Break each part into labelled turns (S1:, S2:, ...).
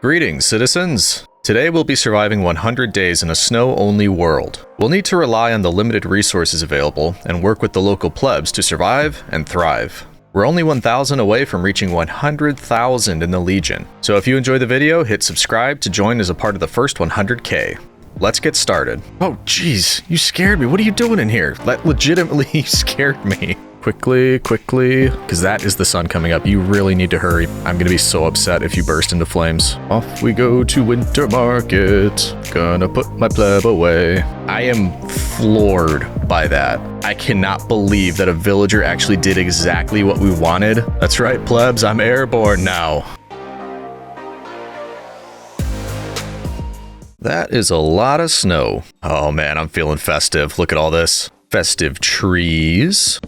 S1: Greetings, citizens! Today we'll be surviving 100 days in a snow-only world. We'll need to rely on the limited resources available and work with the local plebs to survive and thrive. We're only 1,000 away from reaching 100,000 in the Legion, so if you enjoy the video, hit subscribe to join as a part of the first 100k. Let's get started. Oh jeez, you scared me. What are you doing in here? That legitimately scared me. Quickly, because that is the sun coming up. You really need to hurry. I'm gonna be so upset if you burst into flames. Off we go to Winter Market. Gonna put my pleb away. I am floored by that. I cannot believe that a villager actually did exactly what we wanted. That's right, plebs, I'm airborne now. That is a lot of snow. Oh man, I'm feeling festive. Look at all this. Festive trees.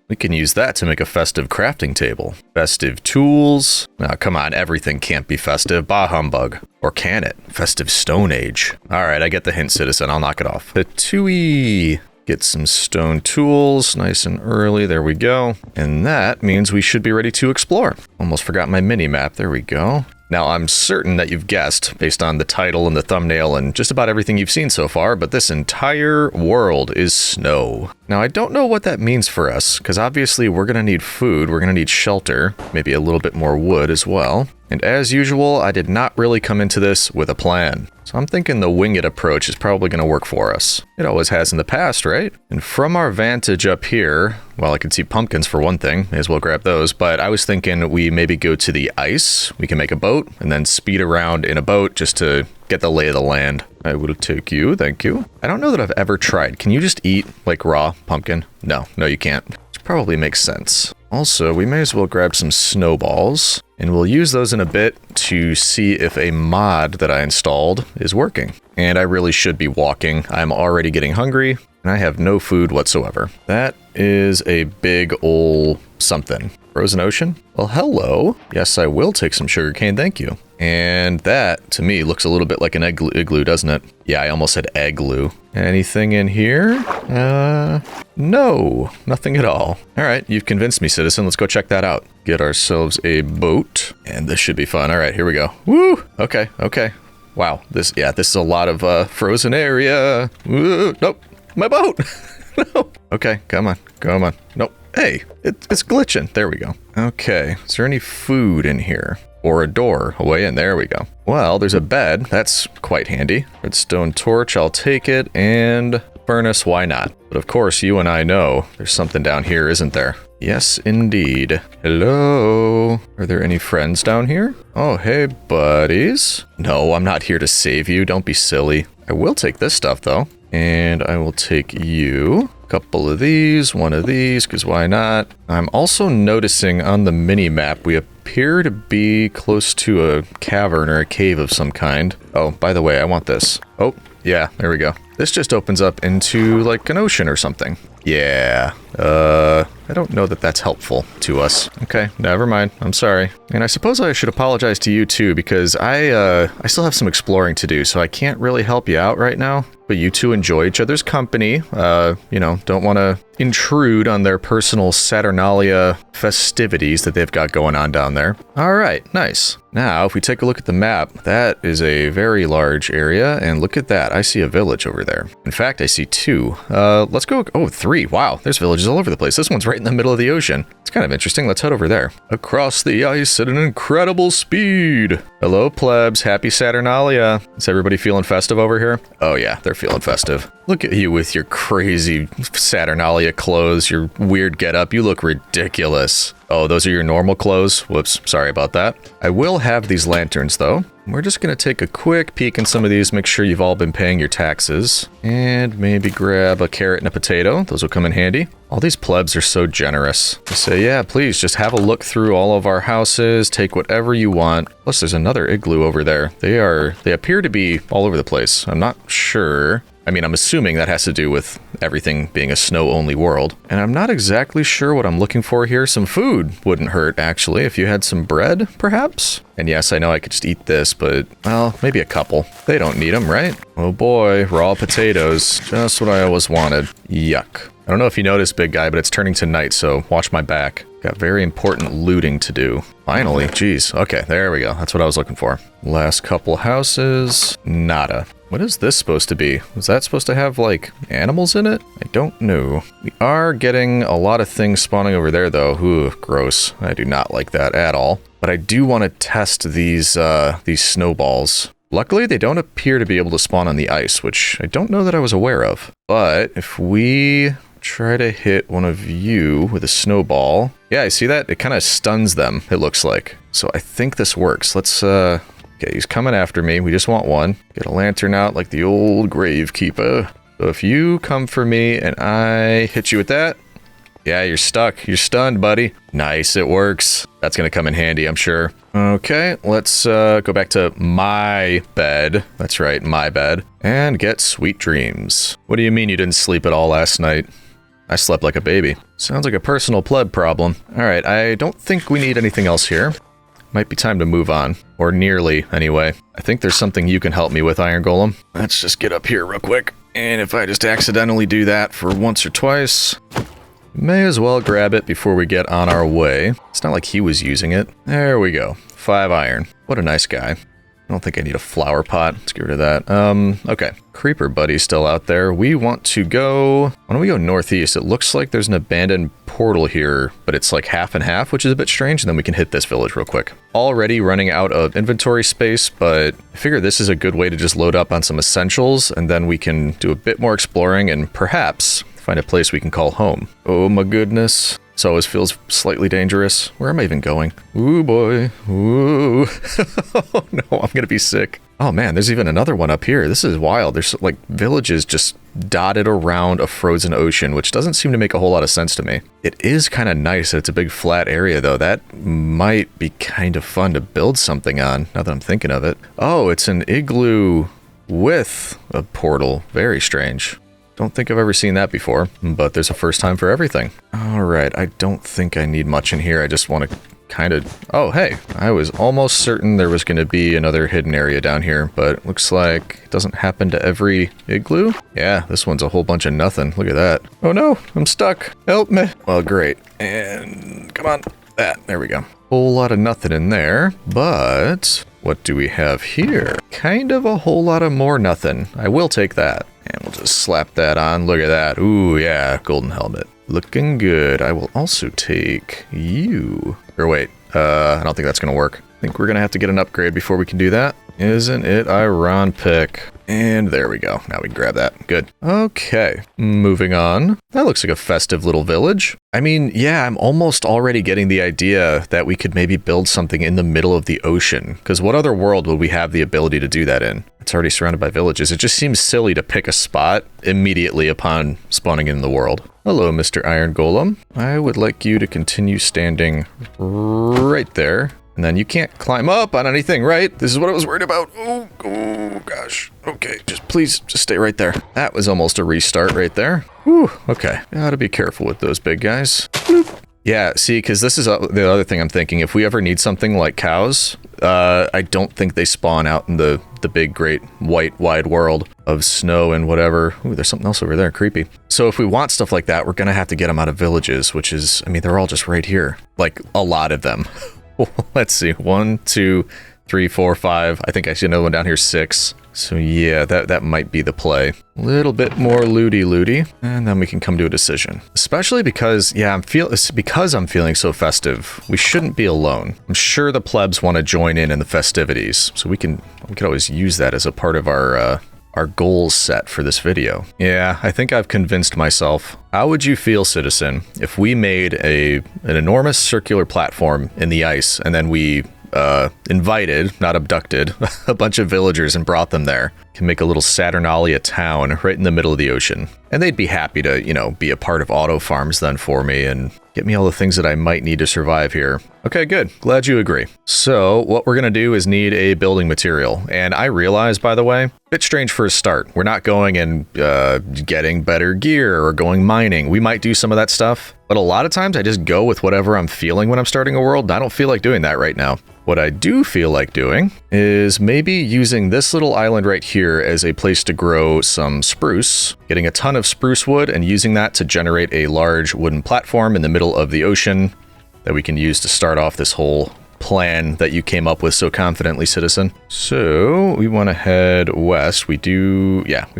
S1: We can use that to make a festive crafting table. Festive tools. Now, come on, everything can't be festive. Bah humbug. Or can it? Festive Stone Age. Alright, I get the hint, citizen. I'll knock it off. Petui. Get some stone tools nice and early. There we go. And that means we should be ready to explore. Almost forgot my mini map. There we go. Now, I'm certain that you've guessed, based on the title and the thumbnail and just about everything you've seen so far, but this entire world is snow. Now, I don't know what that means for us, because obviously we're going to need food, we're going to need shelter, maybe a little bit more wood as well. And as usual, I did not really come into this with a plan. So I'm thinking the wing it approach is probably going to work for us. It always has in the past, right? And from our vantage up here, well, I can see pumpkins for one thing, may as well grab those, but I was thinking we maybe go to the ice, we can make a boat, and then speed around in a boat just to get the lay of the land. I will take you, thank you. I don't know that I've ever tried. Can you just eat, like, raw pumpkin? No, you can't. Which probably makes sense. Also, we may as well grab some snowballs, and we'll use those in a bit to see if a mod that I installed is working. And I really should be walking. I'm already getting hungry, and I have no food whatsoever. That is a big ol' something. Frozen ocean? Well, hello. Yes, I will take some sugarcane, thank you. And that, to me, looks a little bit like an igloo, doesn't it? Yeah, I almost said egg-glue. Anything in here? No, nothing at all. All right, you've convinced me, citizen. Let's go check that out. Get ourselves a boat, and this should be fun. All right, here we go. Woo! Okay. Wow, this is a lot of frozen area. Woo! Nope, my boat. No. Okay, come on. Nope. Hey, it's glitching. There we go. Okay, is there any food in here? Or a door, a way in, there we go. Well, there's a bed, that's quite handy. Redstone torch, I'll take it, and furnace, why not? But of course, you and I know there's something down here, isn't there? Yes, indeed. Hello? Are there any friends down here? Oh, hey, buddies. No, I'm not here to save you, don't be silly. I will take this stuff, though. And I will take you. Couple of these, one of these, because why not? I'm also noticing on the mini-map we appear to be close to a cavern or a cave of some kind. Oh, by the way, I want this. Oh, yeah, there we go. This just opens up into, like, an ocean or something. Yeah, I don't know that that's helpful to us. Okay, never mind. I'm sorry. And I suppose I should apologize to you too, because I still have some exploring to do, so I can't really help you out right now. But you two enjoy each other's company. You know, don't want to intrude on their personal Saturnalia festivities that they've got going on down there. All right, nice. Now, if we take a look at the map, that is a very large area, and look at that. I see a village over there. In fact, I see two. Let's go. Oh, three. Wow, there's villages all over the place. This one's right in the middle of the ocean. It's kind of interesting. Let's head over there. Across the ice at an incredible speed. Hello, plebs. Happy Saturnalia. Is everybody feeling festive over here? Oh yeah, they're feeling festive. Look at you with your crazy Saturnalia clothes, your weird getup. You look ridiculous. Oh, those are your normal clothes? Whoops, sorry about that. I will have these lanterns, though. We're just going to take a quick peek in some of these, make sure you've all been paying your taxes. And maybe grab a carrot and a potato. Those will come in handy. All these plebs are so generous. They say, yeah, please just have a look through all of our houses, take whatever you want. Plus, there's another igloo over there. They appear to be all over the place. I'm not sure. I mean, I'm assuming that has to do with everything being a snow-only world. And I'm not exactly sure what I'm looking for here. Some food wouldn't hurt, actually, if you had some bread, perhaps? And yes, I know I could just eat this, but, well, maybe a couple. They don't need them, right? Oh boy, raw potatoes. Just what I always wanted. Yuck. I don't know if you noticed, big guy, but it's turning to night, so watch my back. Got very important looting to do. Finally, geez. Okay, there we go. That's what I was looking for. Last couple houses. Nada. What is this supposed to be? Was that supposed to have, like, animals in it? I don't know. We are getting a lot of things spawning over there, though. Ooh, gross. I do not like that at all. But I do want to test these snowballs. Luckily, they don't appear to be able to spawn on the ice, which I don't know that I was aware of. But if we try to hit one of you with a snowball. Yeah, I see that? It kind of stuns them, it looks like. So I think this works. Let's, okay, he's coming after me. We just want one. Get a lantern out like the old gravekeeper. So if you come for me and I hit you with that, yeah, you're stuck. You're stunned, buddy. Nice, it works. That's gonna come in handy, I'm sure. Okay, let's go back to my bed. That's right, my bed. And get sweet dreams. What do you mean you didn't sleep at all last night? I slept like a baby. Sounds like a personal pleb problem. All right, I don't think we need anything else here. Might be time to move on. Or nearly, anyway. I think there's something you can help me with, Iron Golem. Let's just get up here real quick. And if I just accidentally do that for once or twice, may as well grab it before we get on our way. It's not like he was using it. There we go. 5 iron. What a nice guy. I don't think I need a flower pot. Let's get rid of that. Okay. Creeper buddy's still out there. We want to go... Why don't we go northeast? It looks like there's an abandoned portal here, but it's like half and half, which is a bit strange, and then we can hit this village real quick. Already running out of inventory space, but I figure this is a good way to just load up on some essentials, and then we can do a bit more exploring and perhaps find a place we can call home. Oh my goodness. This always feels slightly dangerous. Where am I even going? Ooh boy. Ooh. Oh no, I'm gonna be sick. Oh man, there's even another one up here. This is wild. There's like villages just dotted around a frozen ocean, which doesn't seem to make a whole lot of sense to me. It is kind of nice that it's a big flat area though. That might be kind of fun to build something on, now that I'm thinking of it. Oh, it's an igloo with a portal. Very strange. Don't think I've ever seen that before, but there's a first time for everything. All right, I don't think I need much in here. I just want to kind of... Oh, hey, I was almost certain there was going to be another hidden area down here, but it looks like it doesn't happen to every igloo. Yeah, this one's a whole bunch of nothing. Look at that. Oh no, I'm stuck. Help me. Well, great. And come on. There we go. Whole lot of nothing in there, but what do we have here? Kind of a whole lot of more nothing. I will take that. And we'll just slap that on. Look at that. Ooh, yeah, golden helmet. Looking good. I will also take you. Or wait, I don't think that's going to work. I think we're going to have to get an upgrade before we can do that. Isn't it ironic? And there we go. Now we can grab that. Good. Okay, moving on. That looks like a festive little village. I mean, yeah, I'm almost already getting the idea that we could maybe build something in the middle of the ocean. Because what other world would we have the ability to do that in? It's already surrounded by villages. It just seems silly to pick a spot immediately upon spawning in the world. Hello, Mr. Iron Golem. I would like you to continue standing right there. And then you can't climb up on anything, right? This is what I was worried about. Oh gosh. Okay, please stay right there. That was almost a restart right there. Whew, okay. Gotta be careful with those big guys. Bloop. Yeah, see, because this is the other thing I'm thinking. If we ever need something like cows, I don't think they spawn out in the big, great, white, wide world of snow and whatever. Ooh, there's something else over there. Creepy. So if we want stuff like that, we're going to have to get them out of villages, which is, I mean, they're all just right here. Like, a lot of them. Let's see. 1, 2, 3, 4, 5. I think I see another one down here. 6. So yeah, that might be the play. A little bit more looty, and then we can come to a decision. Especially because, yeah, I'm feeling so festive. We shouldn't be alone. I'm sure the plebs want to join in the festivities, so we could always use that as a part of our goals set for this video. Yeah, I think I've convinced myself. How would you feel, citizen, if we made an enormous circular platform in the ice, and then we invited, not abducted, a bunch of villagers and brought them there? Can make a little Saturnalia town right in the middle of the ocean. And they'd be happy to, you know, be a part of auto farms then for me and get me all the things that I might need to survive here. Okay, good. Glad you agree. So what we're going to do is need a building material. And I realize, by the way, a bit strange for a start. We're not going and getting better gear or going mining. We might do some of that stuff. But a lot of times I just go with whatever I'm feeling when I'm starting a world. And I don't feel like doing that right now. What I do feel like doing is maybe using this little island right here here as a place to grow some spruce, getting a ton of spruce wood and using that to generate a large wooden platform in the middle of the ocean that we can use to start off this whole plan that you came up with so confidently, citizen. So we want to head west. We've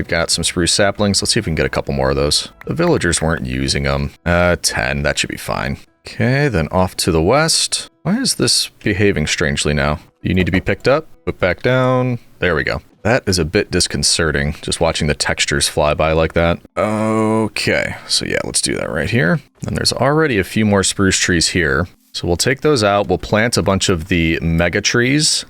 S1: got some spruce saplings. Let's see if we can get a couple more of those. The villagers weren't using them. 10, that should be fine. Okay, then off to the west. Why is this behaving strangely now? You need to be picked up, put back down. There we go. That is a bit disconcerting, just watching the textures fly by like that. Okay, so yeah, let's do that right here. And there's already a few more spruce trees here. So we'll take those out. We'll plant a bunch of the mega trees.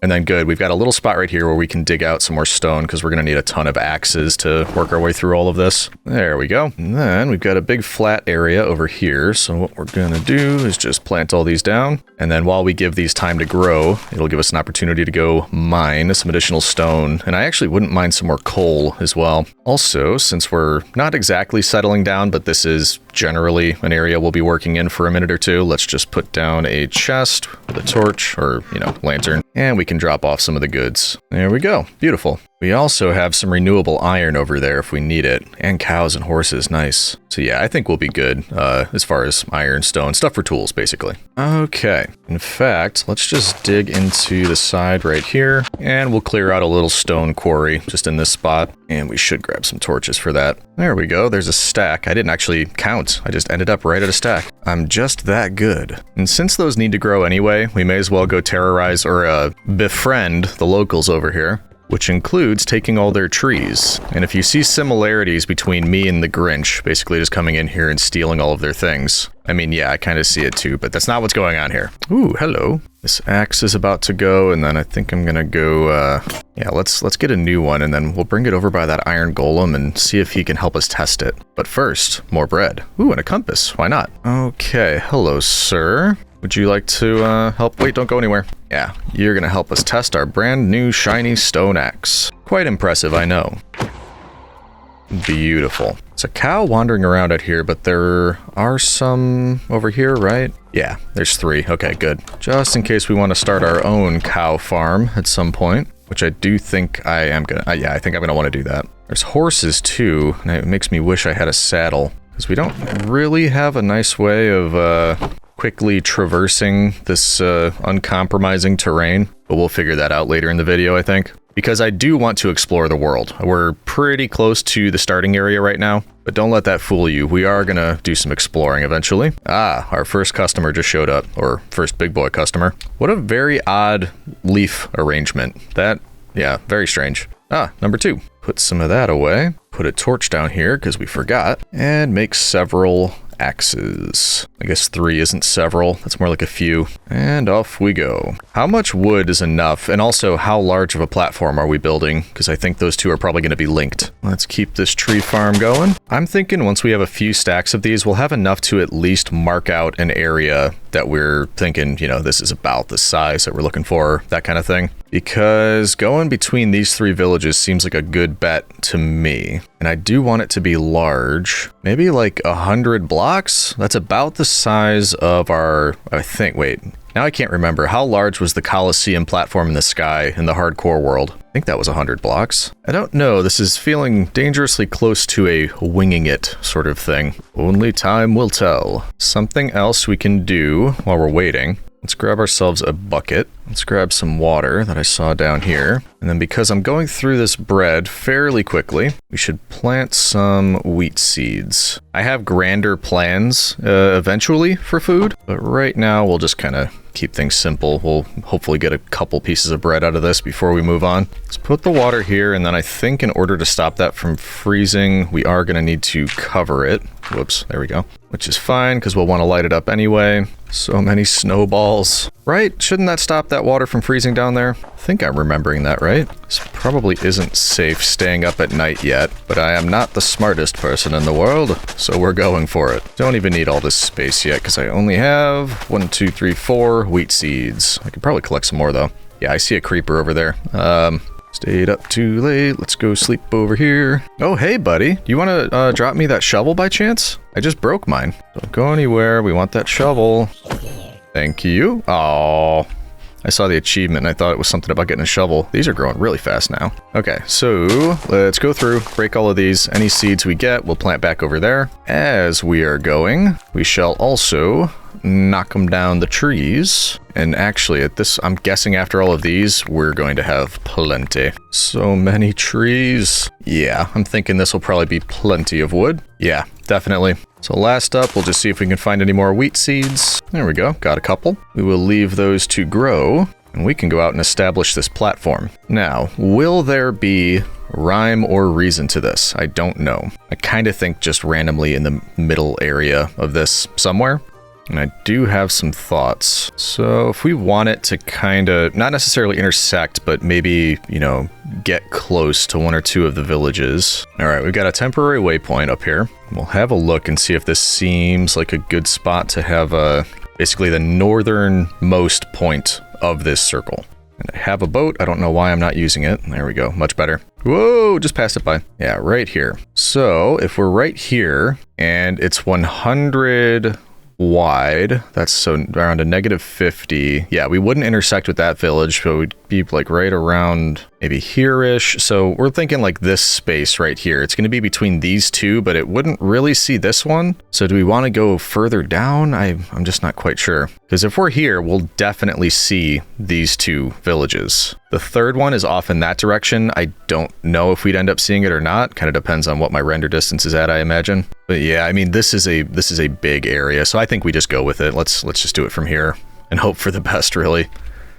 S1: And then good, we've got a little spot right here where we can dig out some more stone because we're going to need a ton of axes to work our way through all of this. There we go. And then we've got a big flat area over here. So what we're going to do is just plant all these down. And then while we give these time to grow, it'll give us an opportunity to go mine some additional stone. And I actually wouldn't mind some more coal as well. Also, since we're not exactly settling down, but this is generally an area we'll be working in for a minute or two, let's just put down a chest with a torch or, lantern. And we can drop off some of the goods. There we go. Beautiful. We also have some renewable iron over there if we need it. And cows and horses. Nice. So yeah, I think we'll be good as far as iron, stone, stuff for tools, basically. Okay. In fact, let's just dig into the side right here. And we'll clear out a little stone quarry just in this spot. And we should grab some torches for that. There we go. There's a stack. I didn't actually count. I just ended up right at a stack. I'm just that good. And since those need to grow anyway, we may as well go terrorize or befriend the locals over here, which includes taking all their trees. And if you see similarities between me and the Grinch, basically just coming in here and stealing all of their things. I mean, yeah, I kind of see it too, but that's not what's going on here. Ooh, hello. This axe is about to go, and then I think I'm gonna go, let's get a new one, and then we'll bring it over by that iron golem and see if he can help us test it. But first, more bread. Ooh, and a compass. Why not? Okay, hello, sir. Would you like to help? Wait, don't go anywhere. Yeah, you're gonna help us test our brand new shiny stone axe. Quite impressive, I know. Beautiful. There's a cow wandering around out here, but there are some over here, right? Yeah, there's 3. Okay, good. Just in case we want to start our own cow farm at some point, which I do think I am gonna, I think I'm gonna want to do that. There's horses too, and it makes me wish I had a saddle, because we don't really have a nice way of quickly traversing this uncompromising terrain, but we'll figure that out later in the video, I think. Because I do want to explore the world. We're pretty close to the starting area right now, but don't let that fool you. We are gonna do some exploring eventually. Ah, our first customer just showed up, or first big boy customer. What a very odd leaf arrangement. Yeah, very strange. Ah, number 2. Put some of that away. Put a torch down here, because we forgot. And make several axes. I guess 3 isn't several. That's more like a few. And off we go. How much wood is enough? And also, how large of a platform are we building? Because I think those two are probably going to be linked. Let's keep this tree farm going. I'm thinking once we have a few stacks of these, we'll have enough to at least mark out an area that we're thinking, this is about the size that we're looking for, that kind of thing. Because going between these 3 villages seems like a good bet to me. And I do want it to be large. Maybe like 100 blocks? That's about the size of our, now I can't remember. How large was the Colosseum platform in the sky in the hardcore world? I think that was 100 blocks. I don't know. This is feeling dangerously close to a winging it sort of thing. Only time will tell. Something else we can do while we're waiting. Let's grab ourselves a bucket. Let's grab some water that I saw down here. And then because I'm going through this bread fairly quickly, we should plant some wheat seeds. I have grander plans eventually for food, but right now we'll just kind of keep things simple. We'll hopefully get a couple pieces of bread out of this before we move on. Let's put the water here, and then I think in order to stop that from freezing, we are going to need to cover it. Whoops, there we go. Which is fine, because we'll want to light it up anyway. So many snowballs. Right? Shouldn't that stop that water from freezing down there? I think I'm remembering that, right? This probably isn't safe staying up at night yet, but I am not the smartest person in the world, so we're going for it. Don't even need all this space yet, because I only have 1, 2, 3, 4 wheat seeds. I could probably collect some more, though. Yeah, I see a creeper over there. Stayed up too late. Let's go sleep over here. Oh, hey, buddy. Do you want to drop me that shovel by chance? I just broke mine. Don't go anywhere. We want that shovel. Thank you. Oh, I saw the achievement and I thought it was something about getting a shovel. These are growing really fast now. Okay, so let's go through, break all of these. Any seeds we get, we'll plant back over there. As we are going, we shall also knock them down the trees. And actually, at this, I'm guessing after all of these, we're going to have plenty. So many trees. Yeah, I'm thinking this will probably be plenty of wood. Yeah, definitely. So last up, we'll just see if we can find any more wheat seeds. There we go, got a couple. We will leave those to grow, and we can go out and establish this platform. Now, will there be rhyme or reason to this? I don't know. I kind of think just randomly in the middle area of this somewhere. And I do have some thoughts. So if we want it to kind of, not necessarily intersect, but maybe, you know, get close to one or two of the villages. All right, we've got a temporary waypoint up here. We'll have a look and see if this seems like a good spot to have basically the northernmost point of this circle. And I have a boat. I don't know why I'm not using it. There we go. Much better. Whoa, just passed it by. Yeah, right here. So if we're right here and it's 100 wide, that's so around a -50. Yeah, we wouldn't intersect with that village, so we'd be like right around maybe here-ish. So we're thinking like this space right here. It's going to be between these two, but it wouldn't really see this one. So do we want to go further down? I'm just not quite sure. Because if we're here, we'll definitely see these two villages. The third one is off in that direction. I don't know if we'd end up seeing it or not. Kind of depends on what my render distance is at, I imagine. But yeah, I mean, this is a big area, so I think we just go with it. Let's just do it from here and hope for the best, really.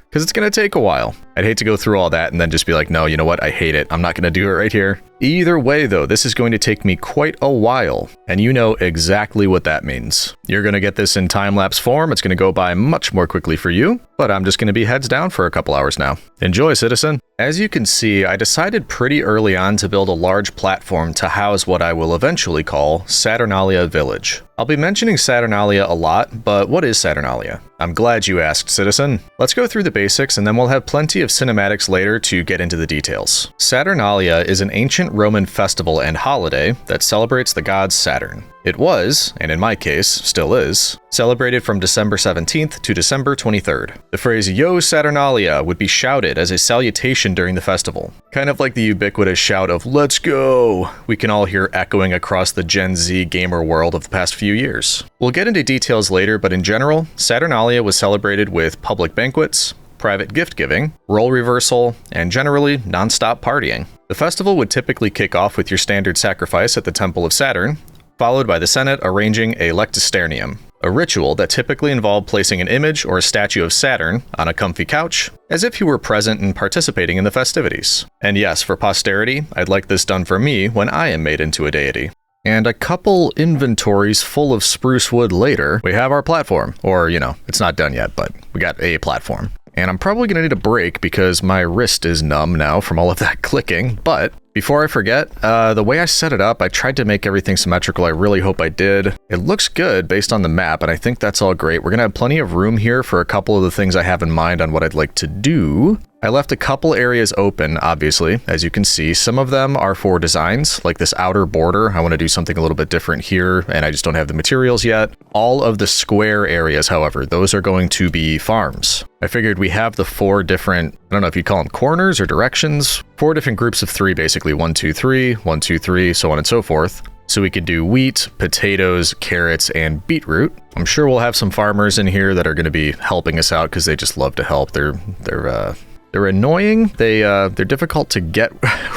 S1: Because it's going to take a while. I'd hate to go through all that and then just be like, no, you know what? I hate it. I'm not going to do it right here. Either way, though, this is going to take me quite a while, and you know exactly what that means. You're going to get this in time-lapse form. It's going to go by much more quickly for you, but I'm just going to be heads down for a couple hours now. Enjoy, citizen. As you can see, I decided pretty early on to build a large platform to house what I will eventually call Saturnalia Village. I'll be mentioning Saturnalia a lot, but what is Saturnalia? I'm glad you asked, citizen. Let's go through the basics, and then we'll have plenty of cinematics later to get into the details. Saturnalia is an ancient Roman festival and holiday that celebrates the god Saturn. It was, and in my case, still is, celebrated from December 17th to December 23rd. The phrase Yo Saturnalia would be shouted as a salutation during the festival. Kind of like the ubiquitous shout of "Let's go!" we can all hear echoing across the Gen Z gamer world of the past few years. We'll get into details later, but in general, Saturnalia was celebrated with public banquets, private gift giving, role reversal, and generally non-stop partying. The festival would typically kick off with your standard sacrifice at the Temple of Saturn, followed by the Senate arranging a lectisternium, a ritual that typically involved placing an image or a statue of Saturn on a comfy couch, as if he were present and participating in the festivities. And yes, for posterity, I'd like this done for me when I am made into a deity. And a couple inventories full of spruce wood later, we have our platform. Or, you know, it's not done yet, but we got a platform. And I'm probably going to need a break because my wrist is numb now from all of that clicking. But before I forget, the way I set it up, I tried to make everything symmetrical. I really hope I did. It looks good based on the map, and I think that's all great. We're going to have plenty of room here for a couple of the things I have in mind on what I'd like to do. I left a couple areas open, obviously, as you can see. Some of them are for designs, like this outer border. I want to do something a little bit different here, and I just don't have the materials yet. All of the square areas, however, those are going to be farms. I figured we have the 4 different, I don't know if you'd call them corners or directions, 4 different groups of 3, basically 1, 2, 3, 1, 2, 3, so on and so forth. So we could do wheat, potatoes, carrots, and beetroot. I'm sure we'll have some farmers in here that are going to be helping us out because they just love to help. They're annoying. They're difficult to get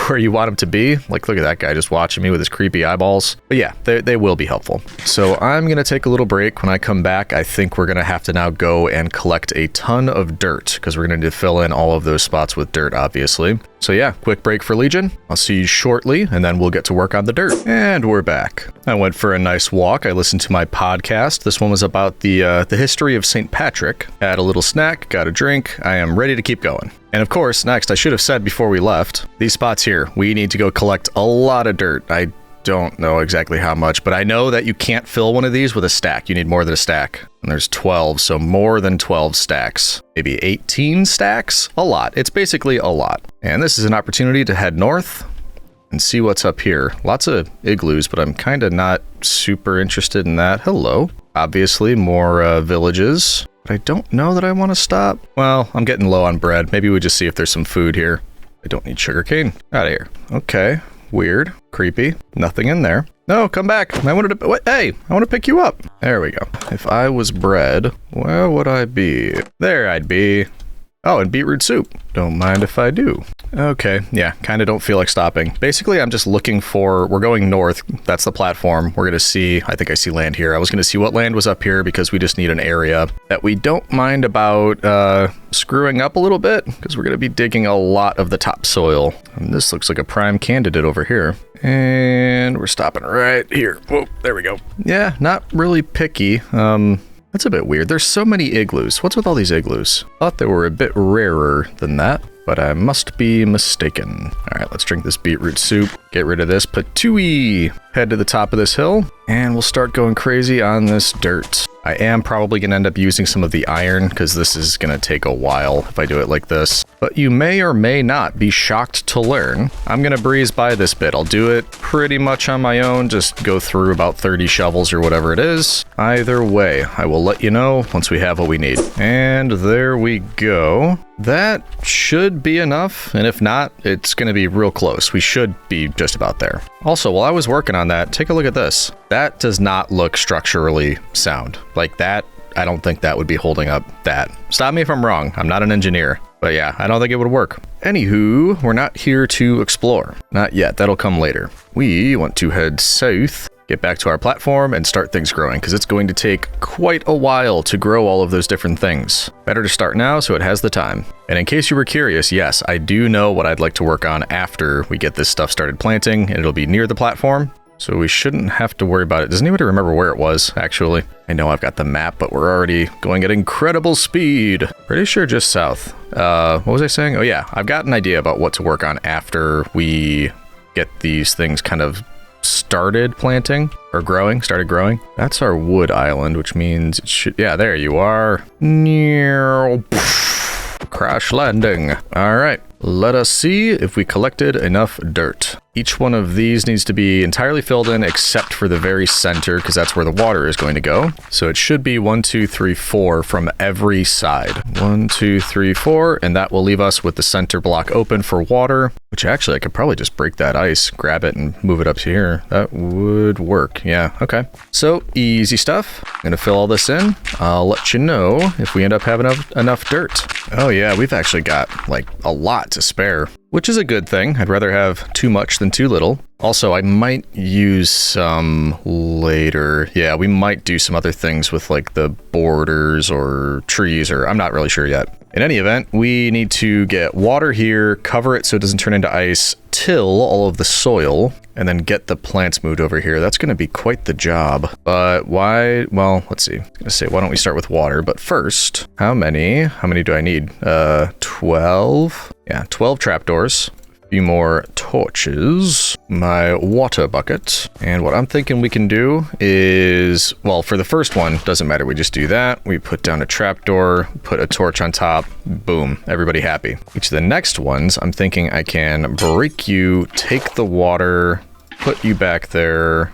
S1: where you want them to be. Like, look at that guy just watching me with his creepy eyeballs. But yeah, they will be helpful. So I'm going to take a little break. When I come back, I think we're going to have to now go and collect a ton of dirt because we're going to need to fill in all of those spots with dirt, obviously. So yeah, quick break for Legion. I'll see you shortly, and then we'll get to work on the dirt. And we're back. I went for a nice walk. I listened to my podcast. This one was about the history of St. Patrick. Had a little snack, got a drink. I am ready to keep going. And of course, next, I should have said before we left, these spots here, we need to go collect a lot of dirt. I don't know exactly how much, but I know that you can't fill one of these with a stack. You need more than a stack. And there's 12, so more than 12 stacks. Maybe 18 stacks? A lot. It's basically a lot. And this is an opportunity to head north and see what's up here. Lots of igloos, but I'm kind of not super interested in that. Hello. Obviously, more villages. but I don't know that I want to stop. Well, I'm getting low on bread. Maybe we just see if there's some food here. I don't need sugarcane. Out of here. Okay. Weird. Creepy. Nothing in there. No, come back. I wanted to... What? Hey, I want to pick you up. There we go. If I was bread, where would I be? There I'd be. Oh, and beetroot soup. Don't mind if I do. Okay, yeah, kind of don't feel like stopping. Basically, I'm just looking for... We're going north. That's the platform. We're going to see... I think I see land here. I was going to see what land was up here because we just need an area that we don't mind about screwing up a little bit because we're going to be digging a lot of the topsoil. And this looks like a prime candidate over here. And we're stopping right here. Whoa, there we go. Yeah, not really picky. That's a bit weird. There's so many igloos. What's with all these igloos? Thought they were a bit rarer than that, but I must be mistaken. All right, let's drink this beetroot soup. Get rid of this patooey. Head to the top of this hill, and we'll start going crazy on this dirt. I am probably going to end up using some of the iron because this is going to take a while if I do it like this. But you may or may not be shocked to learn. I'm going to breeze by this bit. I'll do it pretty much on my own. Just go through about 30 shovels or whatever it is. Either way, I will let you know once we have what we need. And there we go. That should be enough. And if not, it's going to be real close. We should be just about there. Also, while I was working on that, take a look at this. That does not look structurally sound. Like that, I don't think that would be holding up that. Stop me if I'm wrong. I'm not an engineer. But yeah, I don't think it would work. Anywho, we're not here to explore. Not yet. That'll come later. We want to head south, get back to our platform, and start things growing, because it's going to take quite a while to grow all of those different things. Better to start now so it has the time. And in case you were curious, yes, I do know what I'd like to work on after we get this stuff started planting, and it'll be near the platform. So we shouldn't have to worry about it. Does anybody remember where it was, actually? I know I've got the map, but we're already going at incredible speed. Pretty sure just south. What was I saying? Oh yeah, I've got an idea about what to work on after we get these things kind of started planting or started growing. That's our wood island, which means it should... Yeah, there you are. Crash landing. All right. Let us see if we collected enough dirt. Each one of these needs to be entirely filled in except for the very center, because that's where the water is going to go. So it should be 1, 2, 3, 4 from every side. 1, 2, 3, 4, and that will leave us with the center block open for water, which actually I could probably just break that ice, grab it, and move it up to here. That would work. Yeah, okay. So easy stuff. I'm gonna fill all this in. I'll let you know if we end up having enough dirt. Oh yeah, we've actually got like a lot to spare, which is a good thing. I'd rather have too much than too little. Also, I might use some later. Yeah, we might do some other things with like the borders or trees, or I'm not really sure yet. In any event, we need to get water here, cover it so it doesn't turn into ice, till all of the soil, and then get the plants moved over here. That's going to be quite the job. But why? Well, let's see. I was going to say, why don't we start with water? But first, how many do I need? 12. Yeah, 12 trapdoors. A few more torches. My water bucket. And what I'm thinking we can do is, well, for the first one, doesn't matter. We just do that. We put down a trapdoor, put a torch on top. Boom. Everybody happy. Each of the next ones, I'm thinking I can break you, take the water, put you back there,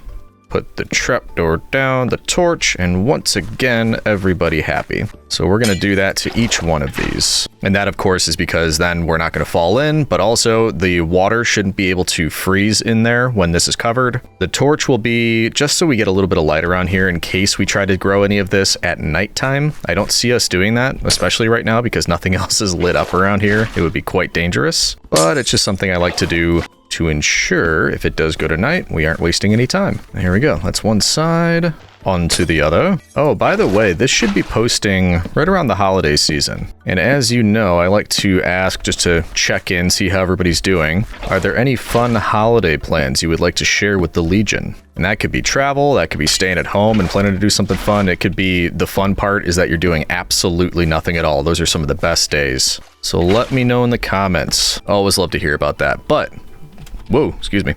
S1: put the trapdoor down, the torch, and once again, everybody happy. So we're going to do that to each one of these. And that, of course, is because then we're not going to fall in, but also the water shouldn't be able to freeze in there when this is covered. The torch will be just so we get a little bit of light around here in case we try to grow any of this at nighttime. I don't see us doing that, especially right now, because nothing else is lit up around here. It would be quite dangerous, but it's just something I like to do to ensure if it does go to night, we aren't wasting any time. Here we go. That's one side. Onto the other. Oh, by the way, this should be posting right around the holiday season. And as you know, I like to ask just to check in, see how everybody's doing. Are there any fun holiday plans you would like to share with the Legion? And that could be travel, that could be staying at home and planning to do something fun. It could be the fun part is that you're doing absolutely nothing at all. Those are some of the best days. So let me know in the comments. Always love to hear about that. But whoa, excuse me.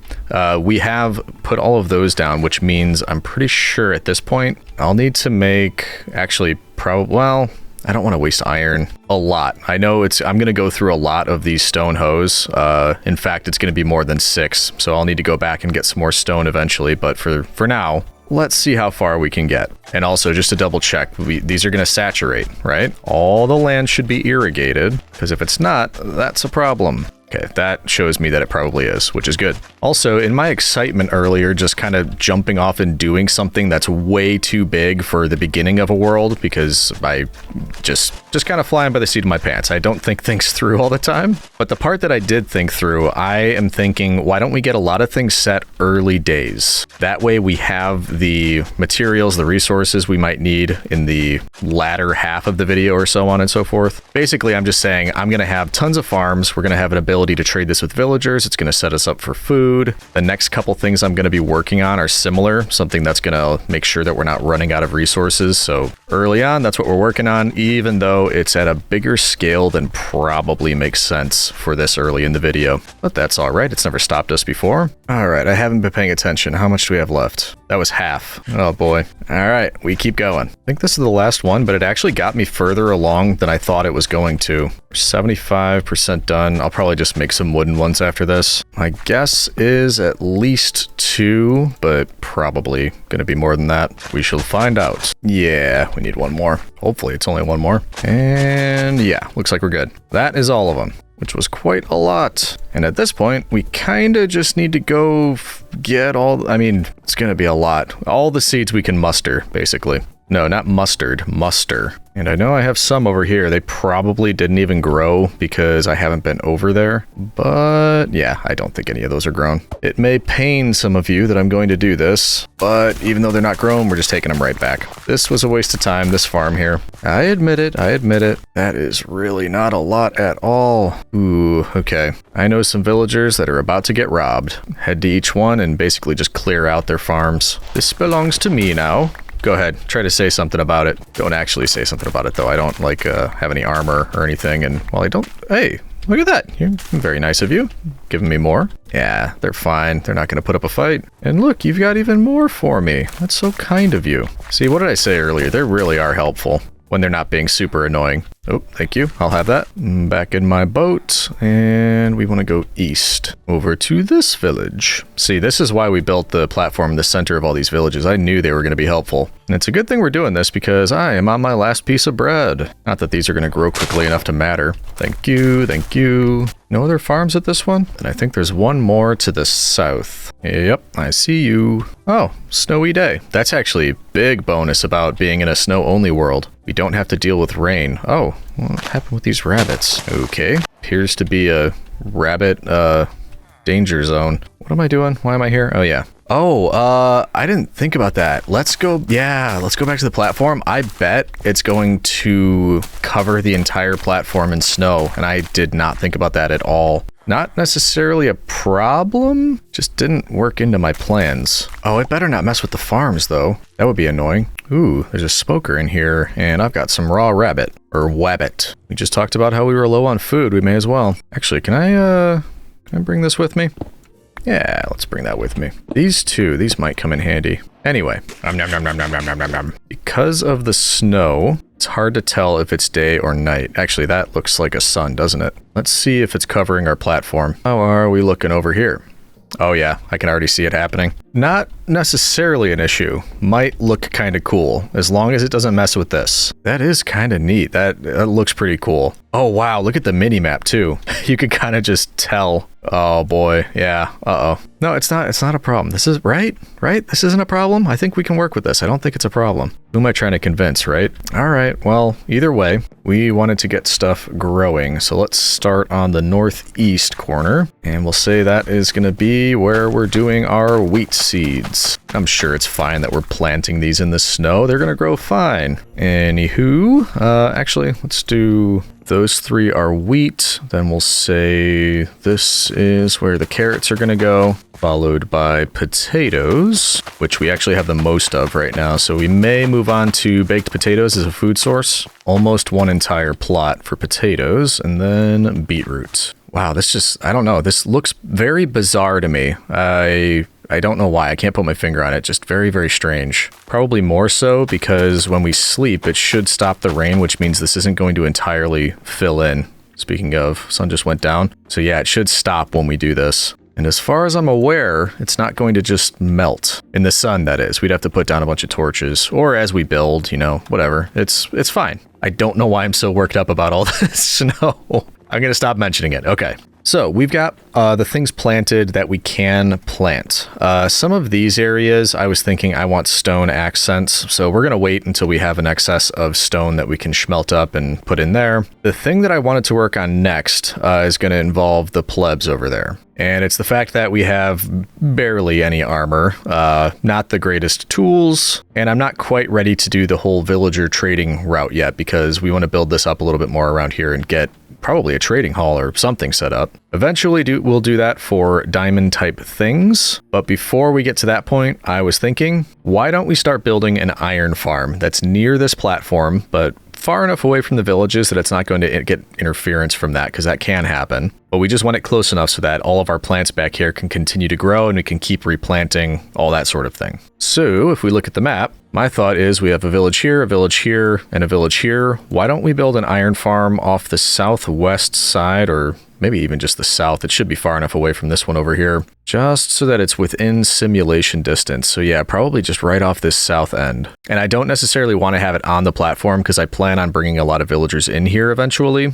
S1: We have put all of those down, which means I'm pretty sure at this point I'll need to make actually well, I don't want to waste iron a lot. I know I'm going to go through a lot of these stone hoes. In fact, it's going to be more than 6. So I'll need to go back and get some more stone eventually. But for now, let's see how far we can get. And also, just to double check, these are going to saturate, right? All the land should be irrigated, because if it's not, that's a problem. Okay, that shows me that it probably is, which is good. Also, in my excitement earlier, just kind of jumping off and doing something that's way too big for the beginning of a world, because I just kind of flying by the seat of my pants. I don't think things through all the time. But the part that I did think through, I am thinking, why don't we get a lot of things set early days? That way we have the materials, the resources we might need in the latter half of the video or so on and so forth. Basically, I'm just saying I'm going to have tons of farms. We're going to have an ability to trade this with villagers. It's going to set us up for food. The next couple things I'm going to be working on are similar, something that's going to make sure that we're not running out of resources. So early on, that's what we're working on, even though it's at a bigger scale than probably makes sense for this early in the video. But that's all right. It's never stopped us before. All right, I haven't been paying attention. How much do we have left? That was half. Oh boy. All right, we keep going. I think this is the last one, but it actually got me further along than I thought it was going to. 75% done. I'll probably just make some wooden ones after this. My guess is at least 2, but probably gonna be more than that. We shall find out. Yeah, we need one more. Hopefully it's only one more. And yeah, looks like we're good. That is all of them, which was quite a lot. And at this point, we kind of just need to go get all, I mean, it's going to be a lot. All the seeds we can muster, basically. No, not mustard, muster. And I know I have some over here. They probably didn't even grow because I haven't been over there. But yeah, I don't think any of those are grown. It may pain some of you that I'm going to do this, but even though they're not grown, we're just taking them right back. This was a waste of time, this farm here. I admit it, I admit it. That is really not a lot at all. Ooh, okay. I know some villagers that are about to get robbed. Head to each one and basically just clear out their farms. This belongs to me now. Go ahead, try to say something about it. Don't actually say something about it though. I don't like have any armor or anything, and well, I don't, hey, look at that. You're very nice of you, giving me more. Yeah, they're fine. They're not gonna put up a fight. And look, you've got even more for me. That's so kind of you. See, what did I say earlier? They really are helpful when they're not being super annoying. Oh, thank you. I'll have that. Back in my boat, and we want to go east over to this village. See, this is why we built the platform in the center of all these villages. I knew they were going to be helpful. And it's a good thing we're doing this because I am on my last piece of bread. Not that these are going to grow quickly enough to matter. Thank you, thank you. No other farms at this one? And I think there's one more to the south. Yep, I see you. Oh, snowy day. That's actually a big bonus about being in a snow-only world. We don't have to deal with rain. Oh, what happened with these rabbits? Okay, appears to be a rabbit danger zone. What am I doing? Why am I here? Oh yeah. Oh, I didn't think about that. Let's go back to the platform. I bet it's going to cover the entire platform in snow, and I did not think about that at all. Not necessarily a problem, just didn't work into my plans. Oh, it better not mess with the farms, though. That would be annoying. Ooh, there's a smoker in here, and I've got some raw rabbit, or wabbit. We just talked about how we were low on food, we may as well. Actually, can I bring this with me? Yeah, let's bring that with me. These two, these might come in handy. Anyway, because of the snow, it's hard to tell if it's day or night. Actually, that looks like a sun, doesn't it? Let's see if it's covering our platform. How are we looking over here? Oh yeah, I can already see it happening. Not necessarily an issue. Might look kind of cool, as long as it doesn't mess with this. That is kind of neat. That looks pretty cool. Oh wow, look at the mini-map too. You could kind of just tell. Oh boy, yeah, uh-oh. No, it's not a problem. This is, right? This isn't a problem? I think we can work with this. I don't think it's a problem. Who am I trying to convince, right? All right, well, either way, we wanted to get stuff growing. So let's start on the northeast corner, and we'll say that is gonna be where we're doing our wheat seeds. I'm sure it's fine that we're planting these in the snow. They're gonna grow fine. Anywho, actually, let's do... Those three are wheat. Then we'll say this is where the carrots are going to go, followed by potatoes, which we actually have the most of right now. So we may move on to baked potatoes as a food source. Almost one entire plot for potatoes, and then beetroot. Wow, this just, I don't know. This looks very bizarre to me. I don't know why. I can't put my finger on it. Just very, very strange. Probably more so because when we sleep, it should stop the rain, which means this isn't going to entirely fill in. Speaking of, sun just went down. So yeah, it should stop when we do this. And as far as I'm aware, it's not going to just melt in the sun, that is. We'd have to put down a bunch of torches, or as we build, you know, whatever. It's fine. I don't know why I'm so worked up about all this snow. I'm going to stop mentioning it. Okay. So we've got the things planted that we can plant. Some of these areas, I was thinking I want stone accents. So we're going to wait until we have an excess of stone that we can smelt up and put in there. The thing that I wanted to work on next is going to involve the plebs over there. And it's the fact that we have barely any armor, not the greatest tools, and I'm not quite ready to do the whole villager trading route yet because we want to build this up a little bit more around here and get probably a trading hall or something set up. Eventually we'll do that for diamond type things. But before we get to that point, I was thinking, why don't we start building an iron farm that's near this platform, but far enough away from the villages that it's not going to get interference from that, because that can happen. But we just want it close enough so that all of our plants back here can continue to grow and we can keep replanting, all that sort of thing. So if we look at the map, my thought is we have a village here, and a village here. Why don't we build an iron farm off the southwest side, or maybe even just the south? It should be far enough away from this one over here, just so that it's within simulation distance. So yeah, probably just right off this south end. And I don't necessarily want to have it on the platform because I plan on bringing a lot of villagers in here eventually,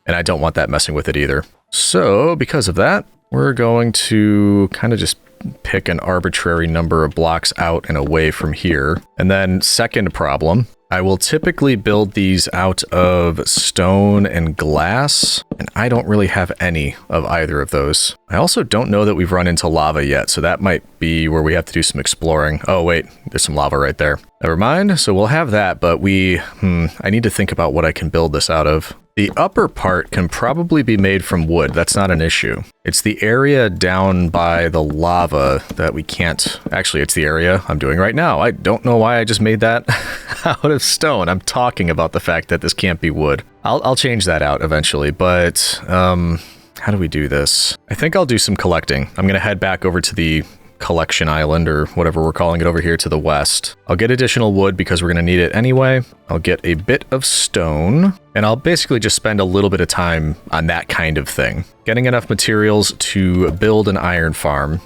S1: and I don't want that messing with it either. So because of that, we're going to kind of just pick an arbitrary number of blocks out and away from here. And then second problem, I will typically build these out of stone and glass, and I don't really have any of either of those. I also don't know that we've run into lava yet, so that might be where we have to do some exploring. Oh wait, there's some lava right there. Never mind, so we'll have that, but I need to think about what I can build this out of. The upper part can probably be made from wood. That's not an issue. It's the area down by the lava that we can't... Actually, it's the area I'm doing right now. I don't know why I just made that out of stone. I'm talking about the fact that this can't be wood. I'll change that out eventually, but how do we do this? I think I'll do some collecting. I'm going to head back over to the collection island, or whatever we're calling it over here to the west. I'll get additional wood because we're going to need it anyway. I'll get a bit of stone, and I'll basically just spend a little bit of time on that kind of thing. Getting enough materials to build an iron farm.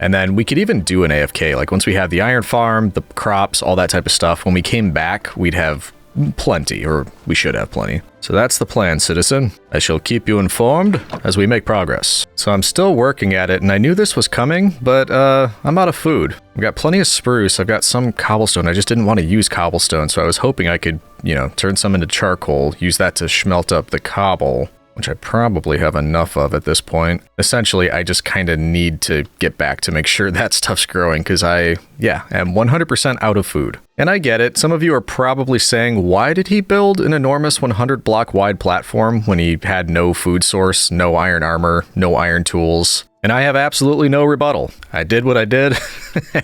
S1: And then we could even do an AFK. Like once we have the iron farm, the crops, all that type of stuff, when we came back, we'd have plenty, or we should have plenty. So that's the plan, citizen. I shall keep you informed as we make progress. So I'm still working at it, and I knew this was coming, but I'm out of food. I've got plenty of spruce, I've got some cobblestone. I just didn't want to use cobblestone, so I was hoping I could, you know, turn some into charcoal, use that to smelt up the cobble, which I probably have enough of at this point. Essentially, I just kind of need to get back to make sure that stuff's growing, because I am 100% out of food. And I get it. Some of you are probably saying, why did he build an enormous 100 block wide platform when he had no food source, no iron armor, no iron tools? And I have absolutely no rebuttal. I did what I did,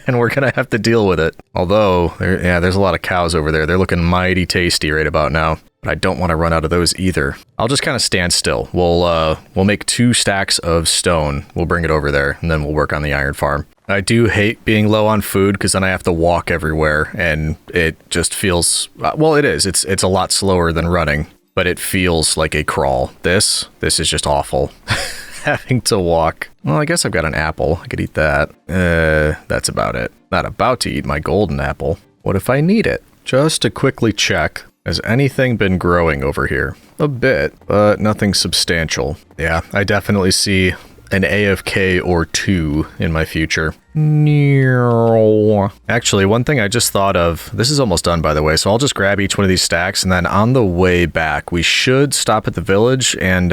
S1: and we're going to have to deal with it. Although, there's a lot of cows over there. They're looking mighty tasty right about now. But I don't want to run out of those either. I'll just kind of stand still. We'll make 2 stacks of stone. We'll bring it over there, and then we'll work on the iron farm. I do hate being low on food because then I have to walk everywhere, and it just feels... well, it is. It's a lot slower than running, but it feels like a crawl. This is just awful. Having to walk. Well, I guess I've got an apple. I could eat that. That's about it. Not about to eat my golden apple. What if I need it? Just to quickly check, has anything been growing over here? A bit, but nothing substantial. Yeah, I definitely see an AFK or 2 in my future. Actually, one thing I just thought of, this is almost done by the way, so I'll just grab each one of these stacks, and then on the way back, we should stop at the village and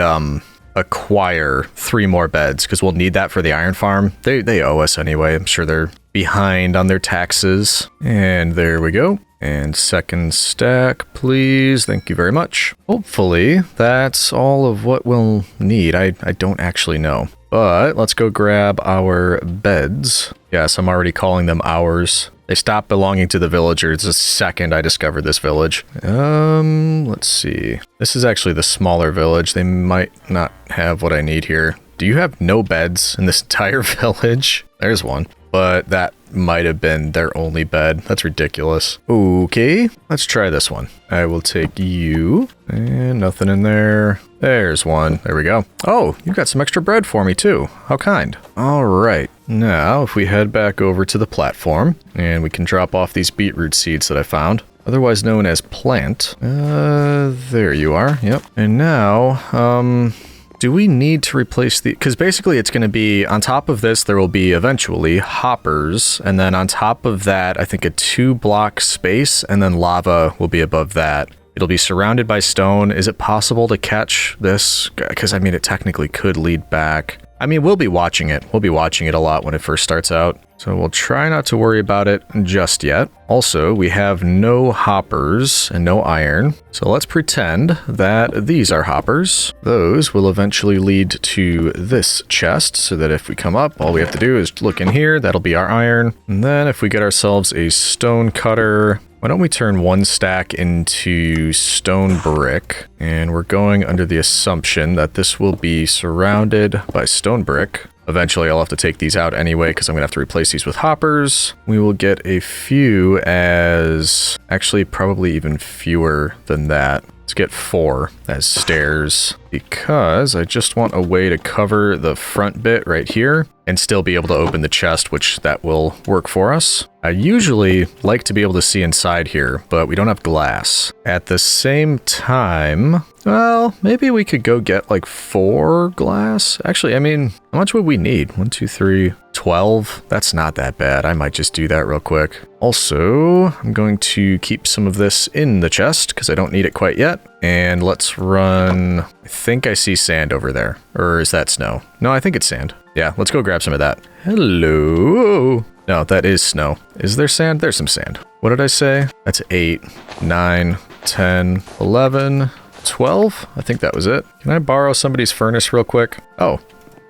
S1: acquire 3 more beds, because we'll need that for the iron farm. They owe us anyway. I'm sure they're behind on their taxes. And there we go. And second stack, please. Thank you very much. Hopefully, that's all of what we'll need. I don't actually know. But let's go grab our beds. Yes, I'm already calling them ours. They stopped belonging to the villagers the second I discovered this village. Let's see. This is actually the smaller village. They might not have what I need here. Do you have no beds in this entire village? There's one. but that might have been their only bed. That's ridiculous. Okay, let's try this one. I will take you, and nothing in there. There's one. There we go. Oh, you got some extra bread for me too. How kind. All right. Now, if we head back over to the platform, and we can drop off these beetroot seeds that I found, otherwise known as plant. There you are. Yep. And now, do we need to replace the... Because basically it's going to be, on top of this, there will be eventually hoppers. And then on top of that, I think a 2-block space, and then lava will be above that. It'll be surrounded by stone. Is it possible to catch this? Because, I mean, it technically could lead back. I mean, we'll be watching it. We'll be watching it a lot when it first starts out. So we'll try not to worry about it just yet. Also, we have no hoppers and no iron. So let's pretend that these are hoppers. Those will eventually lead to this chest, so that if we come up, all we have to do is look in here. That'll be our iron. And then if we get ourselves a stone cutter, why don't we turn 1 stack into stone brick? And we're going under the assumption that this will be surrounded by stone brick. Eventually, I'll have to take these out anyway, because I'm going to have to replace these with hoppers. We will get a few as... Actually, probably even fewer than that. Let's get 4 as stairs, because I just want a way to cover the front bit right here and still be able to open the chest, which that will work for us. I usually like to be able to see inside here, but we don't have glass. At the same time, well, maybe we could go get like 4 glass. Actually, I mean, how much would we need? 1, 2, 3, 12? That's not that bad. I might just do that real quick. Also, I'm going to keep some of this in the chest because I don't need it quite yet. And let's run... I think I see sand over there. Or is that snow? No, I think it's sand. Yeah, let's go grab some of that. Hello. No, that is snow. Is there sand? There's some sand. What did I say? That's 8, 9, 10, 11, 12? I think that was it. Can I borrow somebody's furnace real quick? Oh,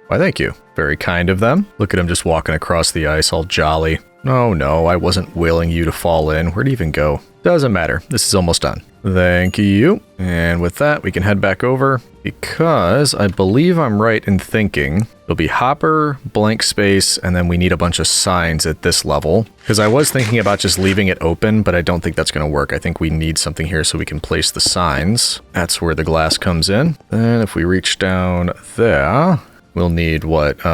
S1: why thank you. Very kind of them. Look at him just walking across the ice all jolly. No, I wasn't willing you to fall in. Where'd he even go? Doesn't matter. This is almost done. Thank you. And with that, we can head back over because I believe I'm right in thinking it'll be hopper, blank space, and then we need a bunch of signs at this level. Because I was thinking about just leaving it open, but I don't think that's going to work. I think we need something here so we can place the signs. That's where the glass comes in. Then if we reach down there, we'll need what,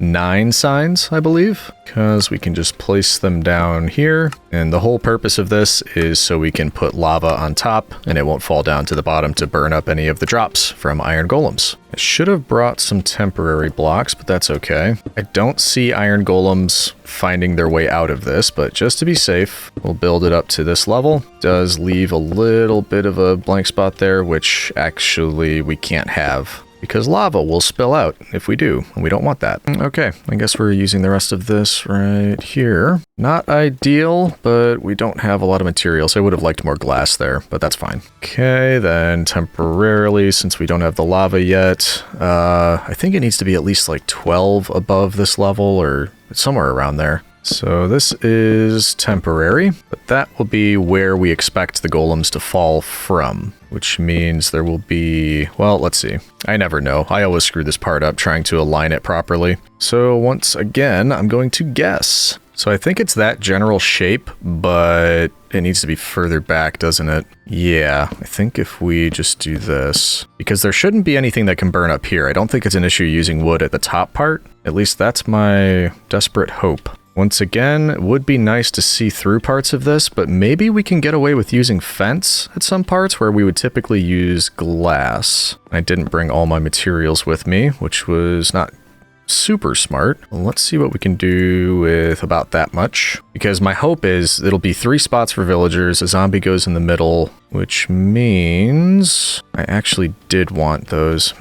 S1: 9 signs, I believe, because we can just place them down here. And the whole purpose of this is so we can put lava on top and it won't fall down to the bottom to burn up any of the drops from iron golems. I should have brought some temporary blocks, but that's okay. I don't see iron golems finding their way out of this, but just to be safe, we'll build it up to this level. Does leave a little bit of a blank spot there, which actually we can't have, because lava will spill out if we do, and we don't want that. Okay, I guess we're using the rest of this right here. Not ideal, but we don't have a lot of materials. I would have liked more glass there, but that's fine. Okay, then temporarily, since we don't have the lava yet, I think it needs to be at least like 12 above this level, or somewhere around there. So this is temporary, but that will be where we expect the golems to fall from, which means there will be, well, let's see. I never know. I always screw this part up trying to align it properly. So once again, I'm going to guess. So I think it's that general shape, but it needs to be further back, doesn't it? Yeah, I think if we just do this, because there shouldn't be anything that can burn up here. I don't think it's an issue using wood at the top part. At least that's my desperate hope. Once again, it would be nice to see through parts of this, but maybe we can get away with using fence at some parts where we would typically use glass. I didn't bring all my materials with me, which was not super smart. Let's see what we can do with about that much, because my hope is it'll be 3 spots for villagers, a zombie goes in the middle, which means I actually did want those.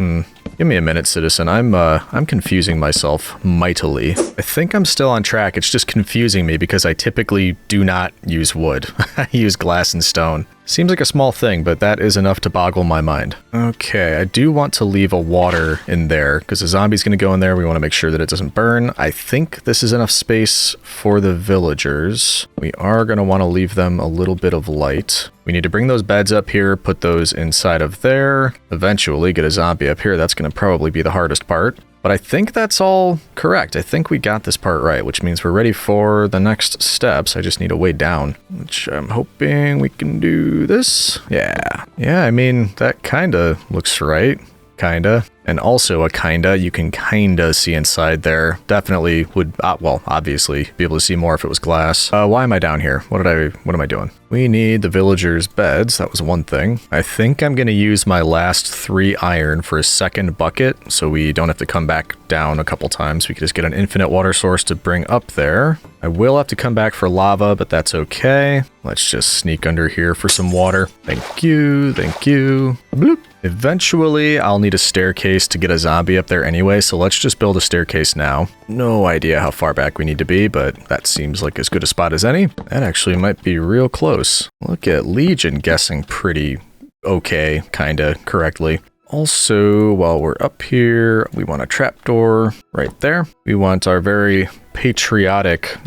S1: Give me a minute, citizen. I'm confusing myself mightily. I think I'm still on track. It's just confusing me because I typically do not use wood. I use glass and stone. Seems like a small thing, but that is enough to boggle my mind. Okay, I do want to leave a water in there because the zombie's going to go in there. We want to make sure that it doesn't burn. I think this is enough space for the villagers. We are going to want to leave them a little bit of light. We need to bring those beds up here, put those inside of there. Eventually get a zombie up here. That's going to probably be the hardest part. But I think that's all correct. I think we got this part right, which means we're ready for the next steps. I just need a way down, which I'm hoping we can do this. Yeah. Yeah, I mean, that kind of looks right. Kinda. And also a kinda, you can kinda see inside there. Definitely would, well, obviously be able to see more if it was glass. Why am I down here? What am I doing? We need the villagers' beds. That was one thing. I think I'm gonna use my last 3 iron for a second bucket, so we don't have to come back down a couple times. We could just get an infinite water source to bring up there. I will have to come back for lava, but that's okay. Let's just sneak under here for some water. Thank you, thank you. Bloop. Eventually, I'll need a staircase to get a zombie up there anyway, so let's just build a staircase now. No idea how far back we need to be, but that seems like as good a spot as any. That actually might be real close. Look at Legion guessing pretty okay, kinda correctly. Also, while we're up here, we want a trapdoor right there. We want our very patriotic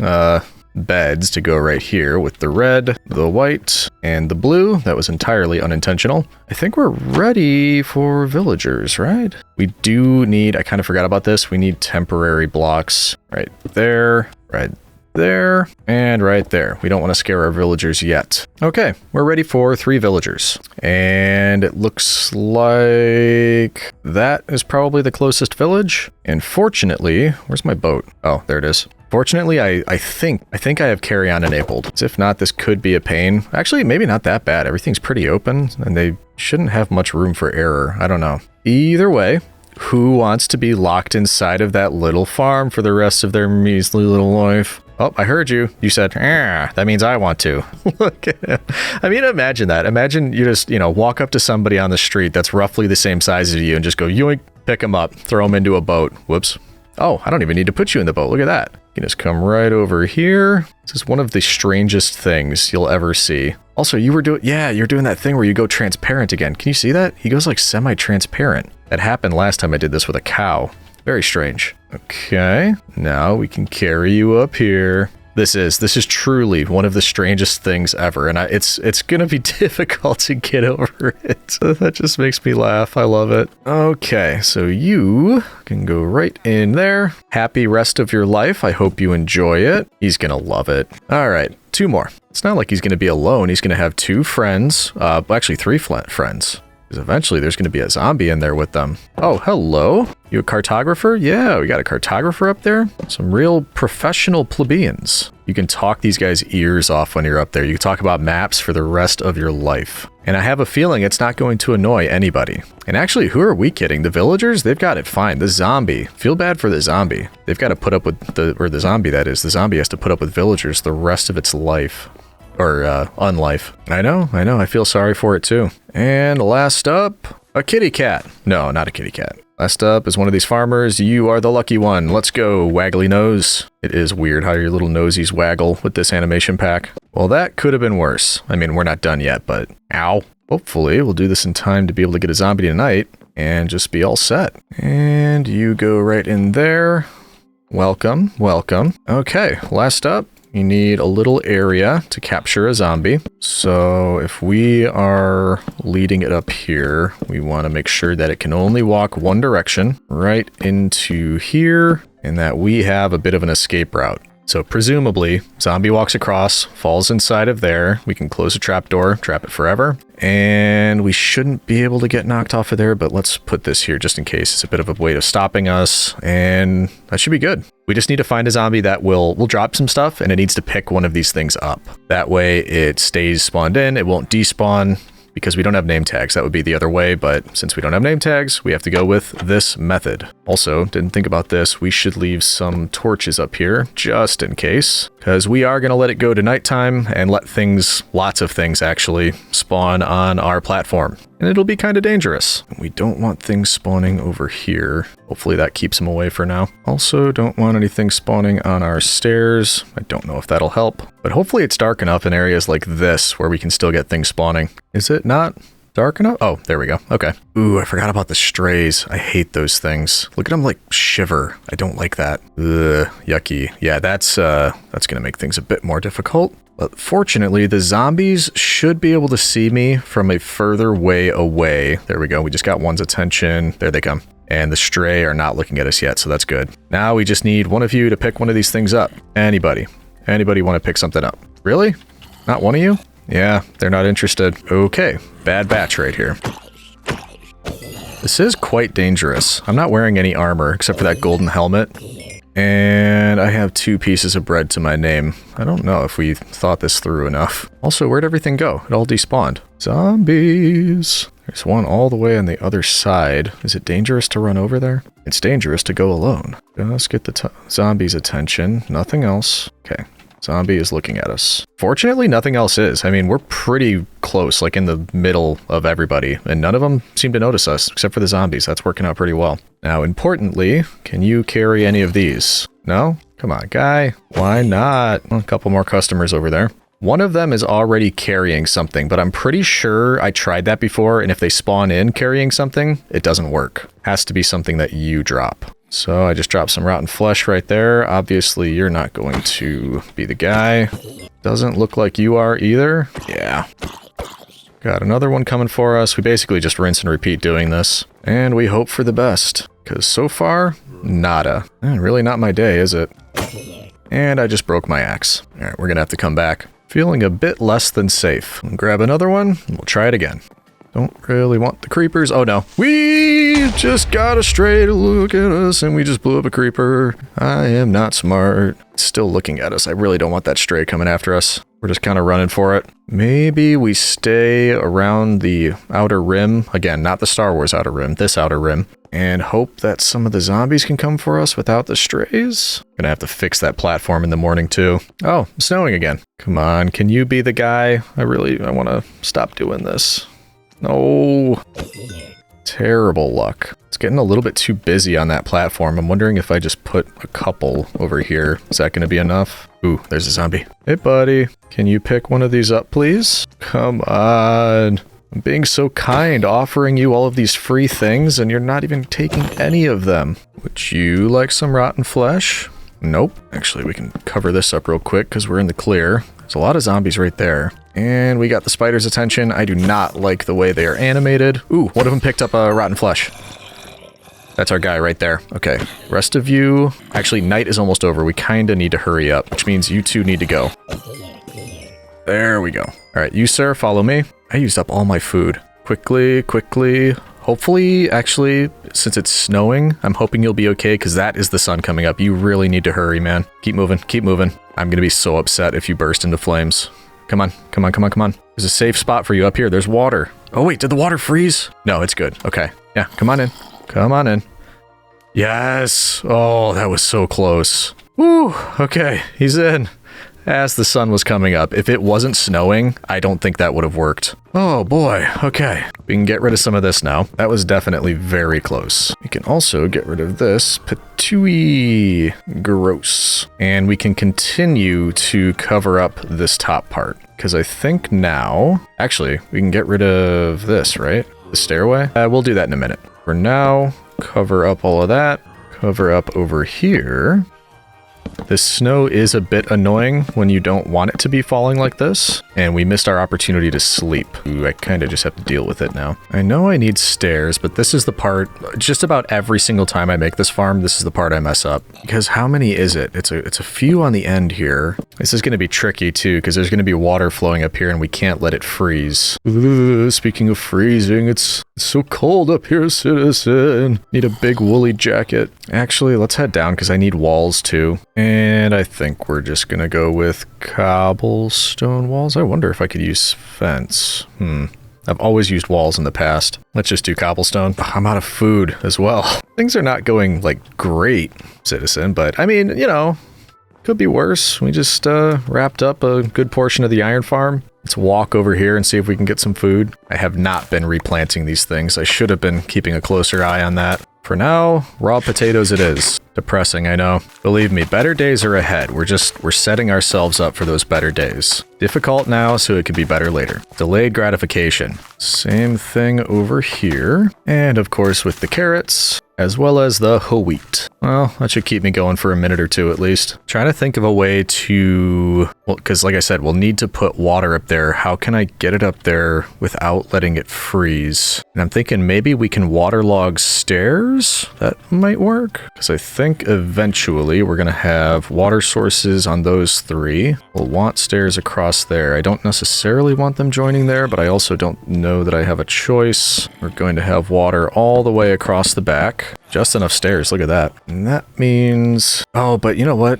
S1: beds to go right here with the red, the white, and the blue. That was entirely unintentional. I think we're ready for villagers, right? We do need, I kind of forgot about this, we need temporary blocks right there, and right there. We don't want to scare our villagers yet. Okay, we're ready for 3 villagers. And it looks like that is probably the closest village. And fortunately, where's my boat? Oh, there it is. Fortunately, I think I have carry-on enabled. If not, this could be a pain. Actually, maybe not that bad. Everything's pretty open, and they shouldn't have much room for error. I don't know. Either way, who wants to be locked inside of that little farm for the rest of their measly little life? Oh, I heard you. You said, that means I want to. Look at him. I mean, imagine that. Imagine you just, walk up to somebody on the street that's roughly the same size as you and just go, yoink, pick them up, throw them into a boat. Whoops. Oh, I don't even need to put you in the boat. Look at that. You can just come right over here. This is one of the strangest things you'll ever see. Also, you're doing that thing where you go transparent again. Can you see that? He goes like semi-transparent. That happened last time I did this with a cow. Very strange. Okay, now we can carry you up here. This is truly one of the strangest things ever, and it's gonna be difficult to get over it. That just makes me laugh. I love it. Okay, so you can go right in there. Happy rest of your life. I hope you enjoy it. He's gonna love it. All right, 2 more. It's not like he's gonna be alone. He's gonna have 2 friends. Actually 3 friends. Because eventually there's going to be a zombie in there with them. Oh, hello. You a cartographer? Yeah, we got a cartographer up there. Some real professional plebeians. You can talk these guys' ears off when you're up there. You can talk about maps for the rest of your life. And I have a feeling it's not going to annoy anybody. And actually, who are we kidding? The villagers? They've got it fine. The zombie. Feel bad for the zombie. They've got to put up with the zombie that is. The zombie has to put up with villagers the rest of its life. Or, unlife. I know, I feel sorry for it too. And last up, a kitty cat. No, not a kitty cat. Last up is one of these farmers. You are the lucky one. Let's go, waggly nose. It is weird how your little nosies waggle with this animation pack. Well, that could have been worse. I mean, we're not done yet, but ow. Hopefully, we'll do this in time to be able to get a zombie tonight and just be all set. And you go right in there. Welcome, welcome. Okay, last up. You need a little area to capture a zombie. So if we are leading it up here, we want to make sure that it can only walk one direction, right into here, and that we have a bit of an escape route. So presumably, zombie walks across, falls inside of there. We can close a trapdoor, trap it forever. And we shouldn't be able to get knocked off of there, but let's put this here just in case. It's a bit of a way of stopping us, and that should be good. We just need to find a zombie that will drop some stuff, and it needs to pick one of these things up. That way it stays spawned in, it won't despawn, because we don't have name tags. That would be the other way, but since we don't have name tags, we have to go with this method. Also, didn't think about this, we should leave some torches up here, just in case, because we are going to let it go to nighttime and let things, lots of things actually, spawn on our platform. And it'll be kind of dangerous. We don't want things spawning over here. Hopefully that keeps them away for now. Also, don't want anything spawning on our stairs. I don't know if that'll help. But hopefully it's dark enough in areas like this where we can still get things spawning. Is it not dark enough? Oh, there we go. Okay. Ooh, I forgot about the strays. I hate those things. Look at them like shiver. I don't like that. Ugh, yucky. Yeah, that's gonna make things a bit more difficult. But fortunately, the zombies should be able to see me from a further way away. There we go. We just got one's attention. There they come. And the stray are not looking at us yet, so that's good. Now we just need one of you to pick one of these things up. Anybody. Anybody want to pick something up? Really? Not one of you? Yeah, they're not interested. Okay, bad batch right here. This is quite dangerous. I'm not wearing any armor except for that golden helmet. And I have 2 pieces of bread to my name. I don't know if we thought this through enough. Also, where'd everything go? It all despawned. Zombies. There's one all the way on the other side. Is it dangerous to run over there? It's dangerous to go alone. Let's get the zombie's attention. Nothing else. Okay. Zombie is looking at us. Fortunately, nothing else is. I mean, we're pretty close, like in the middle of everybody, and none of them seem to notice us, except for the zombies. That's working out pretty well. Now, importantly, can you carry any of these? No? Come on, guy. Why not? Well, a couple more customers over there. One of them is already carrying something, but I'm pretty sure I tried that before, and if they spawn in carrying something, it doesn't work. Has to be something that you drop. So I just dropped some rotten flesh right there. Obviously, you're not going to be the guy. Doesn't look like you are either. Yeah. Got another one coming for us. We basically just rinse and repeat doing this. And we hope for the best. Because so far, nada. Really not my day, is it? And I just broke my axe. Alright, we're gonna have to come back. Feeling a bit less than safe. Grab another one, and we'll try it again. Don't really want the creepers. Oh no. We just got a stray to look at us and we just blew up a creeper. I am not smart. It's still looking at us. I really don't want that stray coming after us. We're just kind of running for it. Maybe we stay around the outer rim. Again, not the Star Wars outer rim, this outer rim. And hope that some of the zombies can come for us without the strays. Gonna have to fix that platform in the morning too. Oh, it's snowing again. Come on, can you be the guy? I want to stop doing this. No. Terrible luck. It's getting a little bit too busy on that platform. I'm wondering if I just put a couple over here. Is that going to be enough? Ooh, there's a zombie. Hey, buddy. Can you pick one of these up, please? Come on. I'm being so kind, offering you all of these free things, and you're not even taking any of them. Would you like some rotten flesh? Nope. Actually, we can cover this up real quick because we're in the clear. There's a lot of zombies right there. And we got the spider's attention. I do not like the way they are animated. Ooh, one of them picked up a rotten flesh. That's our guy right there. Okay, rest of you... Actually, night is almost over. We kind of need to hurry up, which means you two need to go. There we go. All right, you, sir, follow me. I used up all my food. Quickly, quickly. Hopefully, actually, since it's snowing, I'm hoping you'll be okay because that is the sun coming up. You really need to hurry, man. Keep moving, keep moving. I'm going to be so upset if you burst into flames. Come on, come on, come on, come on. There's a safe spot for you up here. There's water. Oh, wait, did the water freeze? No, it's good. Okay. Yeah, come on in. Come on in. Yes. Oh, that was so close. Woo. Okay, he's in. As the sun was coming up. If it wasn't snowing, I don't think that would have worked. Oh boy, okay. We can get rid of some of this now. That was definitely very close. We can also get rid of this patooey. Gross. And we can continue to cover up this top part. Because I think now... Actually, we can get rid of this, right? The stairway? We'll do that in a minute. For now, cover up all of that. Cover up over here. This snow is a bit annoying when you don't want it to be falling like this, and we missed our opportunity to sleep. Ooh, I kind of just have to deal with it now. I know I need stairs, but this is the part, just about every single time I make this farm, this is the part I mess up. Because how many is it? It's a few on the end here. This is going to be tricky too, because there's going to be water flowing up here and we can't let it freeze. Ooh, speaking of freezing, it's so cold up here, citizen. Need a big woolly jacket. Actually, let's head down because I need walls too. And I think we're just gonna go with cobblestone walls. I wonder if I could use fence. I've always used walls in the past. Let's just do cobblestone. I'm out of food as well. Things are not going, like, great, citizen, but I mean, you know, could be worse. We just wrapped up a good portion of the iron farm. Let's walk over here and see if we can get some food. I have not been replanting these things. I should have been keeping a closer eye on that. For now, raw potatoes it is. Depressing, I know. Believe me, better days are ahead. We're setting ourselves up for those better days. Difficult now, so it can be better later. Delayed gratification. Same thing over here. And of course with the carrots, as well as the wheat. Well, that should keep me going for a minute or two at least. Trying to think of a way to, well, because like I said, we'll need to put water up there. How can I get it up there without letting it freeze? And I'm thinking maybe we can waterlog stairs? That might work. Because I think eventually we're going to have water sources on those 3. We'll want stairs across there. I don't necessarily want them joining there, but I also don't know that I have a choice. We're going to have water all the way across the back. Just enough stairs, look at that. And that means... Oh, but you know what?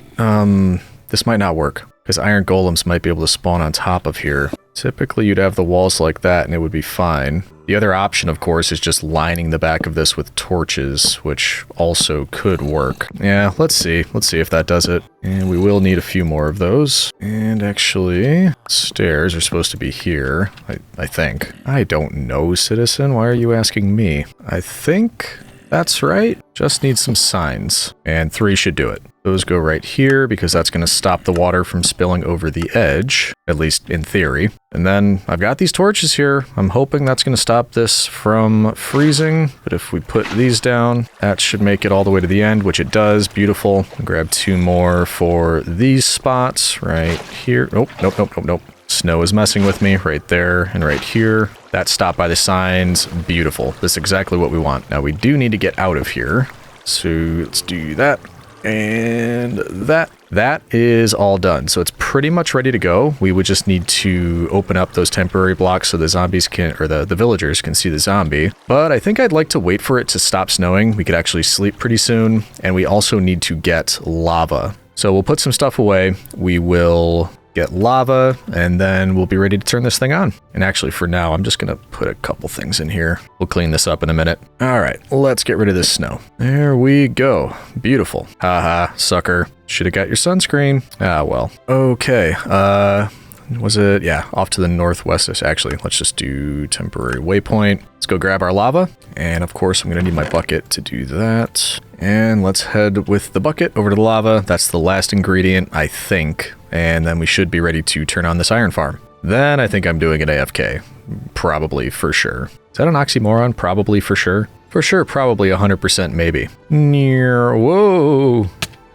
S1: This might not work, because iron golems might be able to spawn on top of here. Typically, you'd have the walls like that, and it would be fine. The other option, of course, is just lining the back of this with torches, which also could work. Yeah, let's see. Let's see if that does it. And we will need a few more of those. And actually, stairs are supposed to be here, I think. I don't know, citizen. Why are you asking me? I think... That's right. Just need some signs. And 3 should do it. Those go right here because that's going to stop the water from spilling over the edge, at least in theory. And then I've got these torches here. I'm hoping that's going to stop this from freezing. But if we put these down, that should make it all the way to the end, which it does. Beautiful. I'll grab 2 more for these spots right here. Nope. Snow is messing with me right there and right here. That's stopped by the signs. Beautiful. This is exactly what we want. Now we do need to get out of here. So let's do that. And that. That is all done. So it's pretty much ready to go. We would just need to open up those temporary blocks so the zombies can, or the villagers can see the zombie. But I think I'd like to wait for it to stop snowing. We could actually sleep pretty soon. And we also need to get lava. So we'll put some stuff away. We will get lava, and then we'll be ready to turn this thing on. And actually, for now, I'm just gonna put a couple things in here. We'll clean this up in a minute. All right, let's get rid of this snow. There we go. Beautiful. Haha, sucker. Should have got your sunscreen. Ah, well. Okay, was it? Yeah, off to the northwest. Actually, let's just do temporary waypoint. Let's go grab our lava. And of course, I'm gonna need my bucket to do that. And let's head with the bucket over to the lava. That's the last ingredient, I think. And then we should be ready to turn on this iron farm. Then I think I'm doing an AFK. Probably, for sure. Is that an oxymoron? Probably, for sure. For sure, probably 100% maybe. Whoa.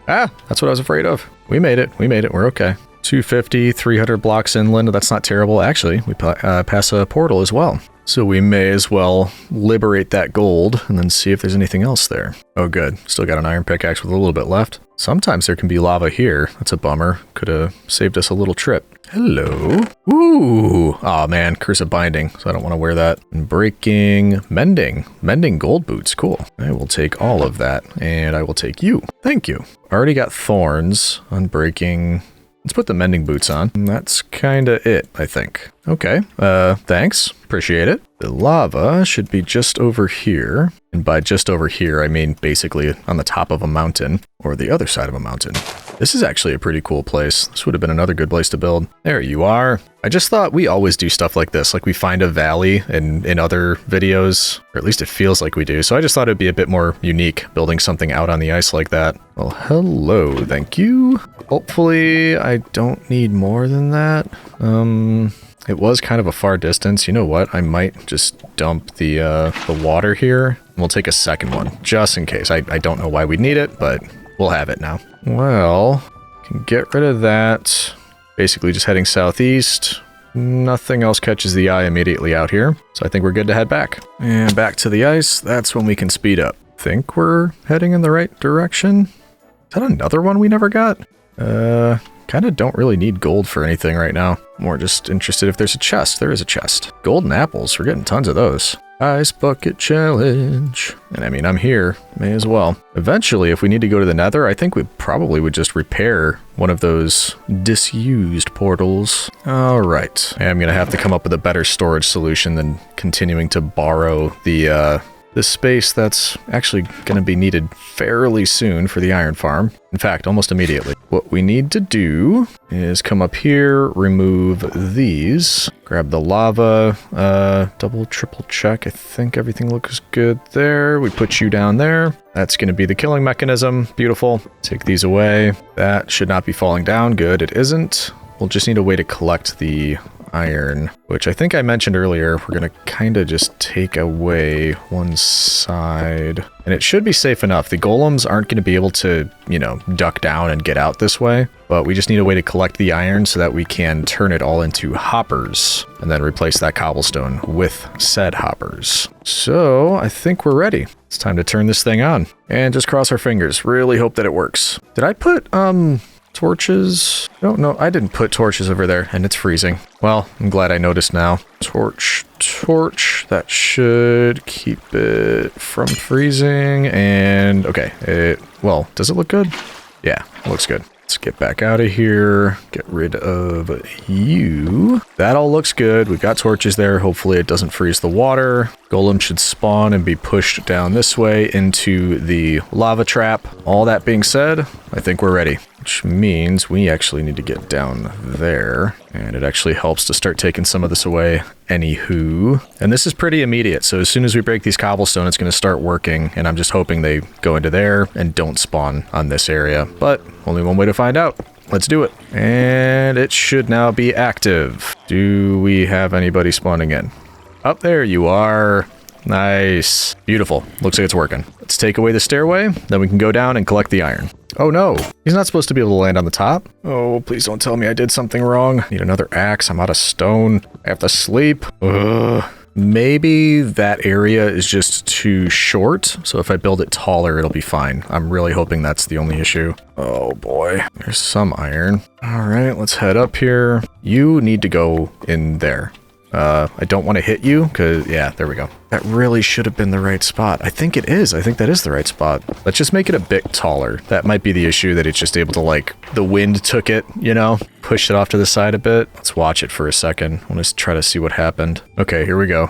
S1: Ah, that's what I was afraid of. We made it. We're okay. 250, 300 blocks inland. That's not terrible. Actually, we pass a portal as well. So we may as well liberate that gold and then see if there's anything else there. Oh, good. Still got an iron pickaxe with a little bit left. Sometimes there can be lava here. That's a bummer. Could have saved us a little trip. Hello. Ooh. Oh man, Curse of Binding. So I don't want to wear that. And breaking, mending gold boots. Cool. I will take all of that and I will take you. Thank you. Already got thorns on breaking. Let's put the mending boots on. And that's kind of it, I think. Okay, thanks. Appreciate it. The lava should be just over here. And by just over here, I mean basically on the top of a mountain or the other side of a mountain. This is actually a pretty cool place. This would have been another good place to build. There you are. I just thought we always do stuff like this. Like we find a valley in other videos, or at least it feels like we do. So I just thought it'd be a bit more unique building something out on the ice like that. Well, hello. Thank you. Hopefully I don't need more than that. It was kind of a far distance. You know what? I might just dump the water here. We'll take a second one, just in case. I don't know why we'd need it, but we'll have it now. Well, can get rid of that. Basically just heading southeast. Nothing else catches the eye immediately out here. So I think we're good to head back. And back to the ice. That's when we can speed up. Think we're heading in the right direction. Is that another one we never got? Kind of don't really need gold for anything right now. More just interested if there's a chest. There is a chest. Golden apples. We're getting tons of those. Ice bucket challenge. And I mean, I'm here. May as well. Eventually, if we need to go to the nether, I think we probably would just repair one of those disused portals. All right. I'm going to have to come up with a better storage solution than continuing to borrow the this space that's actually going to be needed fairly soon for the iron farm. In fact, almost immediately. What we need to do is come up here, remove these, grab the lava, double, triple check. I think everything looks good there. We put you down there. That's going to be the killing mechanism. Beautiful. Take these away. That should not be falling down. Good, it isn't. We'll just need a way to collect the iron, which I think I mentioned earlier. We're going to kind of just take away one side, and it should be safe enough. The golems aren't going to be able to, you know, duck down and get out this way, but we just need a way to collect the iron so that we can turn it all into hoppers and then replace that cobblestone with said hoppers. So I think we're ready. It's time to turn this thing on and just cross our fingers. Really hope that it works. Did I put, torches? No, I didn't put torches over there, and it's freezing. Well, I'm glad I noticed now. Torch. That should keep it from freezing, and okay. Well, does it look good? Yeah, it looks good. Let's get back out of here. Get rid of you. That all looks good. We've got torches there. Hopefully it doesn't freeze the water. Golem should spawn and be pushed down this way into the lava trap. All that being said, I think we're ready. Which means we actually need to get down there. And it actually helps to start taking some of this away. Anywho. And this is pretty immediate. So as soon as we break these cobblestone, it's going to start working. And I'm just hoping they go into there and don't spawn on this area. But only one way to find out. Let's do it. And it should now be active. Do we have anybody spawning in? Up there you are. Nice. Beautiful. Looks like it's working. Let's take away the stairway. Then we can go down and collect the iron. Oh no, he's not supposed to be able to land on the top. Oh, please don't tell me I did something wrong. Need another axe. I'm out of stone. I have to sleep. Ugh. Maybe that area is just too short. So if I build it taller, it'll be fine. I'm really hoping that's the only issue. Oh boy, there's some iron. All right, let's head up here. You need to go in there. I don't want to hit you because, yeah, there we go. That really should have been the right spot. I think it is. I think that is the right spot. Let's just make it a bit taller. That might be the issue, that it's just able to, like, the wind took it, you know, pushed it off to the side a bit. Let's watch it for a second. I want to try to see what happened. Okay, here we go.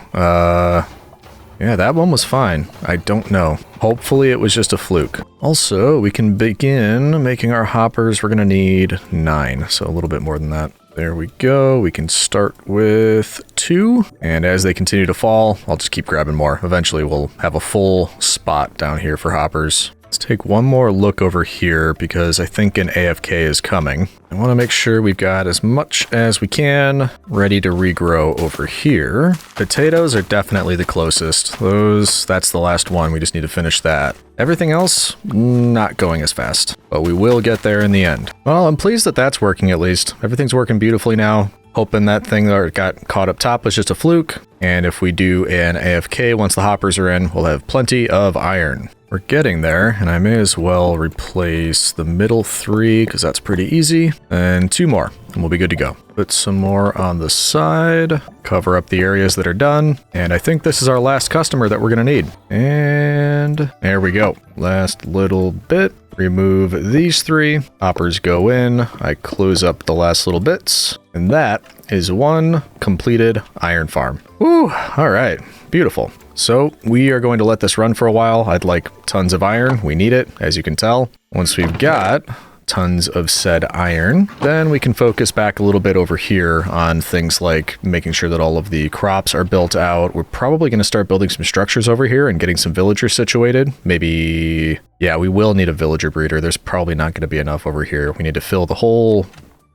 S1: Yeah, that one was fine. I don't know. Hopefully it was just a fluke. Also, we can begin making our hoppers. We're going to need 9, so a little bit more than that. There we go. We can start with 2. And as they continue to fall, I'll just keep grabbing more. Eventually we'll have a full spot down here for hoppers. Let's take one more look over here because I think an AFK is coming. I want to make sure we've got as much as we can ready to regrow over here. Potatoes are definitely the closest. That's the last one. We just need to finish that. Everything else, not going as fast, but we will get there in the end. Well, I'm pleased that that's working at least. Everything's working beautifully now. Hoping that thing that got caught up top was just a fluke. And if we do an AFK once the hoppers are in, we'll have plenty of iron. We're getting there, and I may as well replace the middle 3 because that's pretty easy. And 2 more, and we'll be good to go. Put some more on the side, cover up the areas that are done. And I think this is our last customer that we're going to need. And there we go. Last little bit. Remove these 3. Hoppers go in. I close up the last little bits. And that is one completed iron farm. Woo! All right. Beautiful. So we are going to let this run for a while. I'd like tons of iron. We need it, as you can tell. Once we've got tons of said iron, then we can focus back a little bit over here on things like making sure that all of the crops are built out. We're probably going to start building some structures over here and getting some villagers situated. Maybe, yeah, we will need a villager breeder. There's probably not going to be enough over here. We need to fill the whole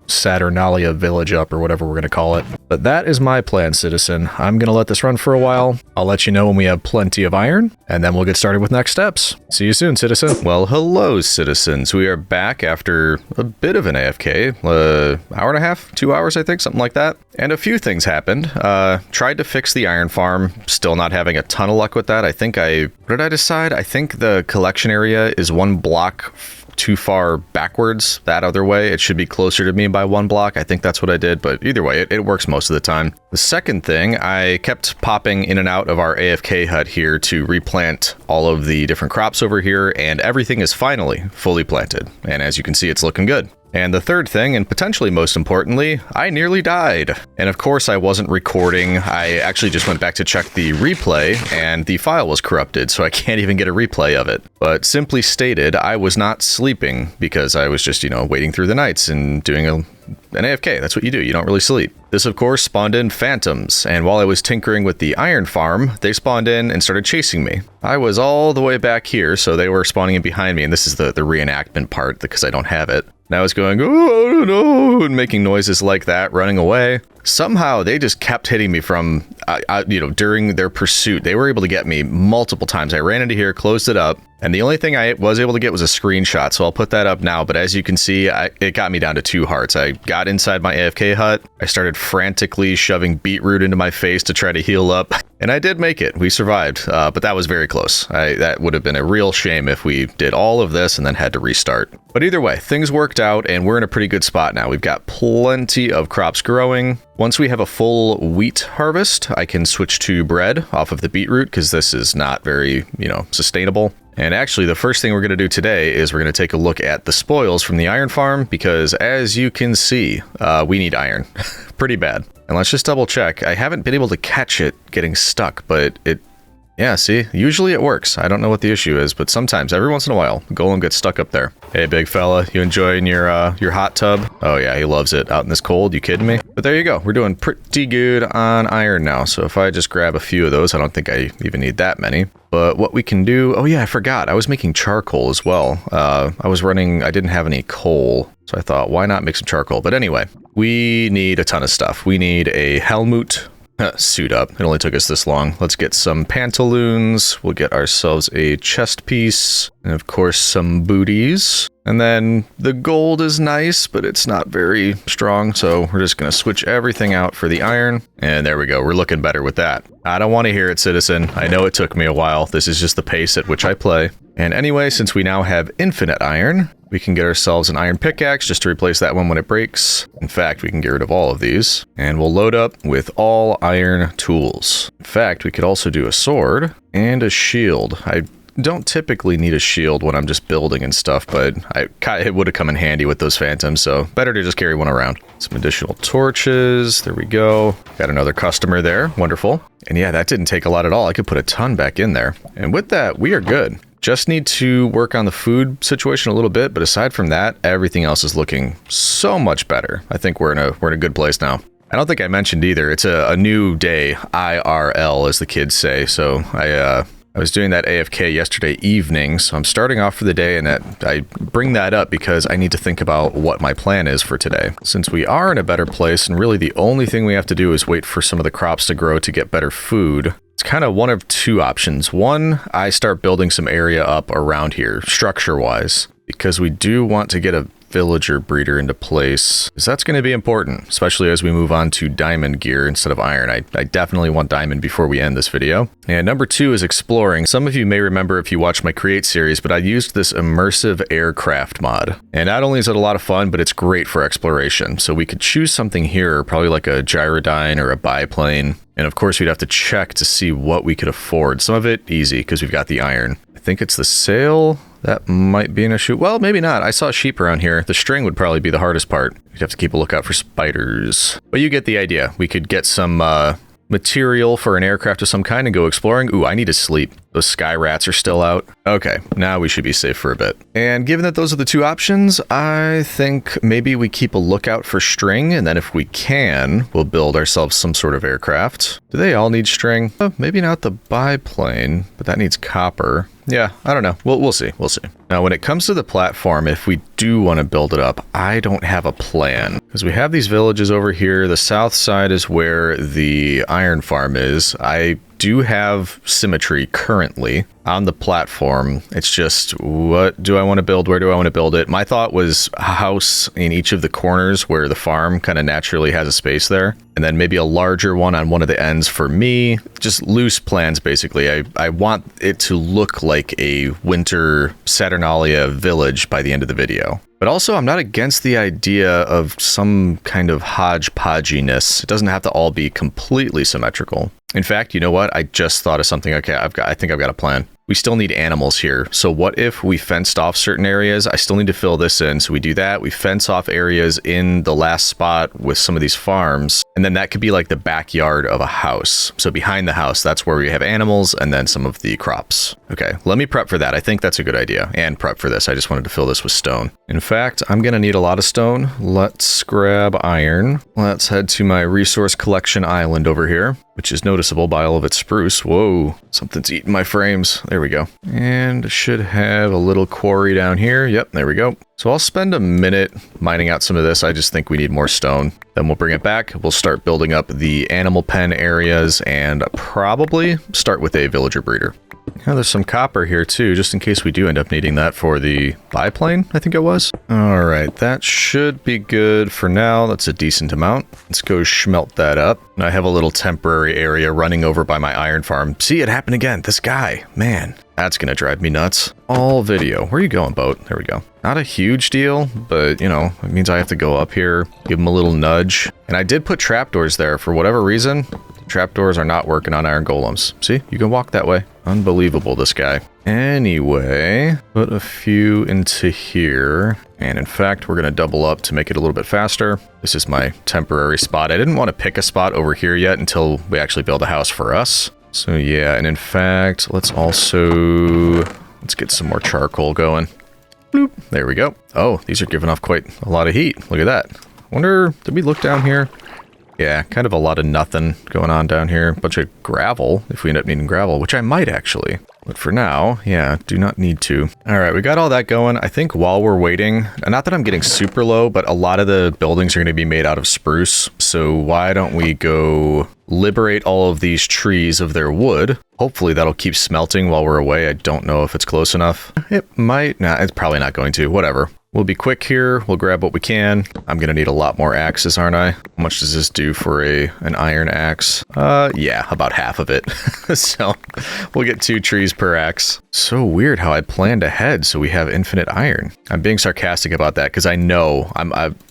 S1: Saturnalia village up, or whatever we're going to call it. But that is my plan, citizen. I'm going to let this run for a while. I'll let you know when we have plenty of iron, and then we'll get started with next steps. See you soon, citizen. Well, hello, citizens. We are back after a bit of an AFK. Hour and a half, 2 hours, I think, something like that. And a few things happened. Tried to fix the iron farm. Still not having a ton of luck with that. What did I decide? I think the collection area is 1 block too far backwards that other way. It should be closer to me by 1 block. I think that's what I did, but either way, it works most of the time. The second thing, I kept popping in and out of our AFK hut here to replant all of the different crops over here, and everything is finally fully planted. And as you can see, it's looking good. And the third thing, and potentially most importantly, I nearly died. And of course I wasn't recording. I actually just went back to check the replay and the file was corrupted, so I can't even get a replay of it. But simply stated, I was not sleeping because I was just, waiting through the nights and doing an AFK. That's what you do. You don't really sleep. This, of course, spawned in phantoms, and while I was tinkering with the iron farm, they spawned in and started chasing me. I was all the way back here, so they were spawning in behind me, and this is the reenactment part because I don't have it. And I was going, oh no, and making noises like that, running away. Somehow they just kept hitting me from, during their pursuit. They were able to get me multiple times. I ran into here, closed it up, and the only thing I was able to get was a screenshot, so I'll put that up now. But as you can see, it got me down to 2 hearts. I got inside my AFK hut. I started frantically shoving beetroot into my face to try to heal up, and I did make it. We survived, but that was very close. That would have been a real shame if we did all of this and then had to restart. But either way, things worked out, and we're in a pretty good spot now. We've got plenty of crops growing. Once we have a full wheat harvest, I can switch to bread off of the beetroot because this is not very, sustainable. And actually, the first thing we're going to do today is we're going to take a look at the spoils from the iron farm because, as you can see, we need iron pretty bad. And let's just double check. I haven't been able to catch it getting stuck, but yeah, see, usually it works. I don't know what the issue is, but sometimes, every once in a while, Golem gets stuck up there. Hey, big fella, you enjoying your hot tub? Oh yeah, he loves it out in this cold. You kidding me? But there you go. We're doing pretty good on iron now. So if I just grab a few of those, I don't think I even need that many. But what we can do, oh yeah, I forgot. I was making charcoal as well. I didn't have any coal. So I thought, why not make some charcoal? But anyway, we need a ton of stuff. We need a helmet. Suit up. It only took us this long. Let's get some pantaloons. We'll get ourselves a chest piece. And of course, some booties. And then the gold is nice, but it's not very strong. So we're just going to switch everything out for the iron. And there we go. We're looking better with that. I don't want to hear it, citizen. I know it took me a while. This is just the pace at which I play. And anyway, since we now have infinite iron, we can get ourselves an iron pickaxe just to replace that one when it breaks. In fact, we can get rid of all of these. And we'll load up with all iron tools. In fact, we could also do a sword and a shield. I don't typically need a shield when I'm just building and stuff, but it would have come in handy with those phantoms, so better to just carry one around. Some additional torches. There we go. Got another customer there. Wonderful. And yeah, that didn't take a lot at all. I could put a ton back in there. And with that, we are good. Just need to work on the food situation a little bit, but aside from that, everything else is looking so much better. I think we're in a good place now. I don't think I mentioned either. It's a new day, IRL, as the kids say. So I was doing that AFK yesterday evening, so I'm starting off for the day, and I bring that up because I need to think about what my plan is for today. Since we are in a better place, and really the only thing we have to do is wait for some of the crops to grow to get better food, it's kind of one of 2 options. One, I start building some area up around here, structure-wise, because we do want to get a villager breeder into place, because that's going to be important, especially as we move on to diamond gear instead of iron. I definitely want diamond before we end this video. And number 2 is exploring. Some of you may remember if you watched my Create series, but I used this immersive aircraft mod. And not only is it a lot of fun, but it's great for exploration. So we could choose something here, probably like a gyrodyne or a biplane. And of course, we'd have to check to see what we could afford. Some of it easy because we've got the iron. I think it's the sail. That might be an issue. Well, maybe not. I saw sheep around here. The string would probably be the hardest part. You'd have to keep a lookout for spiders. But you get the idea. We could get some material for an aircraft of some kind and go exploring. Ooh, I need to sleep. Those sky rats are still out. Okay, now we should be safe for a bit. And given that those are the 2 options, I think maybe we keep a lookout for string, and then if we can, we'll build ourselves some sort of aircraft. Do they all need string? Maybe not the biplane, but that needs copper. Yeah, I don't know. We'll see. We'll see. Now, when it comes to the platform, if we do want to build it up, I don't have a plan. Because we have these villages over here. The south side is where the iron farm is. I do have symmetry currently on the platform. It's just, what do I want to build? Where do I want to build it? My thought was a house in each of the corners where the farm kind of naturally has a space there. And then maybe a larger one on one of the ends for me. Just loose plans, basically. I want it to look like a winter Saturnalia village by the end of the video. But also, I'm not against the idea of some kind of hodgepodginess. It doesn't have to all be completely symmetrical. In fact, you know what? I just thought of something. Okay, I think I've got a plan. we still need animals here. So what if we fenced off certain areas? I still need to fill this in. So we do that. We fence off areas in the last spot with some of these farms. And then that could be like the backyard of a house. So behind the house, that's where we have animals and then some of the crops. Okay, let me prep for that. I think that's a good idea. And prep for this. I just wanted to fill this with stone. In fact, I'm going to need a lot of stone. Let's grab iron. Let's head to my resource collection island over here, which is noticeable by all of its spruce. Whoa, something's eating my frames. There we go. And should have a little quarry down here. Yep, there we go. So I'll spend a minute mining out some of this. I just think we need more stone. Then we'll bring it back. We'll start building up the animal pen areas and probably start with a villager breeder. Yeah, there's some copper here too, just in case we do end up needing that for the biplane, I think it was. All right, that should be good for now. That's a decent amount. Let's go smelt that up. And I have a little temporary area running over by my iron farm. See, it happened again. This guy, man, that's gonna drive me nuts. All video. Where are you going, boat? There we go. Not a huge deal, but you know, it means I have to go up here, give him a little nudge. And I did put trapdoors there for whatever reason. Trapdoors are not working on iron golems. See, you can walk that way. Unbelievable, this guy. Anyway, put a few into here. And in fact, we're going to double up to make it a little bit faster. This is my temporary spot. I didn't want to pick a spot over here yet until we actually build a house for us. So yeah, and in fact, let's get some more charcoal going. Bloop. There we go. Oh, these are giving off quite a lot of heat. Look at that. Wonder, did we look down here? Yeah, kind of a lot of nothing going on down here. A bunch of gravel, if we end up needing gravel, which I might actually. But for now, yeah, do not need to. All right, we got all that going. I think while we're waiting, not that I'm getting super low, but a lot of the buildings are going to be made out of spruce. So why don't we go liberate all of these trees of their wood? Hopefully that'll keep smelting while we're away. I don't know if it's close enough. It might. Nah, it's probably not going to. Whatever. We'll be quick here. We'll grab what we can. I'm going to need a lot more axes, aren't I? How much does this do for an iron axe? Yeah, about half of it. So we'll get 2 trees per axe. So weird how I planned ahead so we have infinite iron. I'm being sarcastic about that because I know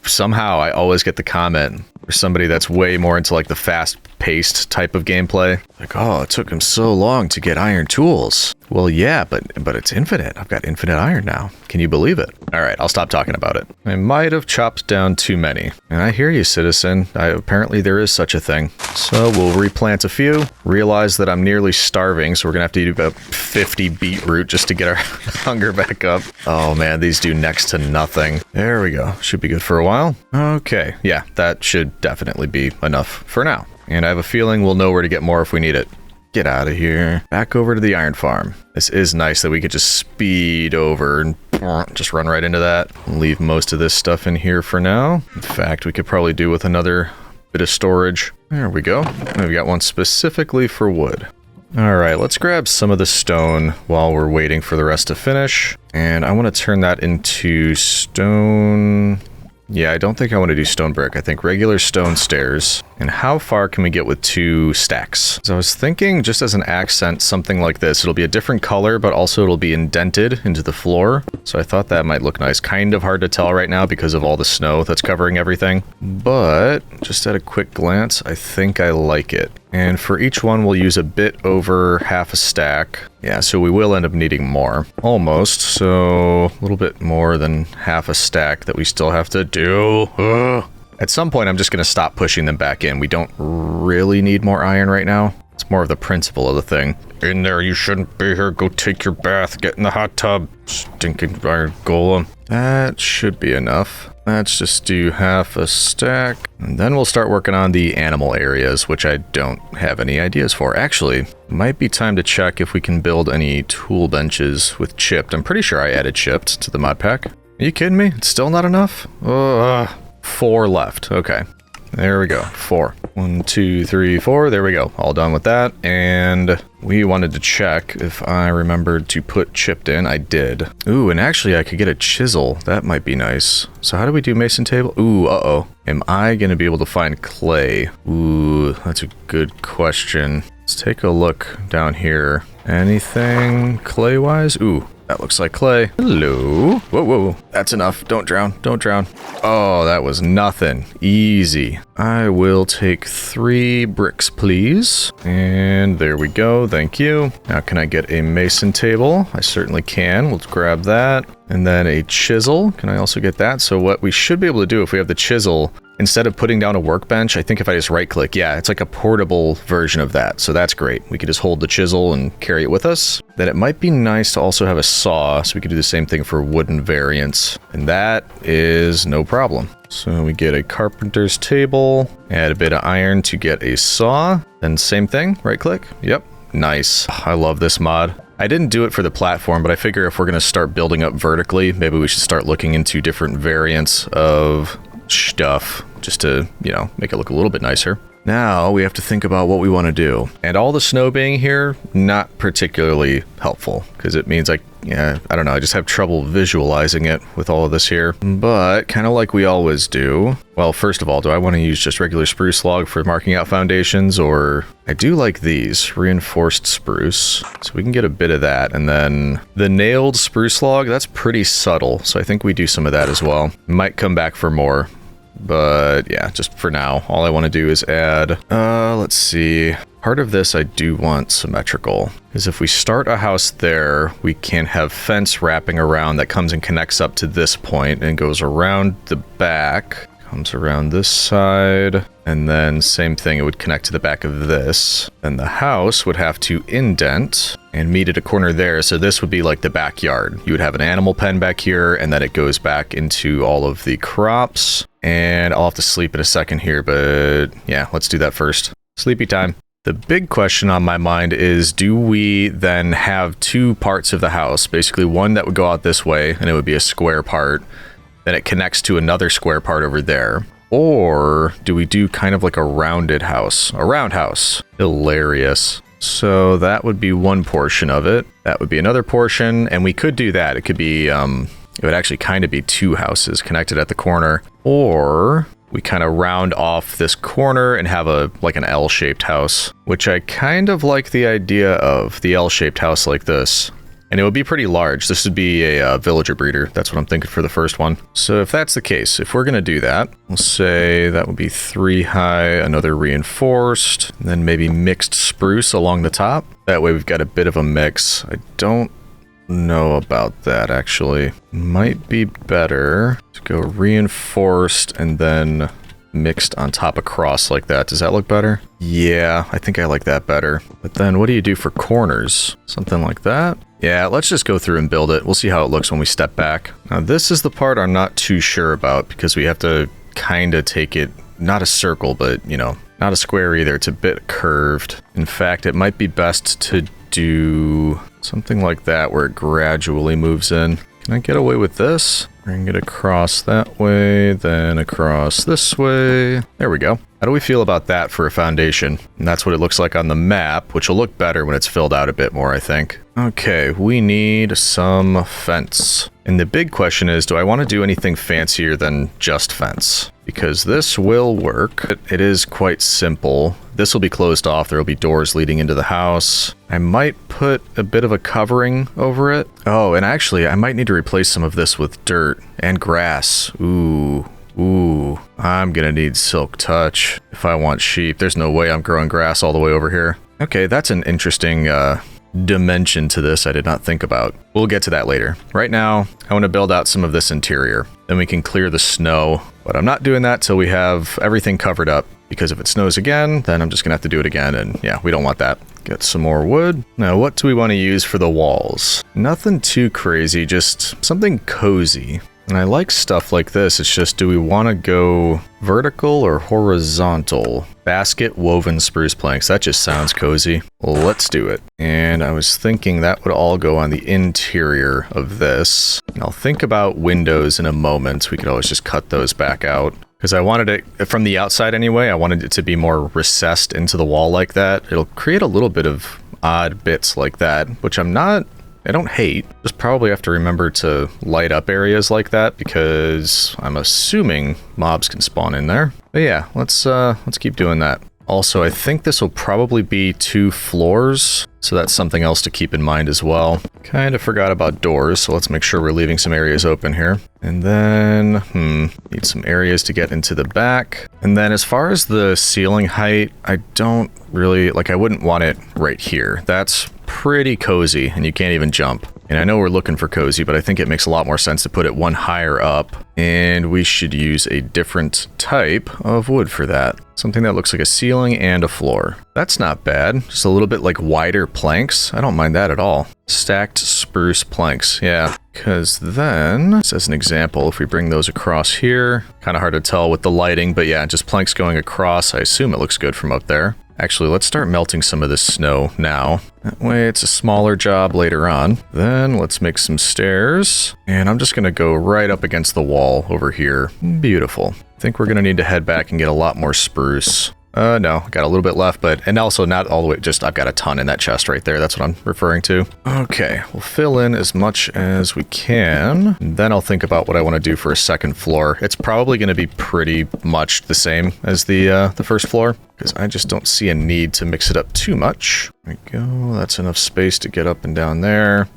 S1: somehow I always get the comment for somebody that's way more into like the fast-paced type of gameplay. Like, oh, it took him so long to get iron tools. Well, yeah, but it's infinite. I've got infinite iron now. Can you believe it? All right, I'll stop talking about it. I might have chopped down too many. And I hear you, citizen. Apparently there is such a thing. So we'll replant a few. Realize that I'm nearly starving, so we're gonna have to eat about 50 beetroot just to get our hunger back up. Oh man, these do next to nothing. There we go. Should be good for a while. Okay, yeah, that should definitely be enough for now. And I have a feeling we'll know where to get more if we need it. Get out of here. Back over to the iron farm. This is nice that we could just speed over and just run right into that. Leave most of this stuff in here for now. In fact, we could probably do with another bit of storage. There we go. We've got one specifically for wood. All right, let's grab some of the stone while we're waiting for the rest to finish. And I want to turn that into stone. Yeah, I don't think I want to do stone brick. I think regular stone stairs. And how far can we get with 2 stacks? So I was thinking just as an accent, something like this. It'll be a different color, but also it'll be indented into the floor. So I thought that might look nice. Kind of hard to tell right now because of all the snow that's covering everything. But just at a quick glance, I think I like it. And for each one, we'll use a bit over half a stack. Yeah, so we will end up needing more. Almost, so a little bit more than half a stack that we still have to do. Ugh. At some point, I'm just going to stop pushing them back in. We don't really need more iron right now. It's more of the principle of the thing. In there, you shouldn't be here. Go take your bath. Get in the hot tub. Stinking iron golem. That should be enough. Let's just do half a stack. And then we'll start working on the animal areas, which I don't have any ideas for. Actually, might be time to check if we can build any tool benches with chipped. I'm pretty sure I added chipped to the mod pack. Are you kidding me? It's still not enough? 4 left. Okay. There we go. 4. 1, 2, 3, 4. There we go. All done with that. And we wanted to check if I remembered to put chipped in. I did. Ooh, and actually I could get a chisel. That might be nice. So how do we do mason table? Ooh, uh-oh. Am I going to be able to find clay? Ooh, that's a good question. Let's take a look down here. Anything clay-wise? Ooh. That looks like clay. Hello. Whoa, whoa. That's enough. Don't drown. Don't drown. Oh, that was nothing. Easy. I will take 3 bricks, please. And there we go. Thank you. Now, can I get a mason table? I certainly can. Let's grab that. And then a chisel. Can I also get that? So what we should be able to do if we have the chisel, instead of putting down a workbench, I think if I just right click, yeah, it's like a portable version of that. So that's great. We could just hold the chisel and carry it with us. Then it might be nice to also have a saw, so we could do the same thing for wooden variants. And that is no problem. So we get a carpenter's table, add a bit of iron to get a saw, then same thing, right click. Yep, nice. I love this mod. I didn't do it for the platform, but I figure if we're going to start building up vertically, maybe we should start looking into different variants of stuff just to, you know, make it look a little bit nicer. Now we have to think about what we want to do. And all the snow being here, not particularly helpful, because it means I don't know, I just have trouble visualizing it with all of this here. But kind of like we always do. Well, first of all, do I want to use just regular spruce log for marking out foundations, or I do like these, reinforced spruce. So we can get a bit of that. And then the nailed spruce log, that's pretty subtle. So I think we do some of that as well. Might come back for more. But yeah, just for now, all I want to do is add, let's see. Part of this I do want symmetrical, because if we start a house there, we can have fence wrapping around that comes and connects up to this point and goes around the back, comes around this side, and then same thing, it would connect to the back of this. Then the house would have to indent and meet at a corner there, so this would be like the backyard. You would have an animal pen back here, and then it goes back into all of the crops. And I'll have to sleep in a second here, but yeah, let's do that first. Sleepy time. The big question on my mind is, do we then have 2 parts of the house? Basically one that would go out this way, and it would be a square part. Then it connects to another square part over there. Or do we do kind of like a rounded house? A round house. Hilarious. So that would be one portion of it. That would be another portion, and we could do that. It could be, it would actually kind of be 2 houses connected at the corner. Or we kind of round off this corner and have like an L-shaped house, which I kind of like the idea of, the L-shaped house like this. And it would be pretty large. This would be a villager breeder. That's what I'm thinking for the first one. So if that's the case, if we're going to do that, we'll say that would be 3 high, another reinforced, and then maybe mixed spruce along the top. That way we've got a bit of a mix. I don't know about that, actually. Might be better to go reinforced and then mixed on top across like that. Does that look better? Yeah, I think I like that better. But then what do you do for corners? Something like that? Yeah, let's just go through and build it. We'll see how it looks when we step back. Now this is the part I'm not too sure about, because we have to kind of take it, not a circle, but you know, not a square either. It's a bit curved. In fact, it might be best to do something like that where it gradually moves in. Can I get away with this? Bring it across that way, then across this way. There we go. How do we feel about that for a foundation? And that's what it looks like on the map, which will look better when it's filled out a bit more, I think. Okay, we need some fence. And the big question is, do I want to do anything fancier than just fence? Because this will work. It is quite simple. This will be closed off. There will be doors leading into the house. I might put a bit of a covering over it. Oh, and actually, I might need to replace some of this with dirt and grass. Ooh, I'm gonna need silk touch if I want sheep. There's no way I'm growing grass all the way over here. Okay, that's an interesting dimension to this I did not think about. We'll get to that later. Right now, I want to build out some of this interior. Then we can clear the snow, but I'm not doing that till we have everything covered up, because if it snows again, then I'm just gonna have to do it again, and yeah, we don't want that. Get some more wood. Now, what do we want to use for the walls? Nothing too crazy, just something cozy. And I like stuff like this. It's just, do we want to go vertical or horizontal? Basket woven spruce planks. That just sounds cozy. Well, let's do it. And I was thinking that would all go on the interior of this. And I'll think about windows in a moment. We could always just cut those back out, because I wanted it, from the outside anyway, I wanted it to be more recessed into the wall like that. It'll create a little bit of odd bits like that, which I don't hate. Just probably have to remember to light up areas like that, because I'm assuming mobs can spawn in there. But yeah, let's keep doing that. Also, I think this will probably be 2 floors, so that's something else to keep in mind as well. Kind of forgot about doors, so let's make sure we're leaving some areas open here. And then, need some areas to get into the back. And then as far as the ceiling height, I don't really, like, I wouldn't want it right here. That's pretty cozy, and you can't even jump. And I know we're looking for cozy, but I think it makes a lot more sense to put it one higher up. And we should use a different type of wood for that. Something that looks like a ceiling and a floor. That's not bad. Just a little bit like wider planks. I don't mind that at all. Stacked spruce planks. Yeah, because then, as an example, if we bring those across here, kind of hard to tell with the lighting, but yeah, just planks going across. I assume it looks good from up there. Actually, let's start melting some of this snow now. That way it's a smaller job later on. Then let's make some stairs. And I'm just going to go right up against the wall over here. Beautiful. I think we're going to need to head back and get a lot more spruce. No, got a little bit left, and also not all the way, just I've got a ton in that chest right there. That's what I'm referring to. Okay, we'll fill in as much as we can. Then I'll think about what I want to do for a second floor. It's probably going to be pretty much the same as the first floor, because I just don't see a need to mix it up too much. There we go. That's enough space to get up and down there.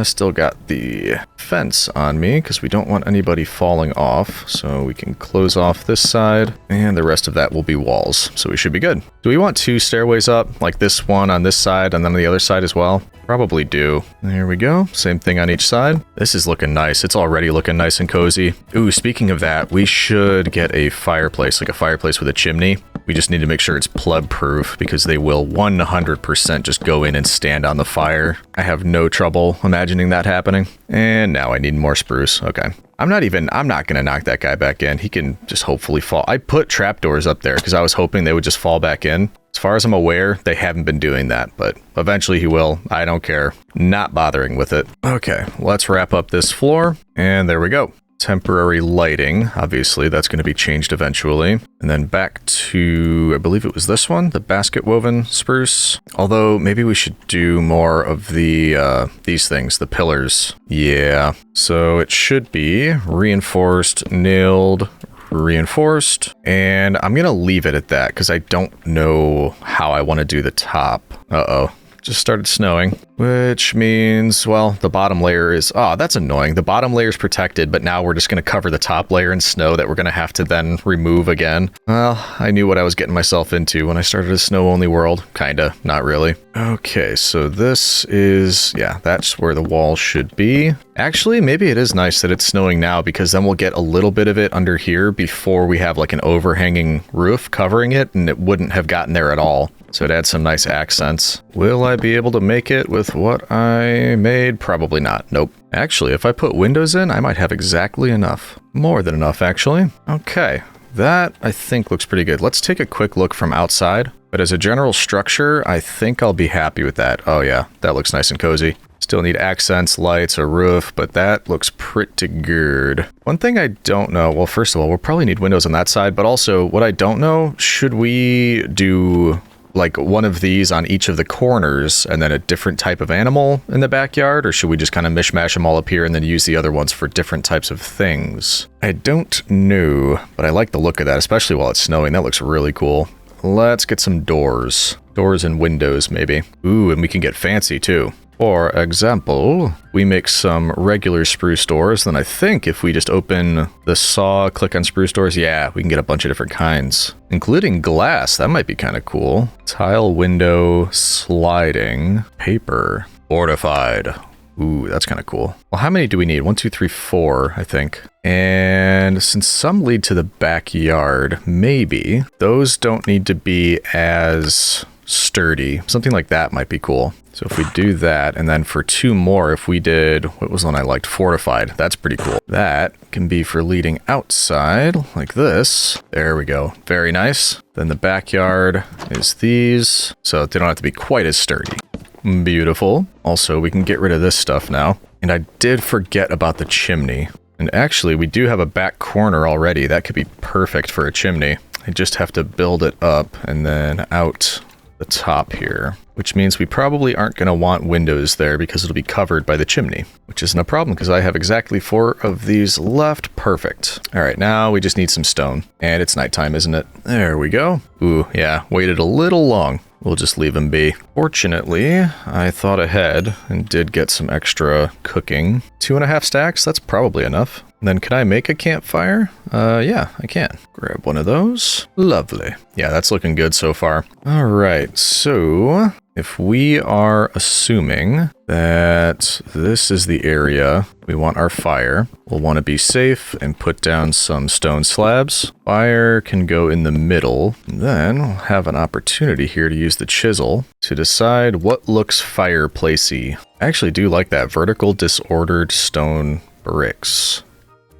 S1: Still got the fence on me because we don't want anybody falling off. So we can close off this side and the rest of that will be walls. So we should be good. Do we want 2 stairways up, like this one on this side and then on the other side as well? Probably do. There we go. Same thing on each side. This is looking nice. It's already looking nice and cozy. Ooh, speaking of that, we should get a fireplace, like a fireplace with a chimney. We just need to make sure it's pleb proof because they will 100% just go in and stand on the fire. I have no trouble imagining that happening. And now I need more spruce. Okay. I'm not going to knock that guy back in. He can just hopefully fall. I put trapdoors up there because I was hoping they would just fall back in. As far as I'm aware, they haven't been doing that, but eventually he will. I don't care. Not bothering with it. Okay, let's wrap up this floor. And there we go. Temporary lighting. Obviously, that's going to be changed eventually. And then back to, I believe it was this one, the basket woven spruce. Although maybe we should do more of the these things, the pillars. Yeah. So it should be reinforced, nailed, reinforced, and I'm gonna leave it at that because I don't know how I want to do the top. Uh-oh. Just started snowing, which means, well, the bottom layer is, oh, that's annoying. The bottom layer is protected, but now we're just going to cover the top layer in snow that we're going to have to then remove again. Well, I knew what I was getting myself into when I started a snow-only world. Kinda, not really. Okay, so this is, yeah, that's where the wall should be. Actually, maybe it is nice that it's snowing now because then we'll get a little bit of it under here before we have like an overhanging roof covering it, and it wouldn't have gotten there at all. So it adds some nice accents. Will I be able to make it with what I made? Probably not. Nope. Actually, if I put windows in, I might have exactly enough. More than enough, actually. Okay. That, I think, looks pretty good. Let's take a quick look from outside. But as a general structure, I think I'll be happy with that. Oh yeah, that looks nice and cozy. Still need accents, lights, a roof, but that looks pretty good. One thing I don't know, well, first of all, we'll probably need windows on that side, but also what I don't know, should we do like one of these on each of the corners and then a different type of animal in the backyard, or should we just kind of mishmash them all up here and then use the other ones for different types of things? I don't know, but I like the look of that, especially while it's snowing. That looks really cool. Let's get some doors. Doors and windows, maybe. Ooh, and we can get fancy too. For example, we make some regular spruce doors. Then I think if we just open the saw, click on spruce doors, yeah, we can get a bunch of different kinds, including glass. That might be kind of cool. Tile, window, sliding, paper, fortified. Ooh, that's kind of cool. Well, how many do we need? 1, 2, 3, 4, I think. And since some lead to the backyard, maybe those don't need to be as sturdy. Something like that might be cool. So if we do that, and then for 2 more, if we did, what was one I liked? Fortified. That's pretty cool. That can be for leading outside, like this. There we go. Very nice. Then the backyard is these, so they don't have to be quite as sturdy. Beautiful. Also, we can get rid of this stuff now. And I did forget about the chimney. And actually, we do have a back corner already. That could be perfect for a chimney. I just have to build it up and then out the top here. which means we probably aren't going to want windows there because it'll be covered by the chimney, which isn't a problem because I have exactly 4 of these left. Perfect. All right, now we just need some stone, and it's nighttime, isn't it? There we go. Ooh, yeah, waited a little long. We'll just leave them be. Fortunately, I thought ahead and did get some extra cooking. 2.5 stacks, that's probably enough. And then can I make a campfire? Yeah, I can. Grab one of those. Lovely. Yeah, that's looking good so far. All right, so if we are assuming that this is the area we want our fire, we'll want to be safe and put down some stone slabs. Fire can go in the middle. Then we'll have an opportunity here to use the chisel to decide what looks fireplacey. I actually do like that vertical disordered stone bricks.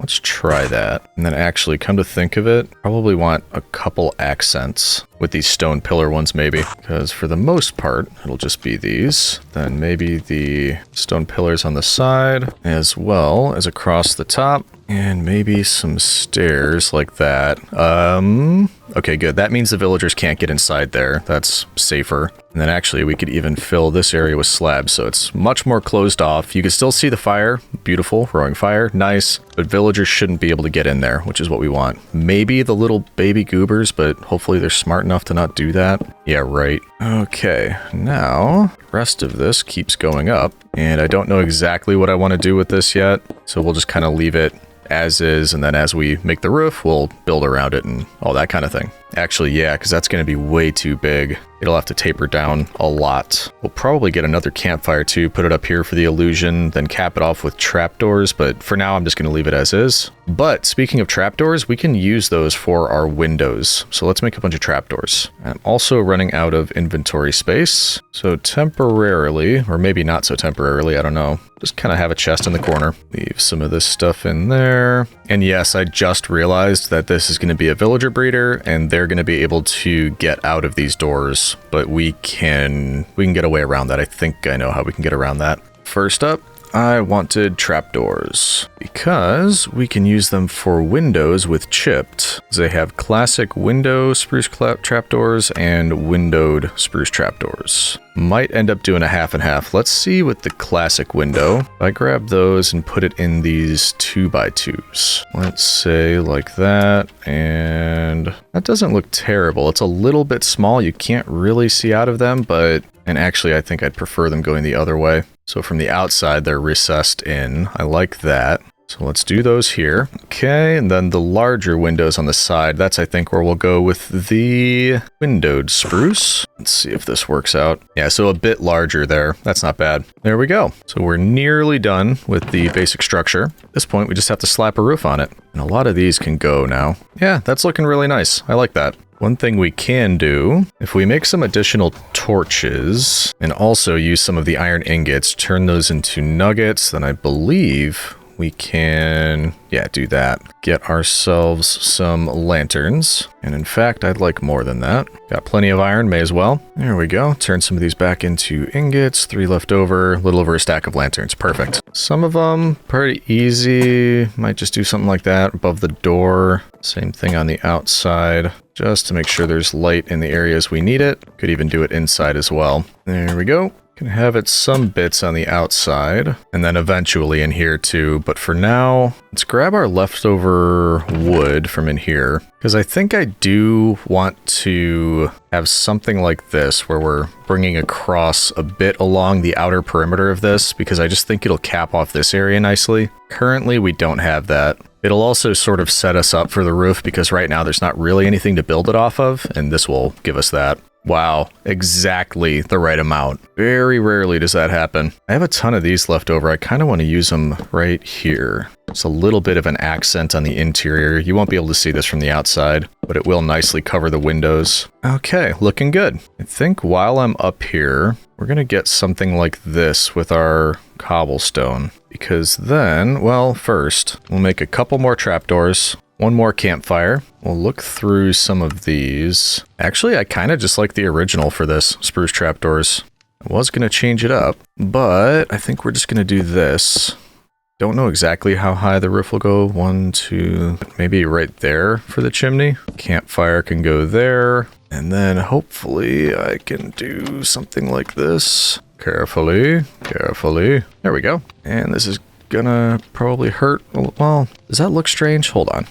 S1: Let's try that. And then actually, come to think of it, probably want a couple accents with these stone pillar ones maybe. Because for the most part, it'll just be these. Then maybe the stone pillars on the side, as well as across the top. And maybe some stairs like that. Okay, good. That means the villagers can't get inside there. That's safer. And then actually we could even fill this area with slabs, so it's much more closed off. You can still see the fire. Beautiful, roaring fire. Nice. But villagers shouldn't be able to get in there, which is what we want. Maybe the little baby goobers, but hopefully they're smart enough to not do that. Yeah, right. Okay, now the rest of this keeps going up. And I don't know exactly what I want to do with this yet, so we'll just kind of leave it as is, and then as we make the roof, we'll build around it and all that kind of thing. Actually, yeah, because that's going to be way too big. It'll have to taper down a lot. We'll probably get another campfire too, put it up here for the illusion, then cap it off with trapdoors, but for now I'm just going to leave it as is. But speaking of trapdoors, we can use those for our windows. So let's make a bunch of trapdoors. I'm also running out of inventory space, so temporarily, or maybe not so temporarily, I don't know, just kind of have a chest in the corner. Leave some of this stuff in there. And yes, I just realized that this is going to be a villager breeder, and they're going to be able to get out of these doors, but we can get a way around that. I think I know how we can get around that. First up, I wanted trapdoors because we can use them for windows with chipped. They have classic window spruce trapdoors and windowed spruce trapdoors. Might end up doing a half and half. Let's see with the classic window. I grab those and put it in these 2x2s. Let's say like that, and that doesn't look terrible. It's a little bit small. You can't really see out of them, and actually I think I'd prefer them going the other way. So from the outside, they're recessed in. I like that. So let's do those here. Okay, and then the larger windows on the side, that's I think where we'll go with the windowed spruce. Let's see if this works out. Yeah, so a bit larger there. That's not bad. There we go. So we're nearly done with the basic structure. At this point, we just have to slap a roof on it. And a lot of these can go now. Yeah, that's looking really nice. I like that. One thing we can do, if we make some additional torches and also use some of the iron ingots, turn those into nuggets, then I believe we can, yeah, do that. Get ourselves some lanterns. And in fact, I'd like more than that. Got plenty of iron, may as well. There we go. Turn some of these back into ingots. 3 left over, a little over a stack of lanterns. Perfect. Some of them pretty easy. Might just do something like that above the door. Same thing on the outside, just to make sure there's light in the areas we need it. Could even do it inside as well. There we go. Can have it some bits on the outside, and then eventually in here too, but for now, let's grab our leftover wood from in here, because I think I do want to have something like this, where we're bringing across a bit along the outer perimeter of this, because I just think it'll cap off this area nicely. Currently, we don't have that. It'll also sort of set us up for the roof, because right now there's not really anything to build it off of, and this will give us that. Wow, exactly the right amount. Very rarely does that happen. I have a ton of these left over. I kind of want to use them right here. It's a little bit of an accent on the interior. You won't be able to see this from the outside, but it will nicely cover the windows. Okay, looking good. I think while I'm up here, we're going to get something like this with our cobblestone, because then, well, first, we'll make a couple more trapdoors. One more campfire. We'll look through some of these. Actually, I kind of just like the original for this, spruce trapdoors. I was going to change it up, but I think we're just going to do this. Don't know exactly how high the roof will go. 1, 2, maybe right there for the chimney. Campfire can go there. And then hopefully I can do something like this. Carefully, carefully. There we go. And this is gonna probably hurt. Well, does that look strange? Hold on.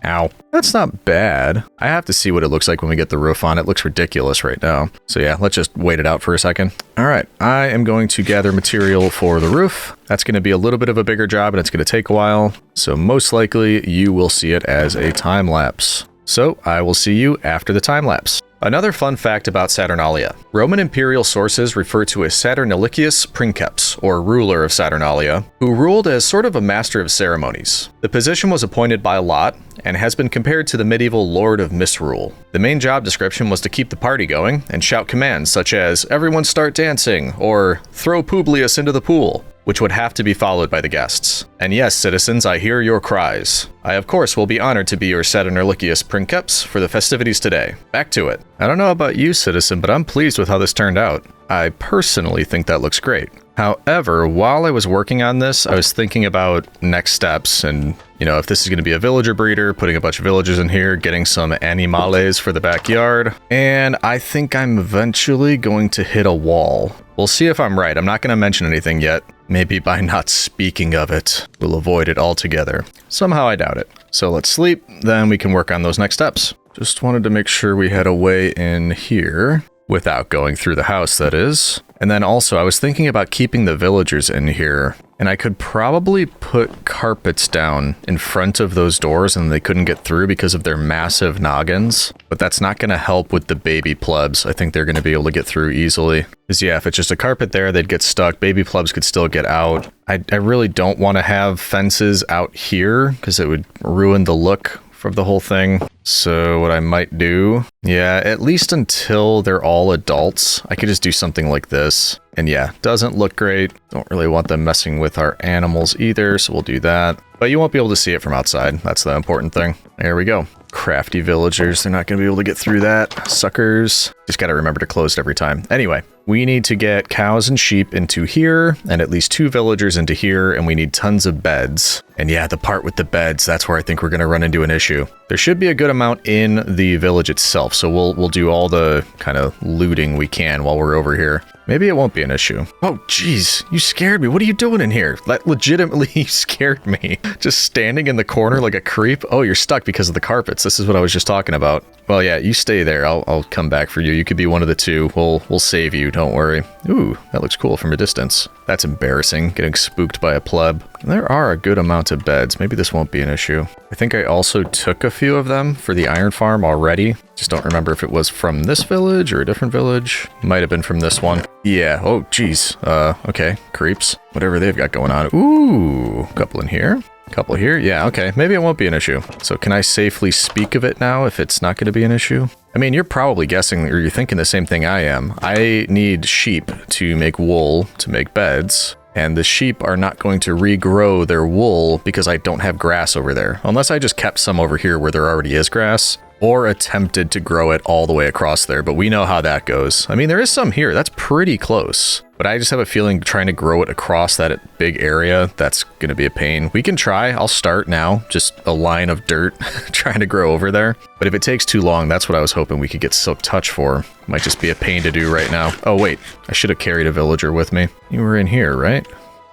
S1: Ow. That's not bad. I have to see what it looks like when we get the roof on. It looks ridiculous right now. So yeah, let's just wait it out for a second. All right, I am going to gather material for the roof. That's going to be a little bit of a bigger job and it's going to take a while. So most likely you will see it as a time lapse. So I will see you after the time lapse. Another fun fact about Saturnalia. Roman imperial sources refer to a Saturnalicius Princeps, or ruler of Saturnalia, who ruled as sort of a master of ceremonies. The position was appointed by lot, and has been compared to the medieval Lord of Misrule. The main job description was to keep the party going, and shout commands such as, "Everyone start dancing," or "Throw Publius into the pool," which would have to be followed by the guests. And yes, citizens, I hear your cries. I of course will be honored to be your Saturnalicius Princeps for the festivities today. Back to it. I don't know about you, citizen, but I'm pleased with how this turned out. I personally think that looks great. However, while I was working on this, I was thinking about next steps and, you know, if this is going to be a villager breeder, putting a bunch of villagers in here, getting some animales for the backyard, and I think I'm eventually going to hit a wall. We'll see if I'm right. I'm not going to mention anything yet. Maybe by not speaking of it, we'll avoid it altogether. Somehow I doubt it. So let's sleep, then we can work on those next steps. Just wanted to make sure we had a way in here. Without going through the house, that is. And then also, I was thinking about keeping the villagers in here, and I could probably put carpets down in front of those doors and they couldn't get through because of their massive noggins. But that's not going to help with the baby plebs. I think they're going to be able to get through easily. Because yeah, if it's just a carpet there, they'd get stuck. Baby plebs could still get out. I really don't want to have fences out here because it would ruin the look of the whole thing. So what I might do, yeah, at least until they're all adults, I could just do something like this. And yeah, doesn't look great. Don't really want them messing with our animals either, so we'll do that. But you won't be able to see it from outside. That's the important thing. There we go. Crafty villagers. They're not going to be able to get through that. Suckers. Just got to remember to close it every time. Anyway, we need to get cows and sheep into here and at least 2 villagers into here, and we need tons of beds. And yeah, the part with the beds, that's where I think we're going to run into an issue. There should be a good amount in the village itself, so we'll do all the kind of looting we can while we're over here. Maybe it won't be an issue. Oh, jeez, you scared me. What are you doing in here? That legitimately scared me. Just standing in the corner like a creep. Oh, you're stuck because of the carpets. This is what I was just talking about. Well, yeah, you stay there. I'll come back for you. You could be one of the 2. We'll save you. Don't worry. Ooh, that looks cool from a distance. That's embarrassing, getting spooked by a pleb. There are a good amount of beds. Maybe this won't be an issue. I think I also took a few of them for the iron farm already. Just don't remember if it was from this village or a different village. Might have been from this one. Yeah. Oh, geez. Okay. Creeps. Whatever they've got going on. Ooh, a couple in here. Couple here. Yeah, okay. Maybe it won't be an issue. So can I safely speak of it now if it's not going to be an issue? I mean, you're probably guessing, or you're thinking the same thing I am. I need sheep to make wool, to make beds, and the sheep are not going to regrow their wool because I don't have grass over there. Unless I just kept some over here where there already is grass, or attempted to grow it all the way across there, but we know how that goes. I mean, there is some here. That's pretty close. But I just have a feeling trying to grow it across that big area, that's going to be a pain. We can try. I'll start now. Just a line of dirt trying to grow over there. But if it takes too long, that's what I was hoping we could get Silk Touch for. Might just be a pain to do right now. Oh, wait. I should have carried a villager with me. You were in here, right?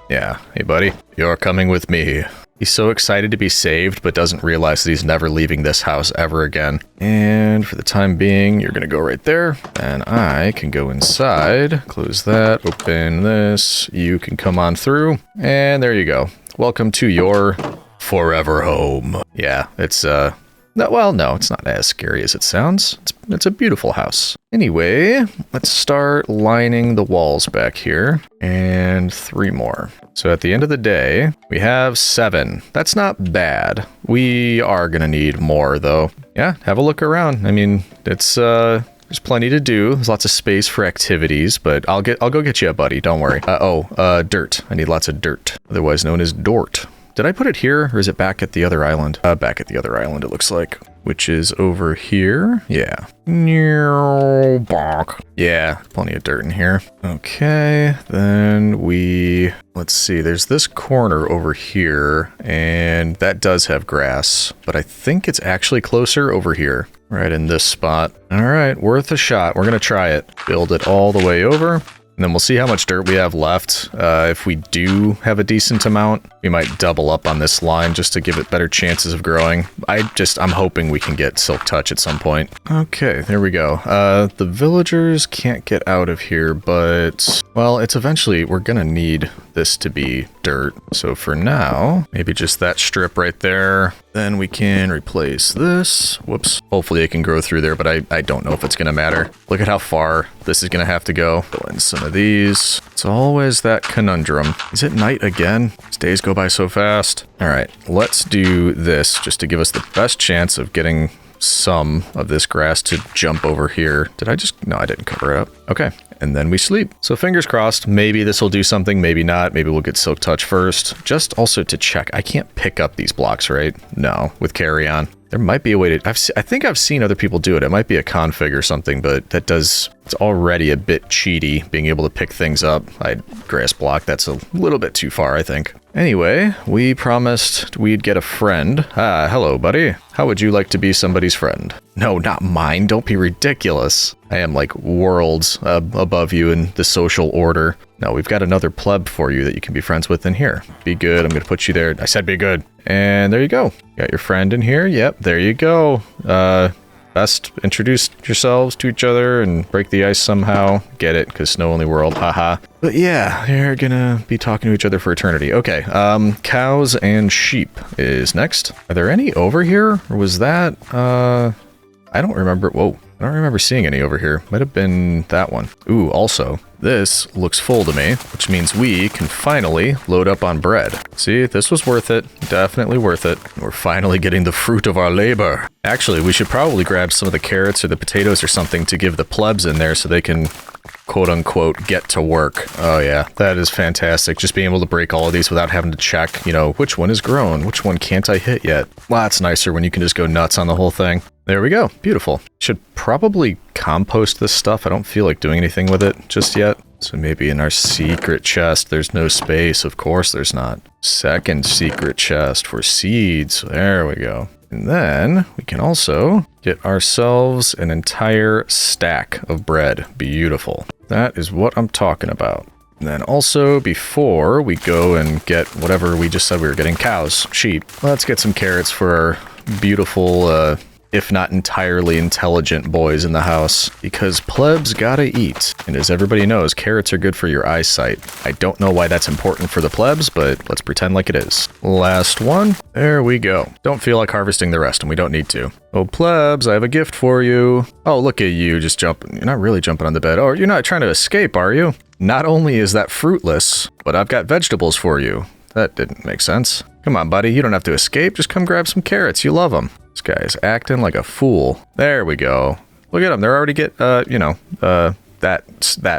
S1: Yeah. Hey, buddy. You're coming with me. He's so excited to be saved, but doesn't realize that he's never leaving this house ever again. And for the time being, you're going to go right there. And I can go inside. Close that. Open this. You can come on through. And there you go. Welcome to your forever home. Yeah, it's, well, no, it's not as scary as it sounds. It's a beautiful house. Anyway, let's start lining the walls back here. And 3 more. So at the end of the day, we have 7. That's not bad. We are going to need more, though. Yeah, have a look around. I mean, it's, there's plenty to do. There's lots of space for activities, but I'll go get you a buddy. Don't worry. Dirt. I need lots of dirt, otherwise known as Dort. Did I put it here or is it back at the other island? Back at the other island, it looks like, which is over here. Yeah. Bonk. Yeah, plenty of dirt in here. Okay, then let's see, there's this corner over here, and that does have grass, but I think it's actually closer over here, right in this spot. All right, worth a shot. We're gonna try it. Build it all the way over. And then we'll see how much dirt we have left. If we do have a decent amount, we might double up on this line just to give it better chances of growing. I'm hoping we can get Silk Touch at some point. Okay, there we go. The villagers can't get out of here, but, well, we're gonna need this to be dirt. So for now, maybe just that strip right there. Then we can replace this. Whoops. Hopefully it can grow through there, but I don't know if it's gonna matter. Look at how far this is gonna have to go. Fill in some of these. It's always that conundrum. Is it night again? These days go by so fast. All right, let's do this just to give us the best chance of getting some of this grass to jump over here. No, I didn't cover it up. Okay, and then we sleep. So fingers crossed, maybe this will do something, maybe not. Maybe we'll get Silk Touch first. Just also to check, I can't pick up these blocks, right? No, with Carry On. There might be a way to, I think I've seen other people do it. It might be a config or something, but it's already a bit cheaty being able to pick things up. Grass block, that's a little bit too far, I think. Anyway, we promised we'd get a friend. Hello, buddy. How would you like to be somebody's friend? No, not mine. Don't be ridiculous. I am like worlds above you in the social order. No, we've got another pleb for you that you can be friends with in here. Be good. I'm going to put you there. I said be good. And there you go. Got your friend in here. Yep, there you go. Best introduce yourselves to each other and break the ice somehow. Get it, because snow only world, haha. But yeah, they're gonna be talking to each other for eternity. Okay, cows and sheep is next. Are there any over here? Or was that, I don't remember. Whoa. I don't remember seeing any over here. Might have been that one. Ooh, also, this looks full to me, which means we can finally load up on bread. See, this was worth it. Definitely worth it. We're finally getting the fruit of our labor. Actually, we should probably grab some of the carrots or the potatoes or something to give the plebs in there so they can quote-unquote get to work. Oh yeah, that is fantastic. Just being able to break all of these without having to check, which one is grown, which one can't I hit yet. Lots nicer when you can just go nuts on the whole thing. There we go. Beautiful. Should probably compost this stuff. I don't feel like doing anything with it just yet. So maybe in our secret chest, there's no space. Of course there's not. Second secret chest for seeds. There we go. And then we can also get ourselves an entire stack of bread. Beautiful. That is what I'm talking about. And then also, before we go and get whatever we just said we were getting, cows, sheep, let's get some carrots for our beautiful, if not entirely intelligent boys in the house, because plebs gotta eat. And as everybody knows, carrots are good for your eyesight. I don't know why that's important for the plebs, but let's pretend like it is. Last one. There we go. Don't feel like harvesting the rest, and we don't need to. Oh, plebs, I have a gift for you. Oh, look at you just jumping. You're not really jumping on the bed. Oh, you're not trying to escape, are you? Not only is that fruitless, but I've got vegetables for you. That didn't make sense. Come on, buddy. You don't have to escape. Just come grab some carrots. You love them. This guy is acting like a fool. There we go. Look at them. They're already that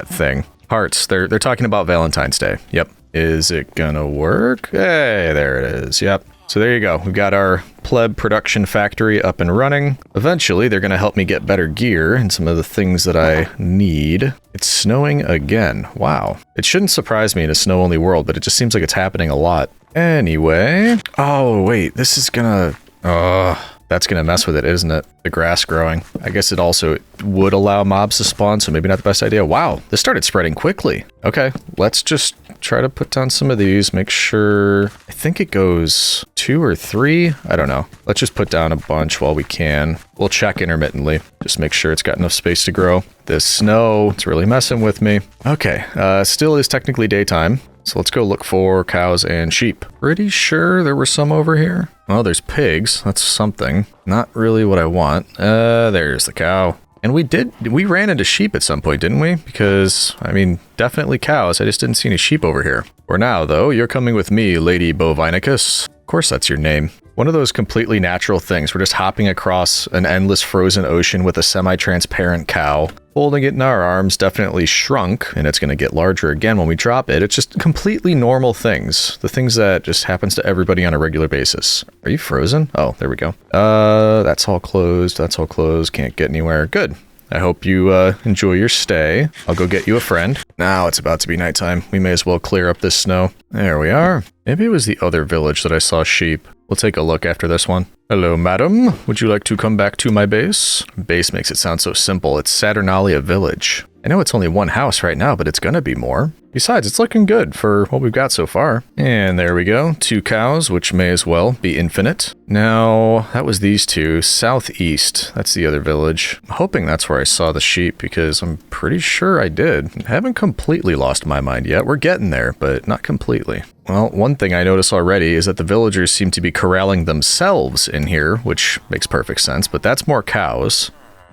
S1: thing. Hearts. They're talking about Valentine's Day. Yep. Is it gonna work? Hey, there it is. Yep. So there you go. We've got our pleb production factory up and running. Eventually, they're going to help me get better gear and some of the things that I need. It's snowing again. Wow. It shouldn't surprise me in a snow-only world, but it just seems like it's happening a lot. Anyway. Oh, wait. This is gonna... that's gonna mess with it, isn't it? The grass growing. I guess it also would allow mobs to spawn, so maybe not the best idea. Wow, this started spreading quickly. Okay, let's just try to put down some of these, make sure... I think it goes 2 or 3? I don't know. Let's just put down a bunch while we can. We'll check intermittently. Just make sure it's got enough space to grow. This snow, it's really messing with me. Okay, still is technically daytime. So let's go look for cows and sheep. Pretty sure there were some over here. Oh, there's pigs. That's something. Not really what I want. There's the cow. And we ran into sheep at some point, didn't we? Because, I mean, definitely cows. I just didn't see any sheep over here. For now, though, you're coming with me, Lady Bovinicus. Of course that's your name. One of those completely natural things. We're just hopping across an endless frozen ocean with a semi-transparent cow. Holding it in our arms, definitely shrunk, and it's going to get larger again when we drop it. It's just completely normal things. The things that just happens to everybody on a regular basis. Are you frozen? Oh, there we go. That's all closed. That's all closed. Can't get anywhere. Good. I hope you enjoy your stay. I'll go get you a friend. Now it's about to be nighttime. We may as well clear up this snow. There we are. Maybe it was the other village that I saw sheep. We'll take a look after this one. Hello, madam. Would you like to come back to my base? Base makes it sound so simple. It's Saturnalia Village. I know it's only one house right now, but it's gonna be more. Besides, it's looking good for what we've got so far. And there we go. 2 cows, which may as well be infinite. Now, that was these 2. Southeast, that's the other village. I'm hoping that's where I saw the sheep because I'm pretty sure I did. I haven't completely lost my mind yet. We're getting there, but not completely. Well, one thing I notice already is that the villagers seem to be corralling themselves in here, which makes perfect sense, but that's more cows.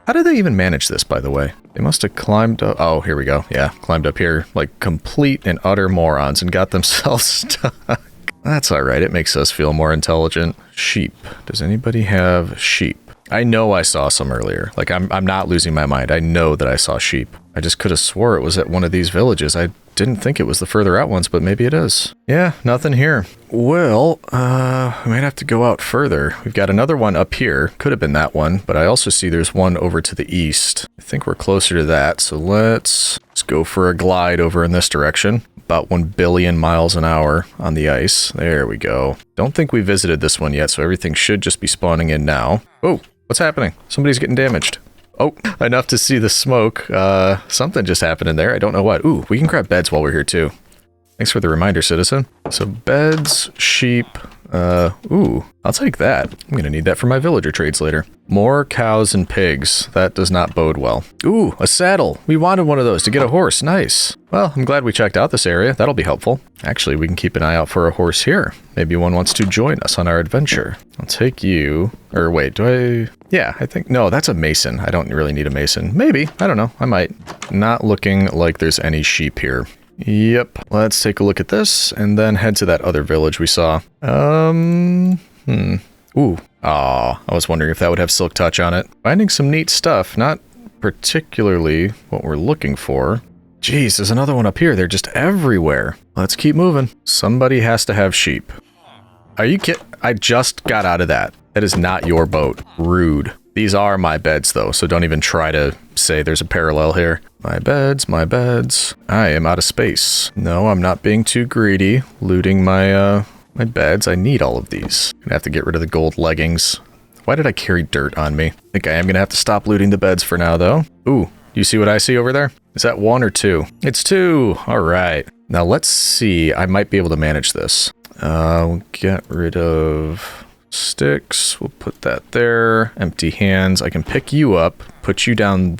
S1: How did they even manage this, by the way? They must have climbed up. Oh, here we go. Yeah, climbed up here like complete and utter morons and got themselves stuck. That's all right. It makes us feel more intelligent. Sheep. Does anybody have sheep? I know I saw some earlier. Like, I'm not losing my mind. I know that I saw sheep. I just could have swore it was at one of these villages. I didn't think it was the further out ones, but maybe it is. Yeah, nothing here. Well, we might have to go out further. We've got another one up here. Could have been that one, but I also see there's one over to the east. I think we're closer to that, so let's go for a glide over in this direction. About 1 billion miles an hour on the ice. There we go. Don't think we visited this one yet, so everything should just be spawning in now. Oh, what's happening? Somebody's getting damaged. Oh, enough to see the smoke. Something just happened in there. I don't know what. Ooh, we can grab beds while we're here too. Thanks for the reminder, citizen. So beds, sheep, ooh, I'll take that. I'm gonna need that for my villager trades later. More cows and pigs. That does not bode well. Ooh, a saddle. We wanted one of those to get a horse. Nice. Well, I'm glad we checked out this area. That'll be helpful. Actually, we can keep an eye out for a horse here. Maybe one wants to join us on our adventure. I'll take you. Or wait, do I... Yeah, I think... No, that's a mason. I don't really need a mason. Maybe. I don't know. I might. Not looking like there's any sheep here. Yep. Let's take a look at this and then head to that other village we saw. Ooh. Aw, I was wondering if that would have silk touch on it. Finding some neat stuff. Not particularly what we're looking for. Jeez, there's another one up here. They're just everywhere. Let's keep moving. Somebody has to have sheep. Are you kidding? I just got out of that. That is not your boat. Rude. These are my beds, though, so don't even try to say there's a parallel here. My beds, my beds. I am out of space. No, I'm not being too greedy. Looting my beds. I need all of these. I'm gonna have to get rid of the gold leggings. Why did I carry dirt on me? I think I am gonna have to stop looting the beds for now, though. Ooh, you see what I see over there? Is that 1 or 2? It's 2. All right. Now let's see. I might be able to manage this. We'll get rid of sticks. We'll put that there. Empty hands. I can pick you up, put you down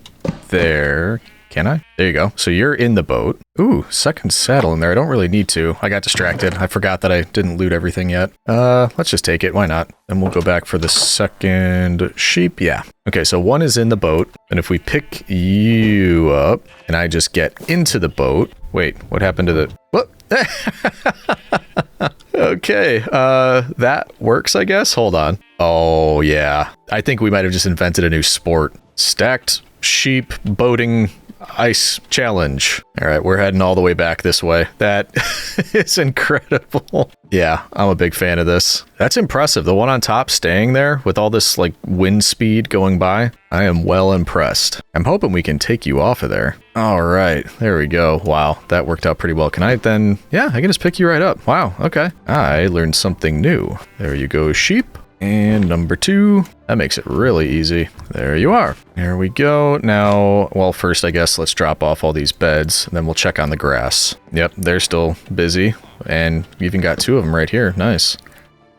S1: there. Can I? There you go. So you're in the boat. Ooh, second saddle in there. I don't really need to. I got distracted. I forgot that I didn't loot everything yet. Let's just take it. Why not? Then we'll go back for the second sheep. Yeah. Okay, so 1 is in the boat. And if we pick you up and I just get into the boat. Wait, what happened to the... What? Okay, that works, I guess. Hold on. Oh, yeah. I think we might have just invented a new sport. Stacked sheep boating ice challenge. All right, we're heading all the way back this way. That is incredible. Yeah, I'm a big fan of this. That's impressive. The one on top staying there with all this like wind speed going by. I am well impressed. I'm hoping we can take you off of there. All right, there we go. Wow, that worked out pretty well. Can I then... Yeah, I can just pick you right up. Wow, okay. I learned something new. There you go, sheep. And number 2, that makes it really easy. There you are. There we go. Now, well, first, I guess, let's drop off all these beds, and then we'll check on the grass. Yep, they're still busy, and we even got 2 of them right here. Nice.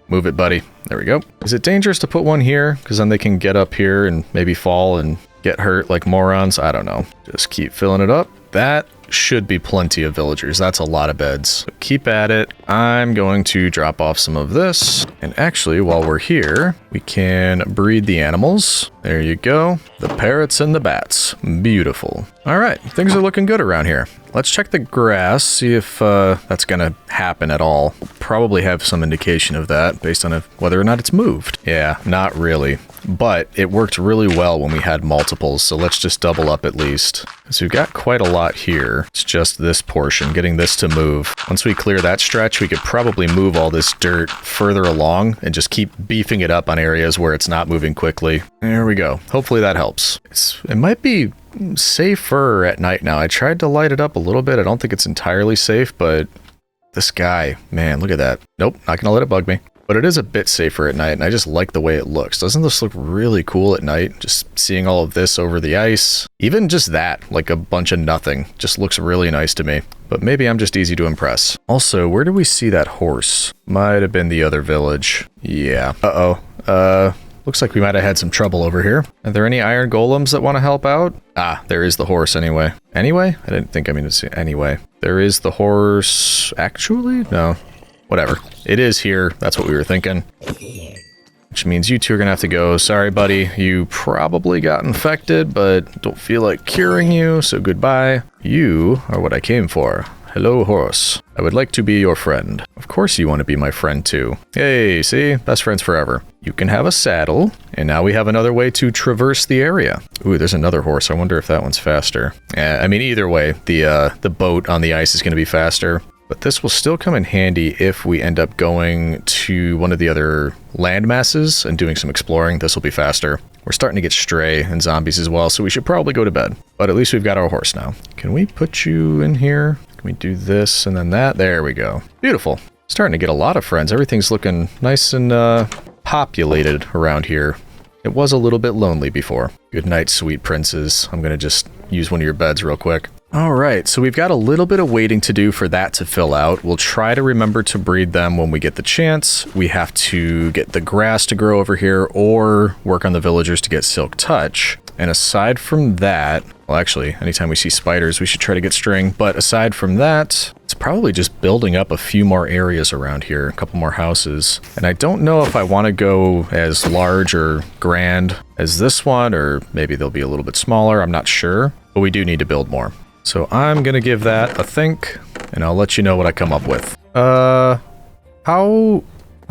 S1: Move it, buddy. There we go. Is it dangerous to put one here? Because then they can get up here and maybe fall and get hurt like morons. I don't know. Just keep filling it up. That should be plenty of villagers. That's a lot of beds. So keep at it. I'm going to drop off some of this. And actually, while we're here, we can breed the animals. There you go. The parrots and the bats. Beautiful. All right, things are looking good around here. Let's check the grass, see if that's going to happen at all. We'll probably have some indication of that based on whether or not it's moved. Yeah, not really. But it worked really well when we had multiples, so let's just double up at least. So we've got quite a lot here. It's just this portion, getting this to move. Once we clear that stretch, we could probably move all this dirt further along and just keep beefing it up on areas where it's not moving quickly. There we go. Hopefully that helps. It might be safer at night now. I tried to light it up a little bit. I don't think it's entirely safe, but the sky, man, look at that. Nope, not gonna let it bug me. But it is a bit safer at night, and I just like the way it looks. Doesn't this look really cool at night? Just seeing all of this over the ice. Even just that, like a bunch of nothing, just looks really nice to me. But maybe I'm just easy to impress. Also, where do we see that horse? Might have been the other village. Yeah. Looks like we might have had some trouble over here. Are there any iron golems that want to help out? Ah, there is the horse anyway. Anyway? I didn't think I mean to say anyway. There is the horse... Actually? No. Whatever. It is here. That's what we were thinking. Which means you two are gonna have to go. Sorry, buddy. You probably got infected, but don't feel like curing you, so goodbye. You are what I came for. Hello, horse. I would like to be your friend. Of course you want to be my friend too. Hey, see? Best friends forever. You can have a saddle, and now we have another way to traverse the area. Ooh, there's another horse. I wonder if that one's faster. I mean, either way, the boat on the ice is going to be faster. But this will still come in handy if we end up going to one of the other land masses and doing some exploring. This will be faster. We're starting to get stray and zombies as well, so we should probably go to bed. But at least we've got our horse now. Can we put you in here? Can we do this and then that? There we go. Beautiful. Starting to get a lot of friends. Everything's looking nice and populated around here. It was a little bit lonely before. Good night, sweet princes. I'm going to just use one of your beds real quick. All right, so we've got a little bit of waiting to do for that to fill out. We'll try to remember to breed them when we get the chance. We have to get the grass to grow over here or work on the villagers to get silk touch. And aside from that, well, actually, anytime we see spiders, we should try to get string. But aside from that, it's probably just building up a few more areas around here, a couple more houses. And I don't know if I want to go as large or grand as this one, or maybe they'll be a little bit smaller. I'm not sure, but we do need to build more. So I'm going to give that a think, and I'll let you know what I come up with. How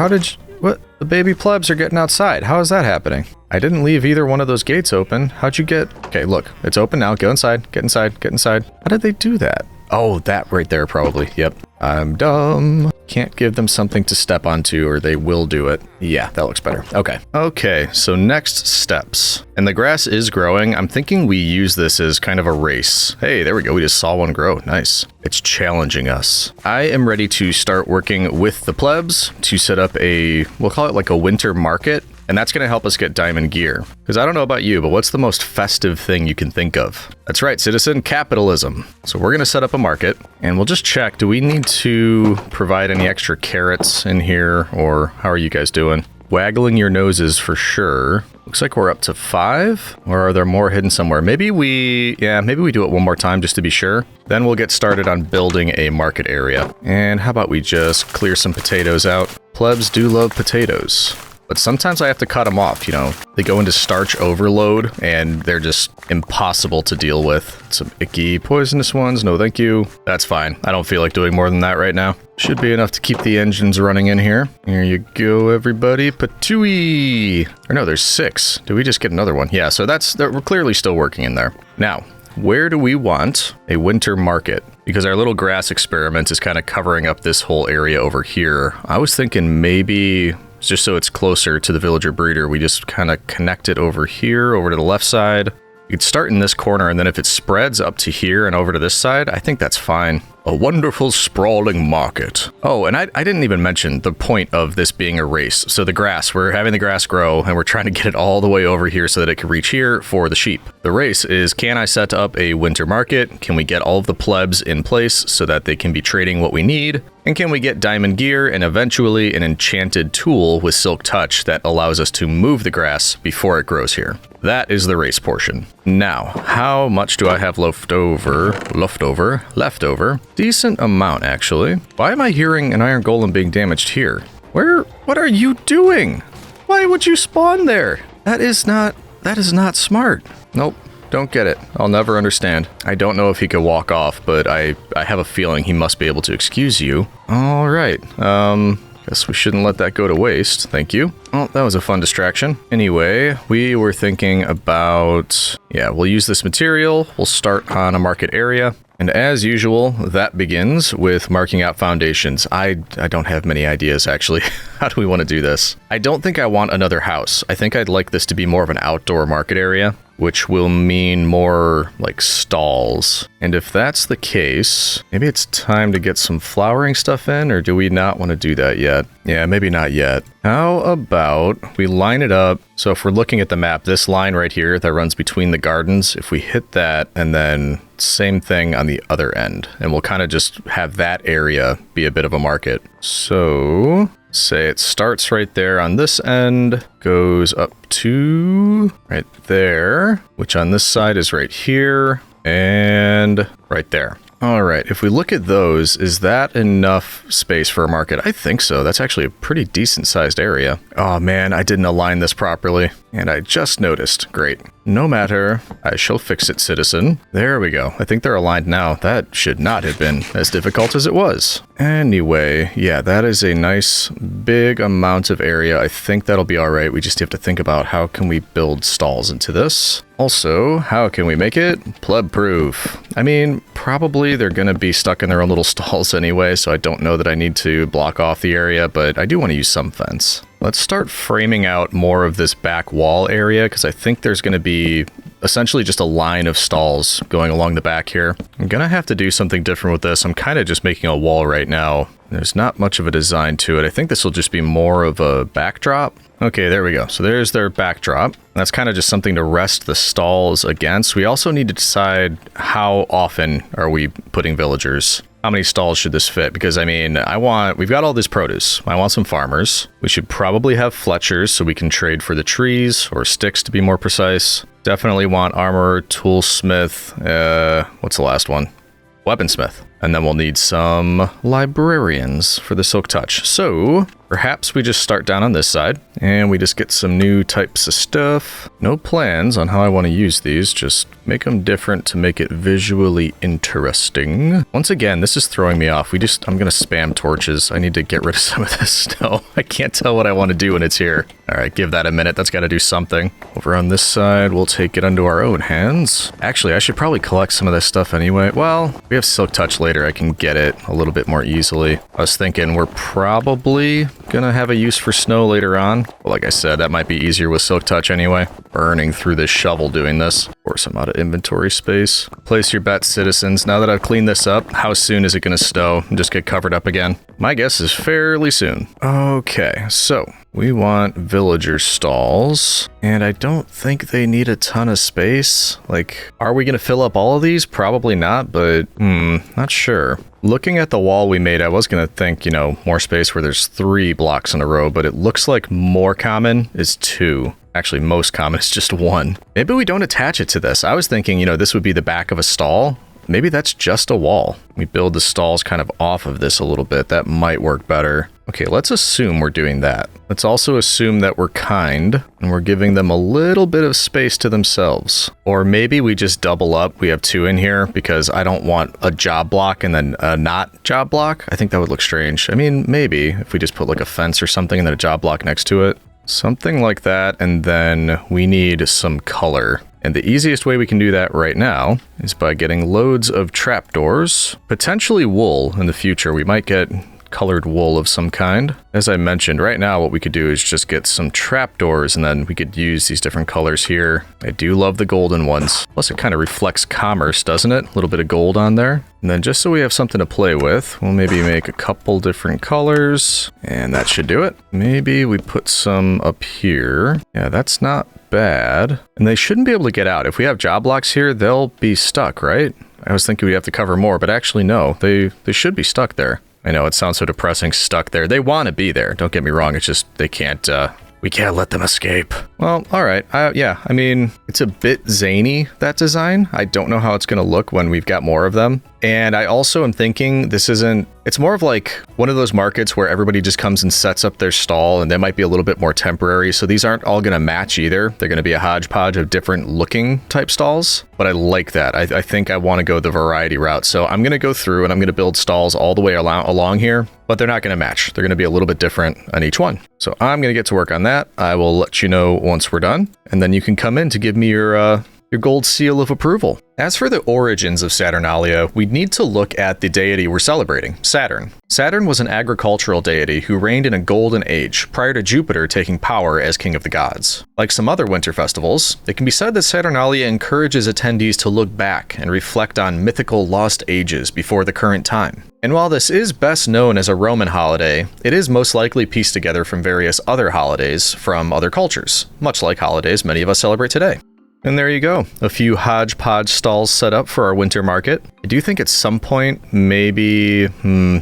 S1: did you... What? The baby plebs are getting outside. How is that happening? I didn't leave either one of those gates open. How'd you get... Okay, look. It's open now. Go inside. Get inside. Get inside. How did they do that? Oh, that right there probably. Yep. I'm dumb. Can't give them something to step onto or they will do it. Yeah, that looks better. Okay. Okay, so next steps. And the grass is growing. I'm thinking we use this as kind of a race. Hey, there we go. We just saw one grow. Nice. It's challenging us. I am ready to start working with the plebs to set up we'll call it like a winter market. And that's going to help us get diamond gear. Because I don't know about you, but what's the most festive thing you can think of? That's right, citizen, capitalism. So we're going to set up a market, and we'll just check. Do we need to provide any extra carrots in here, or how are you guys doing? Waggling your noses for sure. Looks like we're up to 5, or are there more hidden somewhere? Maybe we do it one more time just to be sure. Then we'll get started on building a market area. And how about we just clear some potatoes out? Plebs do love potatoes. But sometimes I have to cut them off, you know. They go into starch overload, and they're just impossible to deal with. Some icky, poisonous ones, no thank you. That's fine. I don't feel like doing more than that right now. Should be enough to keep the engines running in here. Here you go, everybody. Patooey! Or no, there's 6. Did we just get another one? Yeah, so we're clearly still working in there. Now, where do we want a winter market? Because our little grass experiment is kind of covering up this whole area over here. I was thinking maybe... just so it's closer to the villager breeder, we just kind of connect it over here, over to the left side. You could start in this corner, and then if it spreads up to here and over to this side, I think that's fine. A wonderful sprawling market. Oh, and I didn't even mention the point of this being a race. So the grass, we're having the grass grow, and we're trying to get it all the way over here so that it can reach here for the sheep. The race is, can I set up a winter market? Can we get all of the plebs in place so that they can be trading what we need? And can we get diamond gear and eventually an enchanted tool with silk touch that allows us to move the grass before it grows here? That is the race portion. Now, how much do I have left over? Decent amount, actually. Why am I hearing an iron golem being damaged here? What are you doing? Why would you spawn there? That is not smart. Nope. Don't get it. I'll never understand. I don't know if he could walk off, but I have a feeling he must be able to excuse you. All right. Guess we shouldn't let that go to waste. Thank you. Well, that was a fun distraction. Anyway, we were thinking about... Yeah, we'll use this material. We'll start on a market area. And as usual, that begins with marking out foundations. I don't have many ideas, actually. How do we want to do this? I don't think I want another house. I think I'd like this to be more of an outdoor market area, which will mean more like stalls. And if that's the case, maybe it's time to get some flowering stuff in, or do we not want to do that yet? Yeah, maybe not yet. How about we line it up? So if we're looking at the map, this line right here that runs between the gardens, if we hit that and then same thing on the other end, and we'll kind of just have that area be a bit of a market. So say it starts right there on this end, goes up to right there, which on this side is right here and right there. All right, if we look at those, is that enough space for a market? I think so. That's actually a pretty decent sized area. Oh man, I didn't align this properly, and I just noticed. Great. No matter, I shall fix it, citizen. There we go. I think they're aligned now. That should not have been as difficult as it was. Anyway, yeah, that is a nice big amount of area. I think that'll be all right. We just have to think about how can we build stalls into this. Also, how can we make it pleb proof? I mean, probably they're going to be stuck in their own little stalls anyway, so I don't know that I need to block off the area, but I do want to use some fence. Let's start framing out more of this back wall area, because I think there's going to be essentially just a line of stalls going along the back here. I'm going to have to do something different with this. I'm kind of just making a wall right now. There's not much of a design to it. I think this will just be more of a backdrop. Okay, there we go. So there's their backdrop. That's kind of just something to rest the stalls against. We also need to decide how often are we putting villagers. How many stalls should this fit? Because I mean, we've got all this produce. I want some farmers. We should probably have Fletchers so we can trade for the trees, or sticks to be more precise. Definitely want armor, toolsmith, what's the last one? Weaponsmith. And then we'll need some librarians for the silk touch. So perhaps we just start down on this side and we just get some new types of stuff. No plans on how I want to use these, just make them different to make it visually interesting. Once again, this is throwing me off. I'm going to spam torches. I need to get rid of some of this snow. I can't tell what I want to do when it's here. All right, give that a minute. That's got to do something. Over on this side, we'll take it into our own hands. Actually, I should probably collect some of this stuff anyway. Well, we have silk touch later. I can get it a little bit more easily. I was thinking we're probably gonna have a use for snow later on. But like I said, that might be easier with silk touch anyway. Burning through this shovel doing this. Or some out of inventory space. Place your bets, citizens. Now that I've cleaned this up, how soon is it gonna snow and just get covered up again? My guess is fairly soon. Okay, so we want villager stalls, and I don't think they need a ton of space. Like, are we gonna fill up all of these? Probably not, but not sure. Looking at the wall we made, I was gonna think, more space where there's 3 blocks in a row, but it looks like more common is 2. Actually, most common is just 1. Maybe we don't attach it to this. I was thinking, this would be the back of a stall. Maybe that's just a wall. We build the stalls kind of off of this a little bit. That might work better. Okay, let's assume we're doing that. Let's also assume that we're kind and we're giving them a little bit of space to themselves. Or maybe we just double up. We have 2 in here because I don't want a job block and then a not job block. I think that would look strange. I mean, maybe if we just put like a fence or something and then a job block next to it. Something like that, and then we need some color. And the easiest way we can do that right now is by getting loads of trapdoors, potentially wool in the future. We might get colored wool of some kind. As I mentioned, right now what we could do is just get some trapdoors and then we could use these different colors here. I do love the golden ones. Plus it kind of reflects commerce, doesn't it? A little bit of gold on there. And then just so we have something to play with, we'll maybe make a couple different colors and that should do it. Maybe we put some up here. Yeah, that's not bad. And they shouldn't be able to get out. If we have job blocks here, they'll be stuck, right? I was thinking we'd have to cover more, but actually no, they should be stuck there. I know it sounds so depressing, stuck there. They want to be there, don't get me wrong, it's just they can't, we can't let them escape. Well, all right. Yeah, I mean, it's a bit zany, that design. I don't know how it's going to look when we've got more of them. And I also am thinking it's more of like one of those markets where everybody just comes and sets up their stall, and they might be a little bit more temporary. So these aren't all going to match either. They're going to be a hodgepodge of different looking type stalls. But I like that. I think I want to go the variety route. So I'm going to go through and I'm going to build stalls all the way along here, but they're not going to match. They're going to be a little bit different on each one. So I'm going to get to work on that. I will let you know once we're done, and then you can come in to give me your gold seal of approval. As for the origins of Saturnalia, we need to look at the deity we're celebrating, Saturn. Saturn was an agricultural deity who reigned in a golden age prior to Jupiter taking power as king of the gods. Like some other winter festivals, it can be said that Saturnalia encourages attendees to look back and reflect on mythical lost ages before the current time. And while this is best known as a Roman holiday, it is most likely pieced together from various other holidays from other cultures, much like holidays many of us celebrate today. And there you go, a few hodgepodge stalls set up for our winter market. I do think at some point, maybe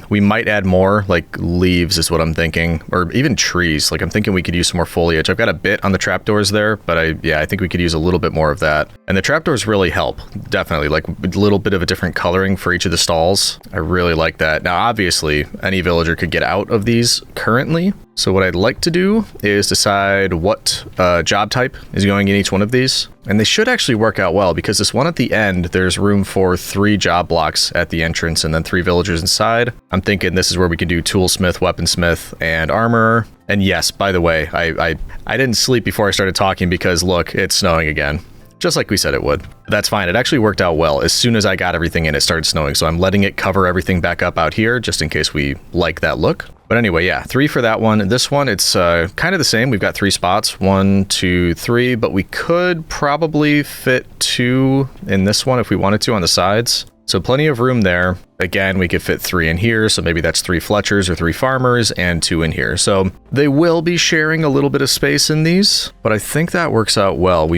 S1: we might add more, like leaves is what I'm thinking, or even trees. Like I'm thinking we could use some more foliage. I've got a bit on the trapdoors there, but I think we could use a little bit more of that. And the trapdoors really help, definitely, like a little bit of a different coloring for each of the stalls. I really like that. Now, obviously, any villager could get out of these currently. So what I'd like to do is decide what job type is going in each one of these. And they should actually work out well, because this one at the end, there's room for 3 job blocks at the entrance and then 3 villagers inside. I'm thinking this is where we can do toolsmith, weaponsmith, and armorer. And yes, by the way, I didn't sleep before I started talking because look, it's snowing again. Just like we said it would. That's fine. It actually worked out well. As soon as I got everything in, it started snowing. So I'm letting it cover everything back up out here just in case we like that look. But anyway, yeah, 3 for that one. This one, it's kind of the same. We've got 3 spots, 1, 2, 3, but we could probably fit 2 in this one if we wanted to on the sides. So plenty of room there. Again, we could fit 3 in here, so maybe that's 3 Fletchers or 3 farmers and 2 in here. So they will be sharing a little bit of space in these, but I think that works out well.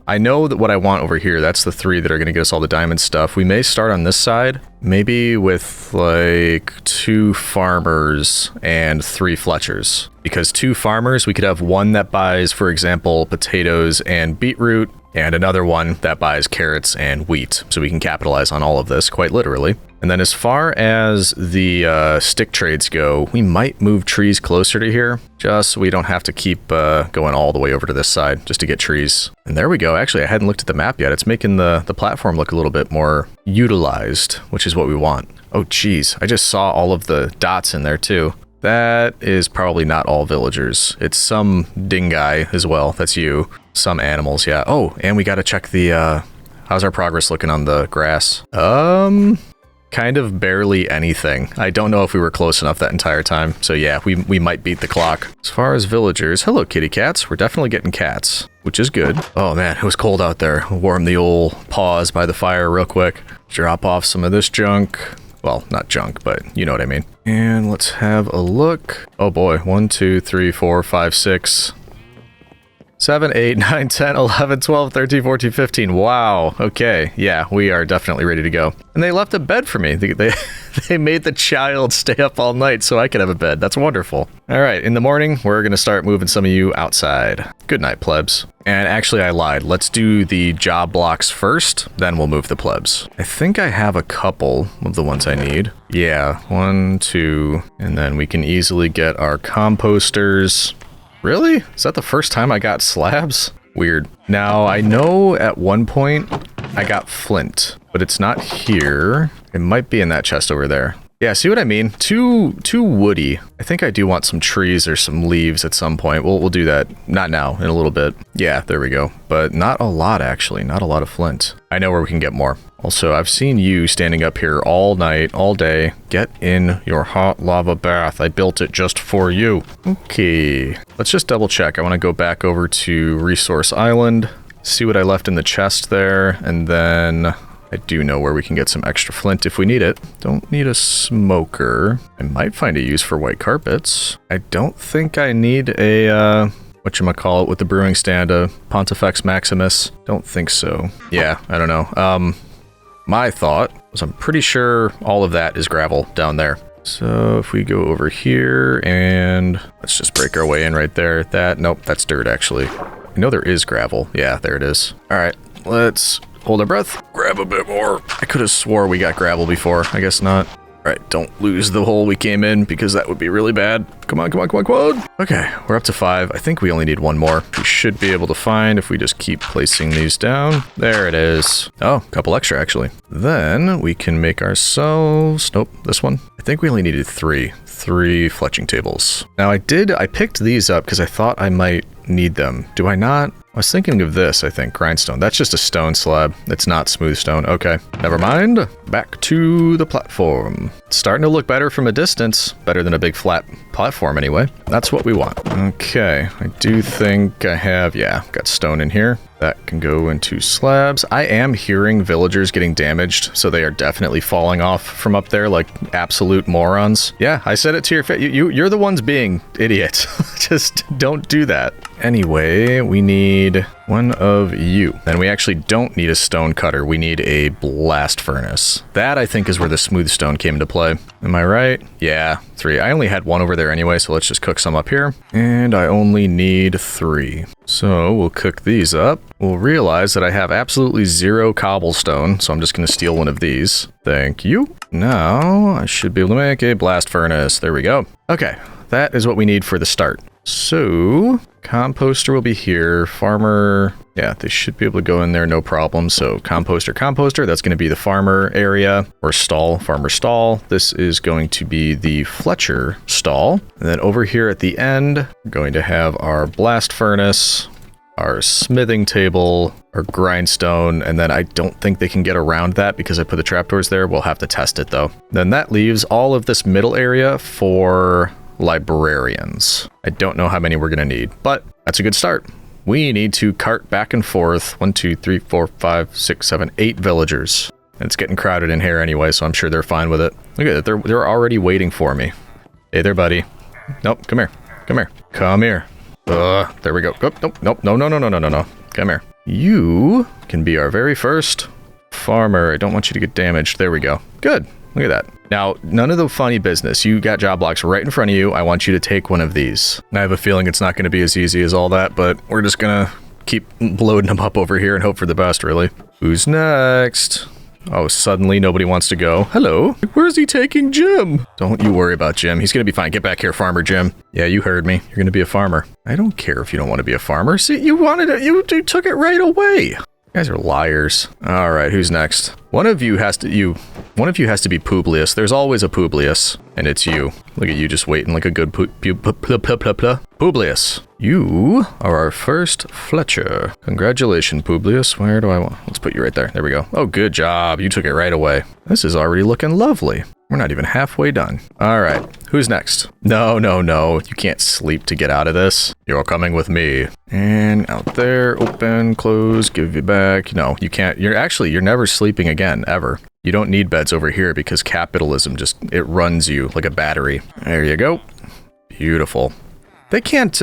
S1: I know that what I want over here, that's the 3 that are going to get us all the diamond stuff. We may start on this side, maybe with like 2 farmers and 3 Fletchers. Because 2 farmers, we could have one that buys, for example, potatoes and beetroot, and another one that buys carrots and wheat. So we can capitalize on all of this, quite literally. And then as far as the stick trades go, we might move trees closer to here, just so we don't have to keep going all the way over to this side just to get trees. And there we go. Actually, I hadn't looked at the map yet. It's making the platform look a little bit more utilized, which is what we want. Oh, geez. I just saw all of the dots in there, too. That is probably not all villagers. It's some dingai as well. That's you. Some animals, yeah. Oh, and we got to check the... how's our progress looking on the grass? Kind of barely anything. I don't know if we were close enough that entire time. So yeah, we might beat the clock. As far as villagers, hello kitty cats. We're definitely getting cats, which is good. Oh man, it was cold out there. Warm the old paws by the fire real quick. Drop off some of this junk. Well, not junk, but you know what I mean. And let's have a look. Oh boy, 1, 2, 3, 4, 5, 6... 7, 8, 9, 10, 11, 12, 13, 14, 15. Wow. Okay. Yeah, we are definitely ready to go. And they left a bed for me. They made the child stay up all night so I could have a bed. That's wonderful. All right. In the morning, we're going to start moving some of you outside. Good night, plebs. And actually, I lied. Let's do the job blocks first, then we'll move the plebs. I think I have a couple of the ones I need. Yeah. 1, 2, and then we can easily get our composters. Really? Is that the first time I got slabs? Weird. Now, I know at one point I got flint, but it's not here. It might be in that chest over there. Yeah, see what I mean? Too woody. I think I do want some trees or some leaves at some point. We'll do that. Not now, in a little bit. Yeah, there we go. But not a lot, actually. Not a lot of flint. I know where we can get more. Also, I've seen you standing up here all night, all day. Get in your hot lava bath. I built it just for you. Okay. Let's just double check. I want to go back over to Resource Island, see what I left in the chest there, and then... I do know where we can get some extra flint if we need it. Don't need a smoker. I might find a use for white carpets. I don't think I need a, whatchamacallit with the brewing stand, a Pontifex Maximus. Don't think so. Yeah, I don't know. my thought was I'm pretty sure all of that is gravel down there. So if we go over here and let's just break our way in right there. Nope, that's dirt actually. I know there is gravel. Yeah, there it is. All right, let's hold our breath. Grab a bit more. I could have swore we got gravel before. I guess not. All right, don't lose the hole we came in because that would be really bad. Come on, come on, come on, come on. Okay, we're up to 5. I think we only need 1 more. We should be able to find if we just keep placing these down. There it is. Oh, a couple extra actually. Then we can make ourselves, nope, this one. I think we only needed 3 fletching tables. Now I picked these up because I thought I might need them. Do I not? I was thinking of this, I think, grindstone. That's just a stone slab. It's not smooth stone. Okay, never mind. Back to the platform. It's starting to look better from a distance. Better than a big flat platform anyway. That's what we want. Okay, I do think I have, yeah, got stone in here. That can go into slabs. I am hearing villagers getting damaged, so they are definitely falling off from up there like absolute morons. Yeah, I said it to your face. You're the ones being idiots. Just don't do that. Anyway, we need one of you. And we actually don't need a stone cutter. We need a blast furnace. That, I think, is where the smooth stone came into play. Am I right? Yeah, 3. I only had 1 over there anyway, so let's just cook some up here. And I only need 3. So we'll cook these up. We'll realize that I have absolutely 0 cobblestone, so I'm just going to steal one of these. Thank you. Now I should be able to make a blast furnace. There we go. Okay, that is what we need for the start. So composter will be here. Farmer, yeah, they should be able to go in there no problem. So composter, that's going to be the farmer area or stall, farmer stall. This is going to be the Fletcher stall. And then over here at the end, we're going to have our blast furnace, our smithing table, our grindstone, and then I don't think they can get around that because I put the trapdoors there. We'll have to test it though. Then that leaves all of this middle area for librarians. I don't know how many we're going to need, but that's a good start. We need to cart back and forth 1, 2, 3, 4, 5, 6, 7, 8 villagers. And it's getting crowded in here anyway, so I'm sure they're fine with it. Look at it, they're already waiting for me. Hey there, buddy. Nope, come here. Come here. Come here. There we go. Nope, nope, no. Come here. You can be our very first farmer. I don't want you to get damaged. There we go. Good. Look at that. Now, none of the funny business. You got job blocks right in front of you. I want you to take one of these. I have a feeling it's not going to be as easy as all that, but we're just going to keep loading them up over here and hope for the best, really. Who's next? Oh, suddenly nobody wants to go. Hello. Where's he taking Jim? Don't you worry about Jim. He's going to be fine. Get back here, Farmer Jim. Yeah, you heard me. You're going to be a farmer. I don't care if you don't want to be a farmer. See, you wanted it. You took it right away. You guys are liars. All right, who's next? One of you has to be Publius. There's always a Publius, and it's you. Look at you just waiting like a good Publius. You are our first Fletcher. Congratulations, Publius. Where do I want? Let's put you right there. There we go. Oh, good job. You took it right away. This is already looking lovely. We're not even halfway done. All right, who's next? No. You can't sleep to get out of this. You're coming with me. And out there, open, close, give you back. No, you can't. You're never sleeping again, ever. You don't need beds over here because capitalism it runs you like a battery. There you go. Beautiful. They can't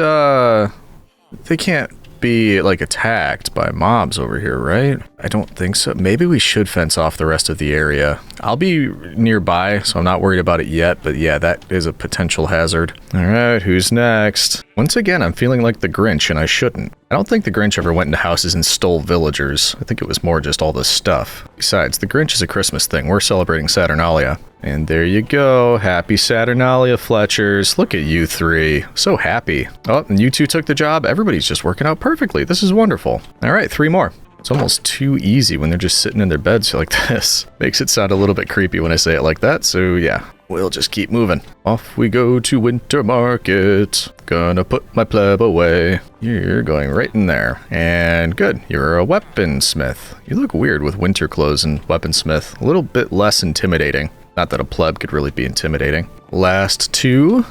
S1: be like attacked by mobs over here, right? I don't think so. Maybe we should fence off the rest of the area. I'll be nearby, so I'm not worried about it yet, but yeah, that is a potential hazard. All right, who's next? Once again, I'm feeling like the Grinch, and I shouldn't. I don't think the Grinch ever went into houses and stole villagers. I think it was more just all this stuff. Besides, the Grinch is a Christmas thing. We're celebrating Saturnalia. And there you go. Happy Saturnalia, Fletchers. Look at you 3. So happy. Oh, and you 2 took the job. Everybody's just working out perfectly. This is wonderful. All right, 3 more. It's almost too easy when they're just sitting in their beds like this. Makes it sound a little bit creepy when I say it like that, so yeah. We'll just keep moving. Off we go to Winter Market. Gonna put my pleb away. You're going right in there. And good, you're a weaponsmith. You look weird with winter clothes and weaponsmith. A little bit less intimidating. Not that a pleb could really be intimidating. Last 2.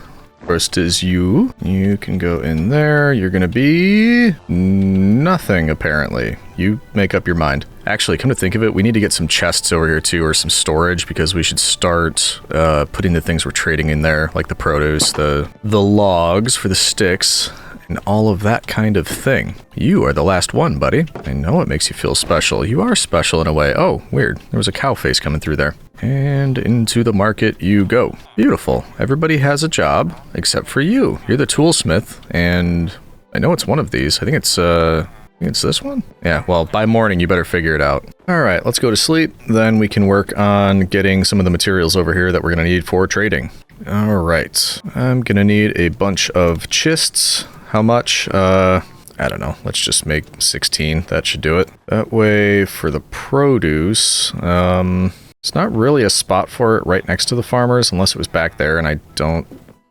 S1: First is you. You can go in there. You're gonna be nothing, apparently. You make up your mind. Actually, come to think of it, we need to get some chests over here too, or some storage, because we should start putting the things we're trading in there, like the produce, the logs for the sticks, and all of that kind of thing. You are the last one, buddy. I know it makes you feel special. You are special in a way. Oh, weird. There was a cow face coming through there. And into the market you go. Beautiful. Everybody has a job except for you. You're the toolsmith, and I know it's one of these. I think it's this one? Yeah, well, by morning you better figure it out. Alright, let's go to sleep. Then we can work on getting some of the materials over here that we're going to need for trading. Alright, I'm going to need a bunch of chists. How much? I don't know. Let's just make 16. That should do it. That way, for the produce, it's not really a spot for it right next to the farmers, unless it was back there, and I don't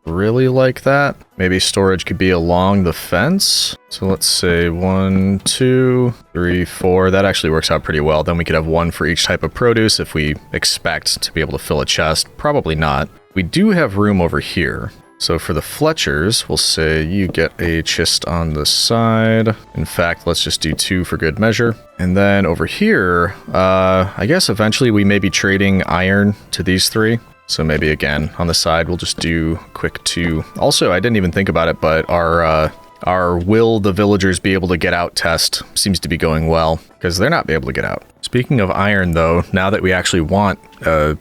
S1: really like that. Maybe storage could be along the fence. So let's say 1, 2, 3, 4. That actually works out pretty well. Then we could have one for each type of produce if we expect to be able to fill a chest. Probably not. We do have room over here. So for the Fletchers, we'll say you get a chest on the side. In fact, let's just do 2 for good measure. And then over here, I guess eventually we may be trading iron to these 3. So maybe again, on the side, we'll just do quick 2. Also, I didn't even think about it, but our will the villagers be able to get out test seems to be going well, because they're not able to get out. Speaking of iron, though, now that we actually want a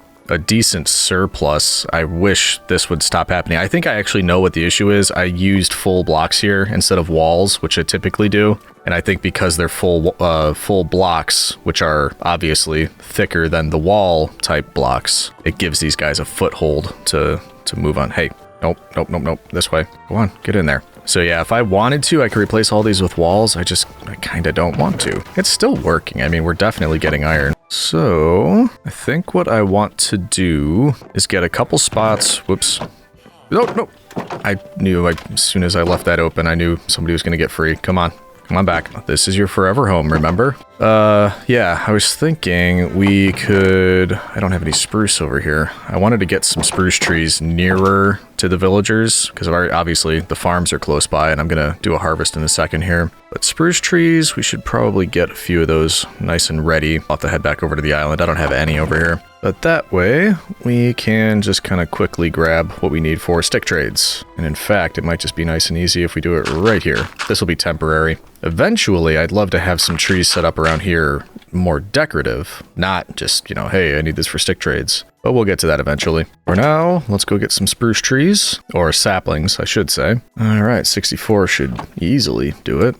S1: decent surplus, I wish this would stop happening. I think I actually know what the issue is. I used full blocks here instead of walls, which I typically do. And I think because they're full blocks, which are obviously thicker than the wall type blocks, it gives these guys a foothold to move on. Hey, nope, this way. Go on, get in there. So yeah, if I wanted to, I could replace all these with walls. I kind of don't want to. It's still working. I mean, we're definitely getting iron. So I think what I want to do is get a couple spots. Whoops. No. I knew as soon as I left that open, I knew somebody was going to get free. Come on back. This is your forever home, remember? Yeah, I was thinking we could... I don't have any spruce over here. I wanted to get some spruce trees nearer to the villagers, because obviously the farms are close by, and I'm going to do a harvest in a second here. But spruce trees, we should probably get a few of those nice and ready. I'll have to head back over to the island. I don't have any over here. But that way, we can just kind of quickly grab what we need for stick trades. And in fact, it might just be nice and easy if we do it right here. This will be temporary. Eventually, I'd love to have some trees set up around here, more decorative, not just, hey, I need this for stick trades. But we'll get to that eventually. For now, let's go get some spruce trees, or saplings, I should say. All right, 64 should easily do it.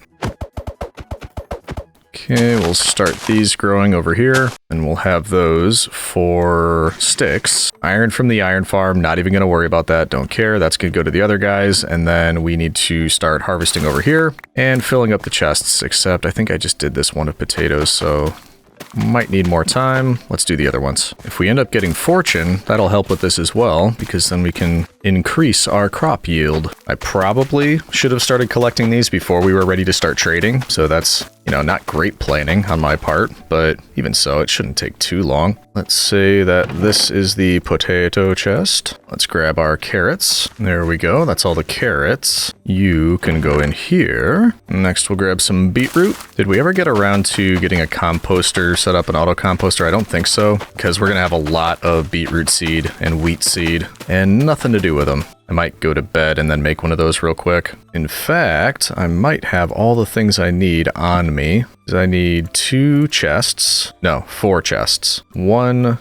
S1: Okay, we'll start these growing over here, and we'll have those for sticks. Iron from the iron farm, not even going to worry about that, don't care. That's going to go to the other guys, and then we need to start harvesting over here and filling up the chests, except I think I just did this one of potatoes, so might need more time. Let's do the other ones. If we end up getting fortune, that'll help with this as well, because then we can increase our crop yield. I probably should have started collecting these before we were ready to start trading, so that's, not great planning on my part, but even so, it shouldn't take too long. Let's say that this is the potato chest. Let's grab our carrots. There we go. That's all the carrots. You can go in here. Next, we'll grab some beetroot. Did we ever get around to getting a composter set up, an auto composter? I don't think so, because we're going to have a lot of beetroot seed and wheat seed and nothing to do with them. I might go to bed and then make one of those real quick. In fact, I might have all the things I need on me. I need 4 chests. 1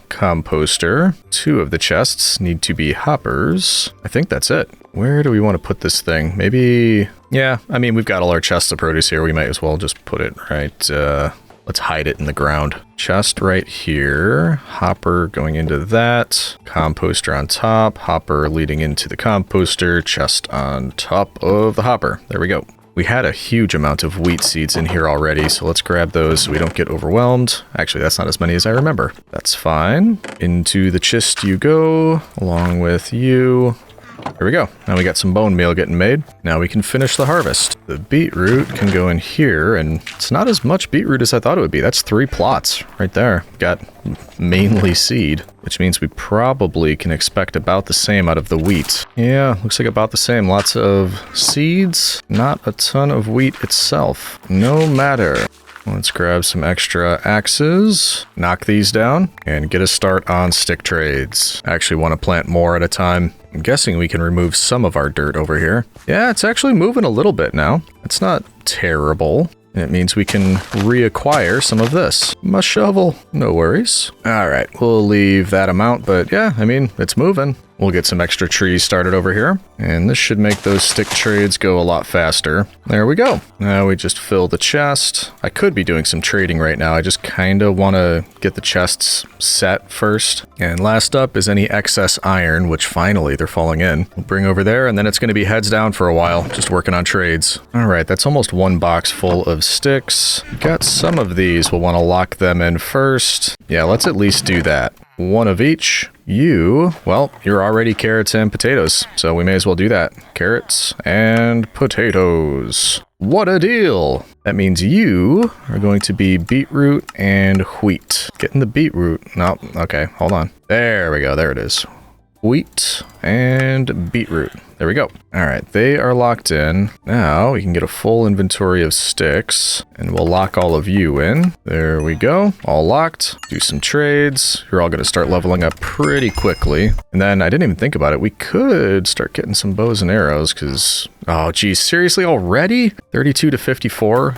S1: composter. 2 of the chests need to be hoppers. I think that's it. Where do we want to put this thing? Maybe... Yeah, I mean, we've got all our chests of produce here. We might as well just put it right... Let's hide it in the ground. Chest right here. Hopper going into that. Composter on top. Hopper leading into the composter. Chest on top of the hopper. There we go. We had a huge amount of wheat seeds in here already, so let's grab those so we don't get overwhelmed. Actually, that's not as many as I remember. That's fine. Into the chest you go, along with you. There we go. Now we got some bone meal getting made. Now we can finish the harvest. The beetroot can go in here, and it's not as much beetroot as I thought it would be. That's 3 plots right there. Got mainly seed, which means we probably can expect about the same out of the wheat. Yeah, looks like about the same. Lots of seeds, not a ton of wheat itself. No matter. Let's grab some extra axes, knock these down, and get a start on stick trades. I actually want to plant more at a time. I'm guessing we can remove some of our dirt over here. Yeah, it's actually moving a little bit now. It's not terrible. And it means we can reacquire some of this. My shovel, no worries. All right, we'll leave that amount, but yeah, I mean, it's moving. We'll get some extra trees started over here, and this should make those stick trades go a lot faster. There we go. Now we just fill the chest. I could be doing some trading right now. I just kind of want to get the chests set first. And last up is any excess iron, which finally they're falling in. We'll bring over there, and then it's going to be heads down for a while, just working on trades. All right, that's almost one box full of sticks. Got some of these. We'll want to lock them in first. Yeah, let's at least do that. One of each. You, well, you're already carrots and potatoes, so we may as well do that. Carrots and potatoes. What a deal! That means you are going to be beetroot and wheat. Getting the beetroot. No, okay, hold on. There we go, there it is. Wheat and beetroot. There we go. All right, they are locked in. Now we can get a full inventory of sticks, and we'll lock all of you in. There we go, all locked. Do some trades. You're all gonna start leveling up pretty quickly. And then I didn't even think about it. We could start getting some bows and arrows because, oh geez, seriously already? 32 to 54?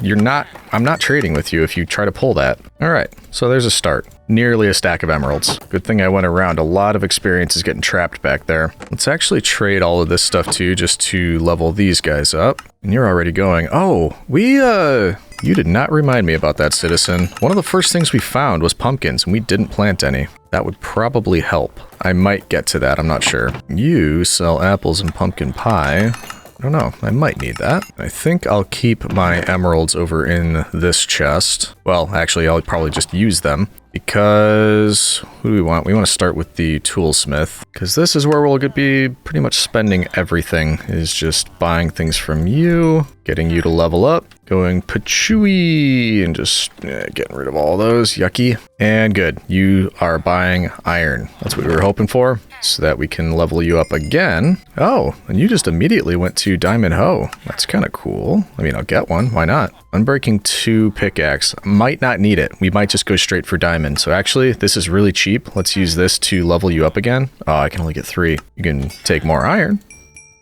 S1: I'm not trading with you if you try to pull that. All right, so there's a start. Nearly a stack of emeralds. Good thing I went around. A lot of experience is getting trapped back there. Let's actually trade all of this stuff too, just to level these guys up. And you're already going, oh, you did not remind me about that, citizen. One of the first things we found was pumpkins, and we didn't plant any. That would probably help. I might get to that, I'm not sure. You sell apples and pumpkin pie. I don't know, I might need that. I think I'll keep my emeralds over in this chest. Well, actually, I'll probably just use them because who do we want? We want to start with the toolsmith because this is where we'll be pretty much spending everything, is just buying things from you, getting you to level up, going patchouli, and just getting rid of all those. Yucky. And good. You are buying iron. That's what we were hoping for, so that we can level you up again. Oh, and you just immediately went to diamond hoe. That's kind of cool. I mean, I'll get one. Why not? Unbreaking 2 pickaxe. Might not need it. We might just go straight for diamond. So actually, this is really cheap. Let's use this to level you up again. Oh, I can only get 3. You can take more iron.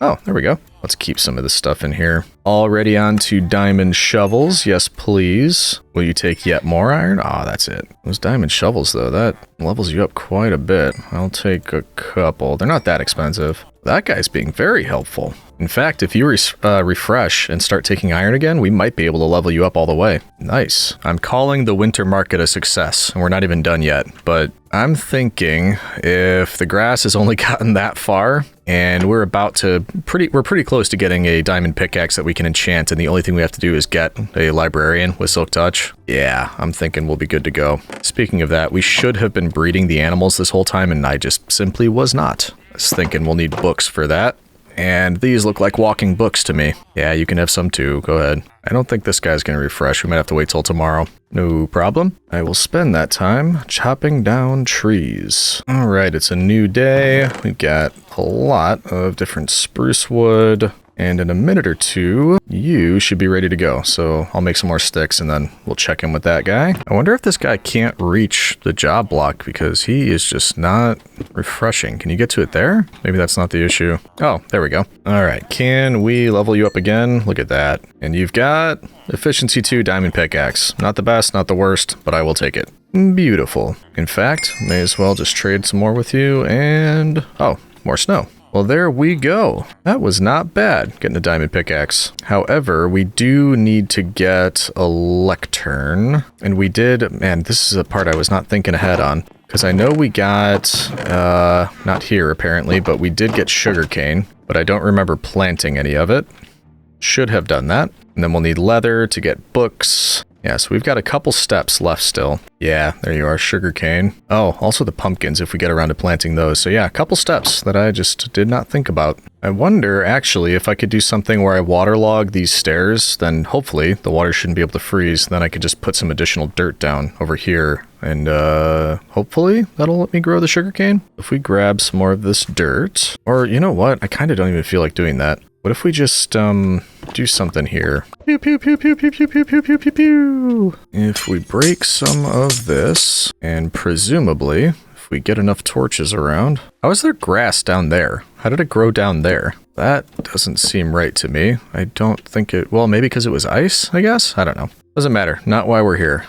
S1: Oh, there we go. Let's keep some of this stuff in here. Already on to diamond shovels. Yes, please. Will you take yet more iron? Ah, that's it. Those diamond shovels, though, that levels you up quite a bit. I'll take a couple. They're not that expensive. That guy's being very helpful. In fact, if you refresh and start taking iron again, we might be able to level you up all the way. Nice. I'm calling the winter market a success, and we're not even done yet. But I'm thinking if the grass has only gotten that far, and we're pretty close to getting a diamond pickaxe that we can enchant, and the only thing we have to do is get a librarian with silk touch. Yeah, I'm thinking we'll be good to go. Speaking of that, we should have been breeding the animals this whole time, and I just simply was not. I was thinking we'll need books for that. And these look like walking books to me. Yeah, you can have some too. Go ahead. I don't think this guy's going to refresh. We might have to wait till tomorrow. No problem. I will spend that time chopping down trees. All right, it's a new day. We've got a lot of different spruce wood. And in a minute or two, you should be ready to go. So I'll make some more sticks and then we'll check in with that guy. I wonder if this guy can't reach the job block because he is just not refreshing. Can you get to it there? Maybe that's not the issue. Oh, there we go. All right, can we level you up again? Look at that. And you've got efficiency 2 diamond pickaxe. Not the best, not the worst, but I will take it. Beautiful. In fact, may as well just trade some more with you and, oh, more snow. Well, there we go. That was not bad, getting a diamond pickaxe. However, we do need to get a lectern. And we did, man, this is a part I was not thinking ahead on. Because I know we got, not here apparently, but we did get sugarcane. But I don't remember planting any of it. Should have done that. And then we'll need leather to get books. Yeah, so we've got a couple steps left still. Yeah, there you are, sugarcane. Oh, also the pumpkins if we get around to planting those. So yeah, a couple steps that I just did not think about. I wonder, actually, if I could do something where I waterlog these stairs, then hopefully the water shouldn't be able to freeze. Then I could just put some additional dirt down over here. And hopefully that'll let me grow the sugarcane. If we grab some more of this dirt, or you know what? I kind of don't even feel like doing that. What if we just, do something here? Pew, pew, pew, pew, pew, pew, pew, pew, pew, pew, pew. If we break some of this, and presumably, if we get enough torches around. How is there grass down there? How did it grow down there? That doesn't seem right to me. I don't think it... Well, maybe because it was ice, I guess? I don't know. Doesn't matter. Not why we're here.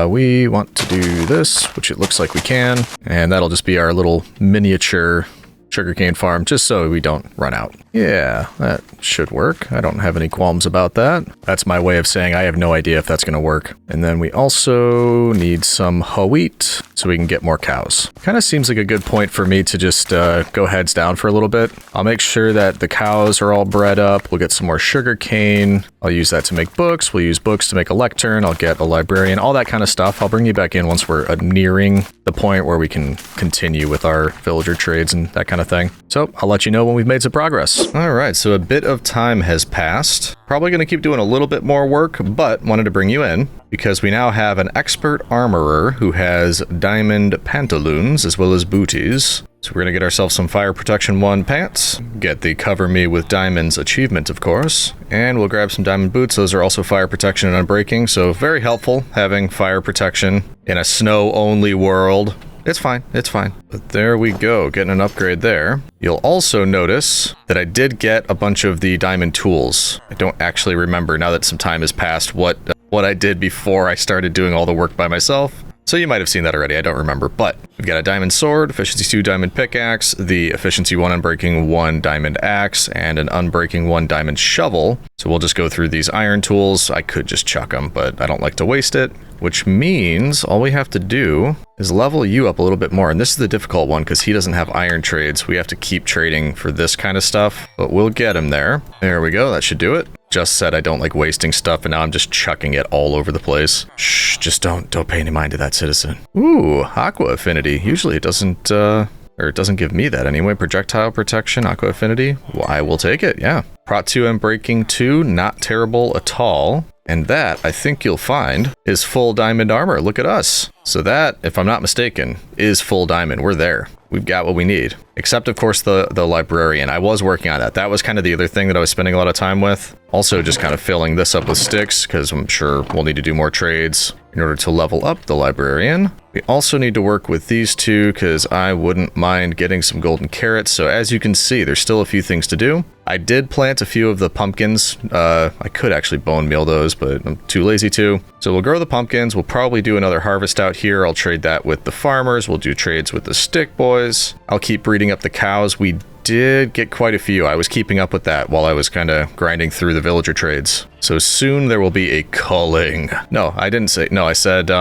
S1: We want to do this, which it looks like we can. And that'll just be our little miniature sugarcane farm, just so we don't run out. Yeah, that should work. I don't have any qualms about that. That's my way of saying I have no idea if that's going to work. And then we also need some wheat so we can get more cows. Kind of seems like a good point for me to just go heads down for a little bit. I'll make sure that the cows are all bred up. We'll get some more sugarcane. I'll use that to make books. We'll use books to make a lectern. I'll get a librarian, all that kind of stuff. I'll bring you back in once we're nearing the point where we can continue with our villager trades and that kind of thing. So I'll let you know when we've made some progress. All right, so a bit of time has passed. Probably going to keep doing a little bit more work, but wanted to bring you in because we now have an expert armorer who has diamond pantaloons as well as booties. So we're going to get ourselves some Fire Protection 1 pants, get the Cover Me with Diamonds achievement, of course, and we'll grab some diamond boots. Those are also fire protection and unbreaking, so very helpful having fire protection in a snow-only world. It's fine, it's fine. But there we go, getting an upgrade there. You'll also notice that I did get a bunch of the diamond tools. I don't actually remember, now that some time has passed, what I did before I started doing all the work by myself. So you might have seen that already, I don't remember, but we've got a diamond sword, efficiency 2 diamond pickaxe, the efficiency 1 unbreaking 1 diamond axe, and an unbreaking 1 diamond shovel. So we'll just go through these iron tools. I could just chuck them, but I don't like to waste it, which means all we have to do is level you up a little bit more. And this is the difficult one because he doesn't have iron trades. We have to keep trading for this kind of stuff, but we'll get him there. There we go, that should do it. Just said I don't like wasting stuff, and now I'm just chucking it all over the place. Shh, just don't pay any mind to that, citizen. Ooh, aqua affinity. Usually it doesn't, or it doesn't give me that anyway. Projectile protection, aqua affinity. Well, I will take it, yeah. Prot 2 and breaking 2, not terrible at all. And that, I think you'll find, is full diamond armor. Look at us. So that, if I'm not mistaken, is full diamond. We're there. We've got what we need. Except, of course, the librarian. I was working on that. That was kind of the other thing that I was spending a lot of time with. Also, just kind of filling this up with sticks, because I'm sure we'll need to do more trades in order to level up the librarian. We also need to work with these two, because I wouldn't mind getting some golden carrots. So as you can see, there's still a few things to do. I did plant a few of the pumpkins. I could actually bone meal those, but I'm too lazy to. So we'll grow the pumpkins. We'll probably do another harvest out here. I'll trade that with the farmers. We'll do trades with the stick boys. I'll keep breeding up the cows. We did get quite a few. I was keeping up with that while I was kind of grinding through the villager trades. So soon there will be a culling. No, I didn't say, no, I said,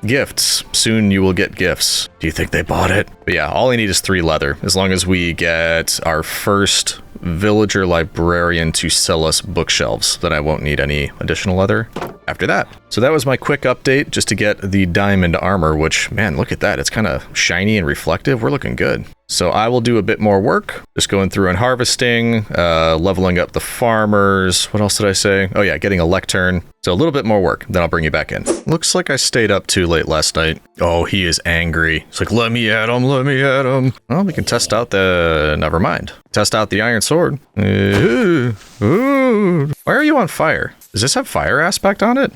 S1: gifts. Soon you will get gifts. Do you think they bought it? But yeah, all I need is 3 leather. As long as we get our first villager librarian to sell us bookshelves, then I won't need any additional leather after that. So that was my quick update just to get the diamond armor, which, man, look at that. It's kind of shiny and reflective. We're looking good. So I will do a bit more work, just going through and harvesting, leveling up the farmers. What else did I say? Oh yeah, getting a lectern. So a little bit more work, then I'll bring you back in. Looks like I stayed up too late last night. Oh, he is angry. It's like, let me at him, let me at him. Well, we can test out the... Never mind. Test out the iron sword. Ooh. Why are you on fire? Does this have fire aspect on it?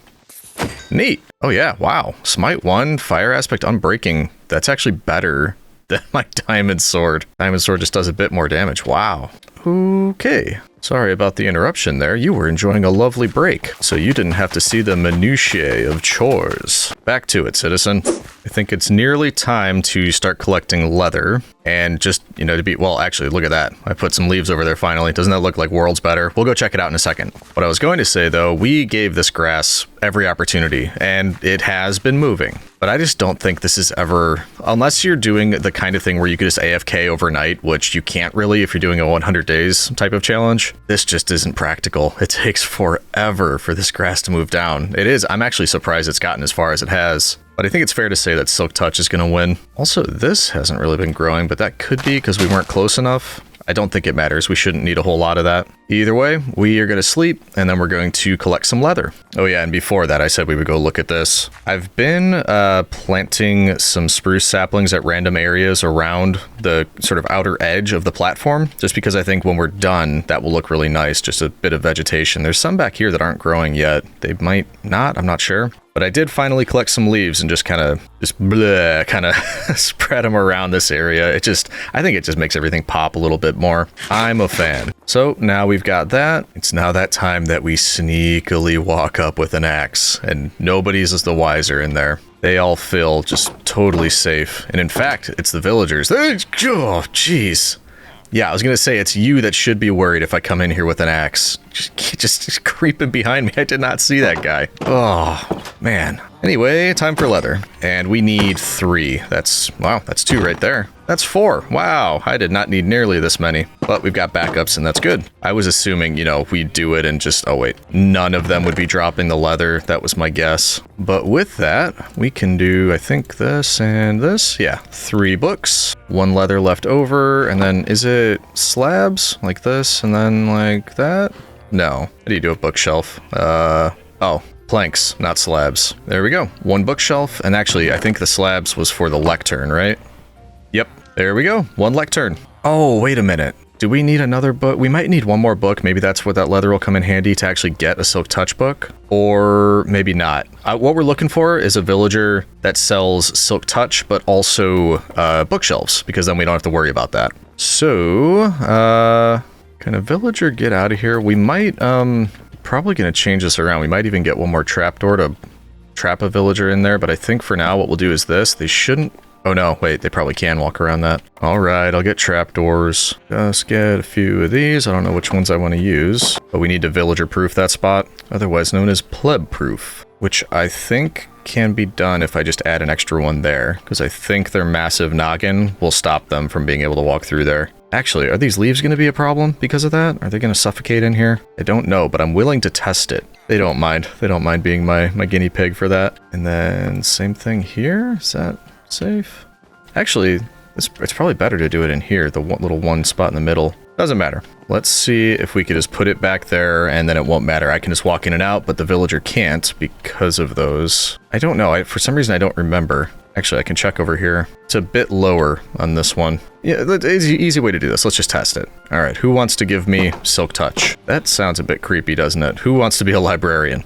S1: Neat. Oh yeah, wow. Smite 1, fire aspect unbreaking. That's actually better than my diamond sword. Diamond sword just does a bit more damage. Wow. Okay. Sorry about the interruption there. You were enjoying a lovely break, so you didn't have to see the minutiae of chores. Back to it, citizen. I think it's nearly time to start collecting leather and just, you know, to be, well, actually, look at that. I put some leaves over there finally. Doesn't that look like worlds better? We'll go check it out in a second. What I was going to say, though, we gave this grass every opportunity, and it has been moving. But I just don't think this is ever, unless you're doing the kind of thing where you could just AFK overnight, which you can't really if you're doing a 100 days type of challenge. This just isn't practical. It takes forever for this grass to move down. It is. I'm actually surprised it's gotten as far as it has. But I think it's fair to say that Silk Touch is going to win. Also, this hasn't really been growing, but that could be because we weren't close enough. I don't think it matters. We shouldn't need a whole lot of that. Either way, we are going to sleep, and then we're going to collect some leather. Oh yeah, and before that, I said we would go look at this. I've been planting some spruce saplings at random areas around the sort of outer edge of the platform, just because I think when we're done, that will look really nice, just a bit of vegetation. There's some back here that aren't growing yet. They might not, I'm not sure. But I did finally collect some leaves and just kind of spread them around this area. I think it just makes everything pop a little bit more. I'm a fan. So now we've got that. It's now that time that we sneakily walk up with an axe, and nobody's the wiser in there. They all feel just totally safe. And in fact, it's the villagers. Oh, jeez. Yeah, I was going to say, it's you that should be worried if I come in here with an axe. Just creeping behind me. I did not see that guy. Oh, man. Anyway, time for leather. And we need 3. Wow, that's 2 right there. That's 4. Wow, I did not need nearly this many. But we've got backups, and that's good. I was assuming, we'd do it and just... Oh, wait. None of them would be dropping the leather. That was my guess. But with that, we can do, I think, this and this. Yeah, 3 books. 1 leather left over, and then is it slabs? Like this, and then like that? No. How do you do a bookshelf? Oh. Planks, not slabs. There we go. 1 bookshelf, and actually, I think the slabs was for the lectern, right? Yep. There we go. 1 lectern. Oh, wait a minute. Do we need another book? We might need 1 more book. Maybe that's where that leather will come in handy to actually get a Silk Touch book. Or maybe not. What we're looking for is a villager that sells Silk Touch, but also bookshelves, because then we don't have to worry about that. So, can a villager get out of here? We might, probably going to change this around. We might even get 1 more trapdoor to trap a villager in there, but I think for now what we'll do is this. They shouldn't... Oh no, wait, they probably can walk around that. Alright, I'll get trapdoors. Just get a few of these. I don't know which ones I want to use, but we need to villager-proof that spot, otherwise known as pleb-proof, which I think can be done if I just add an extra one there, because I think their massive noggin will stop them from being able to walk through there. Actually, are these leaves going to be a problem because of that? Are they going to suffocate in here? I don't know, but I'm willing to test it. They don't mind. They don't mind being my guinea pig for that. And then same thing here. Is that safe? Actually, it's probably better to do it in here, the little 1 spot in the middle. Doesn't matter. Let's see if we could just put it back there, and then it won't matter. I can just walk in and out, but the villager can't because of those. I don't know. For some reason, I don't remember. Actually, I can check over here. It's a bit lower on this one. Yeah, it's an easy way to do this. Let's just test it. All right, who wants to give me Silk Touch? That sounds a bit creepy, doesn't it? Who wants to be a librarian?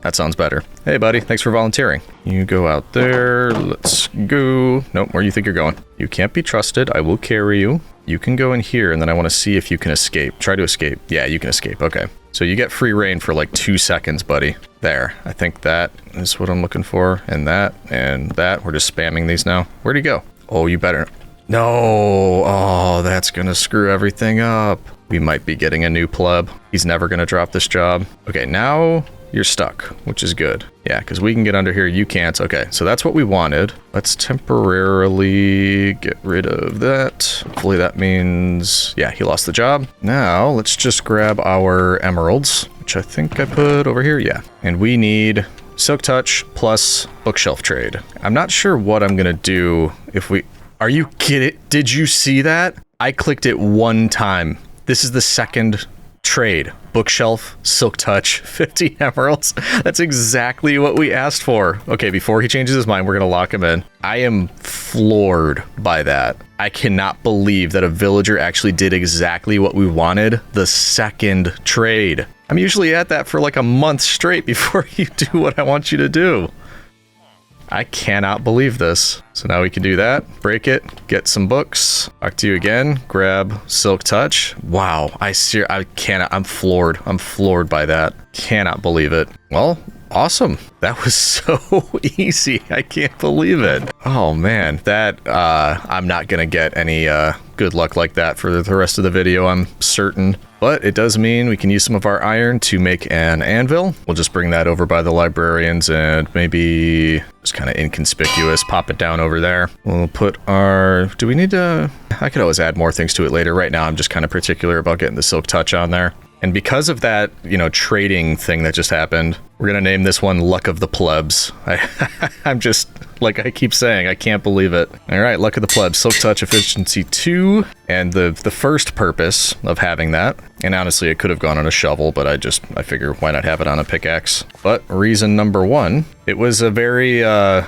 S1: That sounds better. Hey, buddy, thanks for volunteering. You go out there. Let's go. Nope, where do you think you're going? You can't be trusted. I will carry you. You can go in here, and then I want to see if you can escape. Try to escape. Yeah, you can escape. Okay. So you get free reign for like 2 seconds, buddy. There. I think that is what I'm looking for. And that. We're just spamming these now. Where'd he go? Oh, you better... No. Oh, that's gonna screw everything up. We might be getting a new pleb. He's never gonna drop this job. Okay, now you're stuck, which is good. Yeah, because we can get under here. You can't. Okay, so that's what we wanted. Let's temporarily get rid of that. Hopefully that means... Yeah, he lost the job. Now, let's just grab our emeralds, which I think I put over here. Yeah, and we need Silk Touch plus bookshelf trade. I'm not sure what I'm gonna do if we... Are you kidding? Did you see that? I clicked it 1 time. This is the 2nd trade. Bookshelf, Silk Touch, 50 emeralds. That's exactly what we asked for. Okay, before he changes his mind, we're gonna lock him in. I am floored by that. I cannot believe that a villager actually did exactly what we wanted the 2nd trade. I'm usually at that for like a month straight before you do what I want you to do. I cannot believe this. So now we can do that, break it, get some books, talk to you again, grab Silk Touch. Wow, I cannot, I'm floored. I'm floored by that. Cannot believe it. Well, awesome. That was so easy. I can't believe it. Oh man, that, I'm not gonna get any, good luck like that for the rest of the video, I'm certain. But it does mean we can use some of our iron to make an anvil. We'll just bring that over by the librarians and maybe just kind of inconspicuous, pop it down over there. We'll put our... Do we need to... I could always add more things to it later. Right now, I'm just kind of particular about getting the Silk Touch on there. And because of that, you know, trading thing that just happened, we're going to name this one Luck of the Plebs. I'm just, like I keep saying, I can't believe it. All right, Luck of the Plebs, Silk Touch Efficiency 2. And the first purpose of having that, and honestly, it could have gone on a shovel, but I figure why not have it on a pickaxe. But reason number one, it was a very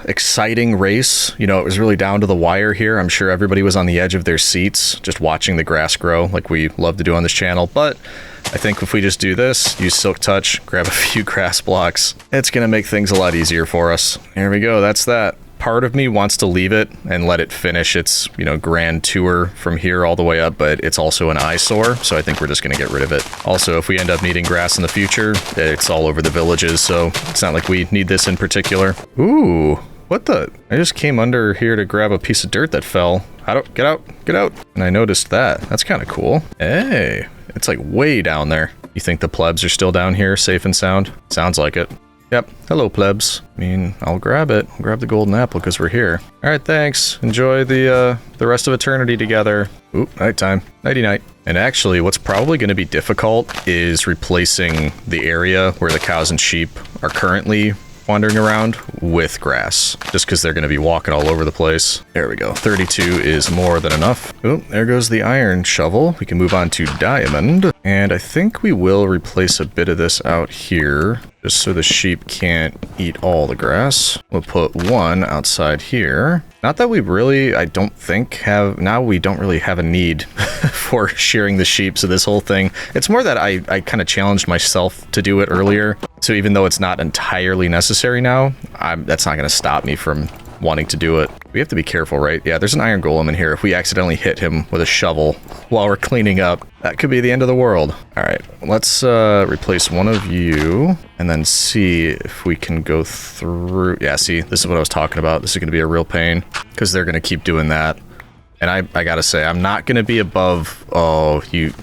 S1: exciting race. You know, it was really down to the wire here. I'm sure everybody was on the edge of their seats, just watching the grass grow like we love to do on this channel. But I think if we just do this, use Silk Touch, grab a few grass blocks, it's going to make things a lot easier for us. Here we go, that's that. Part of me wants to leave it and let it finish its, you know, grand tour from here all the way up, but it's also an eyesore, so I think we're just going to get rid of it. Also, if we end up needing grass in the future, it's all over the villages, so it's not like we need this in particular. Ooh, what the? I just came under here to grab a piece of dirt that fell. Get out, get out. And I noticed that. That's kind of cool. Hey, it's like way down there. You think the plebs are still down here, safe and sound? Sounds like it. Yep. Hello, plebs. I mean, I'll grab it. I'll grab the golden apple because we're here. All right, thanks. Enjoy the rest of eternity together. Oop, nighttime. Nighty-night. And actually, what's probably going to be difficult is replacing the area where the cows and sheep are currently wandering around with grass, just because they're going to be walking all over the place. There we go. 32 is more than enough. Oh, there goes the iron shovel. We can move on to diamond. And I think we will replace a bit of this out here, just so the sheep can't eat all the grass. We'll put one outside here. Not that we really, I don't think now we don't really have a need for shearing the sheep, so this whole thing, it's more that I kind of challenged myself to do it earlier. So even though it's not entirely necessary now, that's not going to stop me from wanting to do it. We have to be careful, right? Yeah, there's an iron golem in here. If we accidentally hit him with a shovel while we're cleaning up, that could be the end of the world. All right, let's replace one of you and then see if we can go through. Yeah, see, this is what I was talking about. This is going to be a real pain because they're going to keep doing that. And I gotta say, I'm not gonna be above,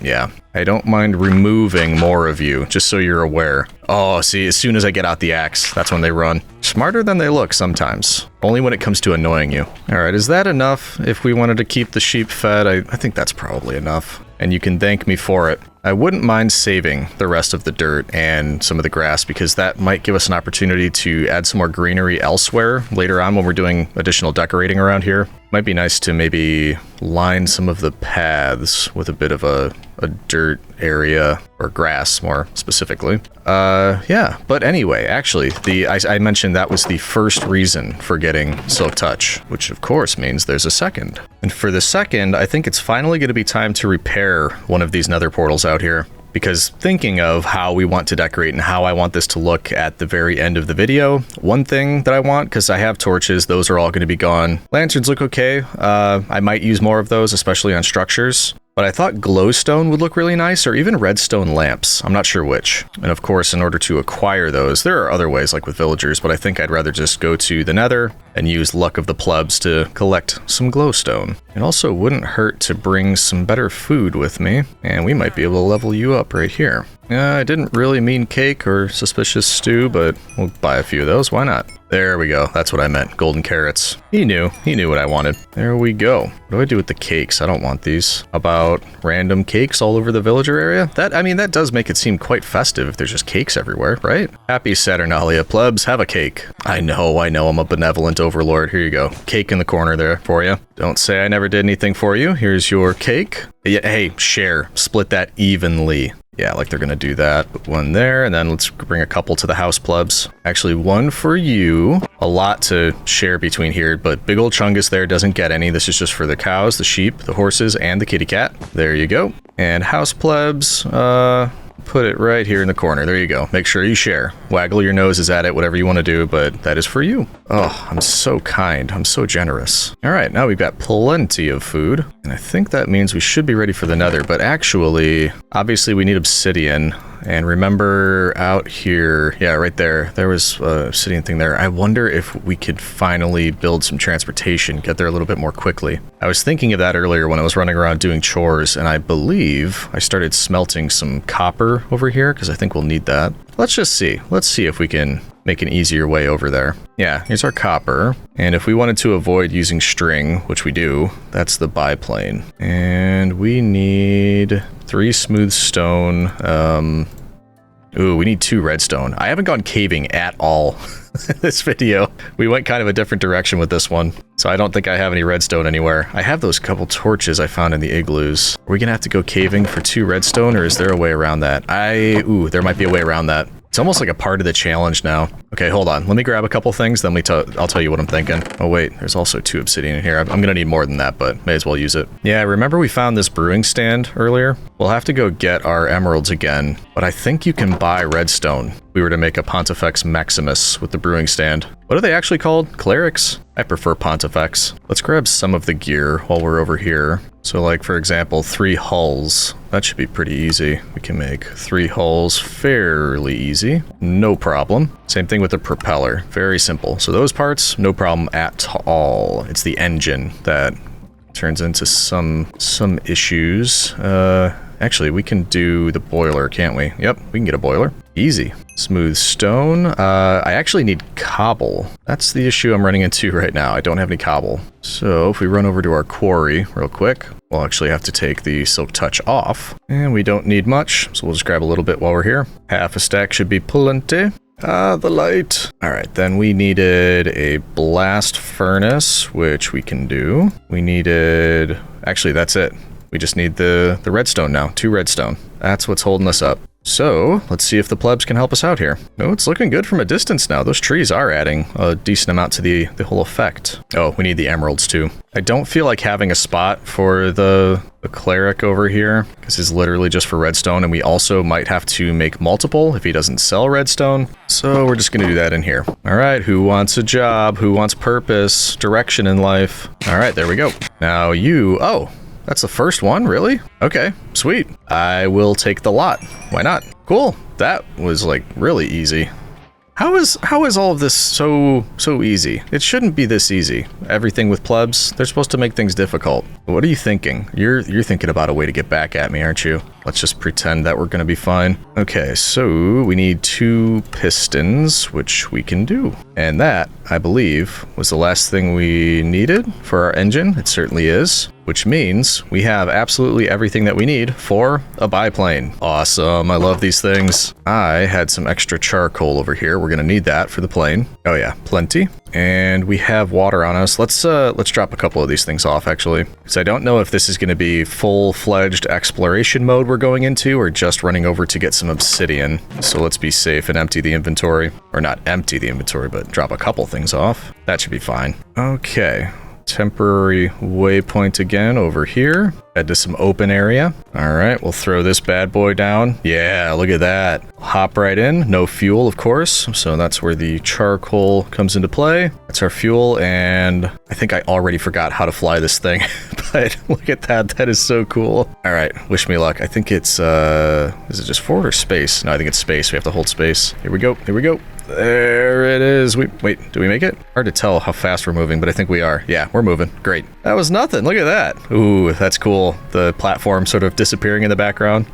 S1: yeah. I don't mind removing more of you, just so you're aware. Oh, see, as soon as I get out the axe, that's when they run. Smarter than they look sometimes. Only when it comes to annoying you. All right, is that enough? If we wanted to keep the sheep fed, I think that's probably enough. And you can thank me for it. I wouldn't mind saving the rest of the dirt and some of the grass because that might give us an opportunity to add some more greenery elsewhere later on when we're doing additional decorating around here. Might be nice to maybe line some of the paths with a bit of a dirt area, or grass more specifically. Yeah, but anyway, actually, I mentioned that was the first reason for getting Silk Touch, which of course means there's a second. And for the second, I think it's finally going to be time to repair one of these nether portals out here. Because thinking of how we want to decorate and how I want this to look at the very end of the video, one thing that I want, because I have torches, those are all going to be gone. Lanterns look okay. I might use more of those, especially on structures. But I thought glowstone would look really nice, or even redstone lamps. I'm not sure which. And of course, in order to acquire those, there are other ways like with villagers, but I think I'd rather just go to the nether and use Luck of the Plebs to collect some glowstone. It also wouldn't hurt to bring some better food with me, and we might be able to level you up right here. I didn't really mean cake or suspicious stew, but we'll buy a few of those, why not? There we go, that's what I meant, golden carrots. He knew what I wanted. There we go. What do I do with the cakes? I don't want these. How about random cakes all over the villager area? That does make it seem quite festive if there's just cakes everywhere, right? Happy Saturnalia, plebs, have a cake. I know, I'm a benevolent overlord. Here you go, cake in the corner there for you. Don't say I never did anything for you. Here's your cake. Yeah, hey, share, split that evenly. Yeah, like they're gonna do that. Put one there, and then let's bring a couple to the house, plebs. Actually, one for you. A lot to share between here, but big old Chungus there doesn't get any. This is just for the cows, the sheep, the horses, and the kitty cat. There you go. And house plebs, put it right here in the corner. There you go. Make sure you share. Waggle your noses at it, whatever you want to do, but that is for you. Oh, I'm so kind. I'm so generous. All right, now we've got plenty of food, and I think that means we should be ready for the nether, but actually, obviously we need obsidian. And remember out here, yeah, right there, there was a obsidian thing there. I wonder if we could finally build some transportation, get there a little bit more quickly. I was thinking of that earlier when I was running around doing chores, and I believe I started smelting some copper over here, because I think we'll need that. Let's just see. Let's see if we can make an easier way over there. Yeah, here's our copper. And if we wanted to avoid using string, which we do, that's the biplane. And we need 3 smooth stone. Ooh, we need 2 redstone. I haven't gone caving at all this video. We went kind of a different direction with this one. So I don't think I have any redstone anywhere. I have those couple torches I found in the igloos. Are we gonna have to go caving for 2 redstone, or is there a way around that? Ooh, there might be a way around that. It's almost like a part of the challenge now. Okay, hold on. Let me grab a couple things, then I'll tell you what I'm thinking. Oh wait, there's also 2 obsidian in here. I'm gonna need more than that, but may as well use it. Yeah, remember we found this brewing stand earlier? We'll have to go get our emeralds again, but I think you can buy redstone. We were to make a Pontifex Maximus with the brewing stand. What are they actually called? Clerics? I prefer Pontifex. Let's grab some of the gear while we're over here. So like, for example, 3 hulls. That should be pretty easy. We can make 3 hulls fairly easy. No problem. Same thing with the propeller. Very simple. So those parts, no problem at all. It's the engine that turns into some issues. Actually, we can do the boiler, can't we? Yep, we can get a boiler. Easy. Smooth stone. I actually need cobble. That's the issue I'm running into right now. I don't have any cobble. So if we run over to our quarry real quick, we'll actually have to take the silk touch off. And we don't need much, so we'll just grab a little bit while we're here. Half a stack should be plenty. Ah, the light. All right, then we needed a blast furnace, which we can do. We needed... Actually, that's it. We just need the redstone now. 2 redstone. That's what's holding us up. So, let's see if the plebs can help us out here. Oh, it's looking good from a distance now. Those trees are adding a decent amount to the whole effect. Oh, we need the emeralds too. I don't feel like having a spot for the cleric over here, because it's literally just for redstone, and we also might have to make multiple if he doesn't sell redstone. So we're just gonna do that in here. All right, who wants a job? Who wants purpose, direction in life? All right, there we go. Now you, oh, that's the first one, really? Okay, sweet. I will take the lot. Why not? Cool. That was like really easy. How is all of this so easy? It shouldn't be this easy. Everything with plebs, they're supposed to make things difficult. What are you thinking? You're thinking about a way to get back at me, aren't you? Let's just pretend that we're gonna be fine. Okay, so we need 2 pistons, which we can do. And that, I believe, was the last thing we needed for our engine. It certainly is. Which means we have absolutely everything that we need for a biplane. Awesome, I love these things. I had some extra charcoal over here. We're gonna need that for the plane. Oh yeah, plenty. And we have water on us. Let's drop a couple of these things off, actually. Because I don't know if this is gonna be full-fledged exploration mode we're going into, or just running over to get some obsidian. So let's be safe and empty the inventory. Or not empty the inventory, but drop a couple things off. That should be fine. Okay. Temporary waypoint again over here. Head to some open area. All right, we'll throw this bad boy down. Yeah, look at that. Hop right in. No fuel, of course. So that's where the charcoal comes into play. That's our fuel, and I think I already forgot how to fly this thing. But look at that. That is so cool. All right, wish me luck. I think it's, is it just forward or space? No, I think it's space. We have to hold space. Here we go. Here we go. There it is. Wait, do we make it? Hard to tell how fast we're moving, but I think we are. Yeah, we're moving. Great. That was nothing. Look at that. Ooh, that's cool. The platform sort of disappearing in the background.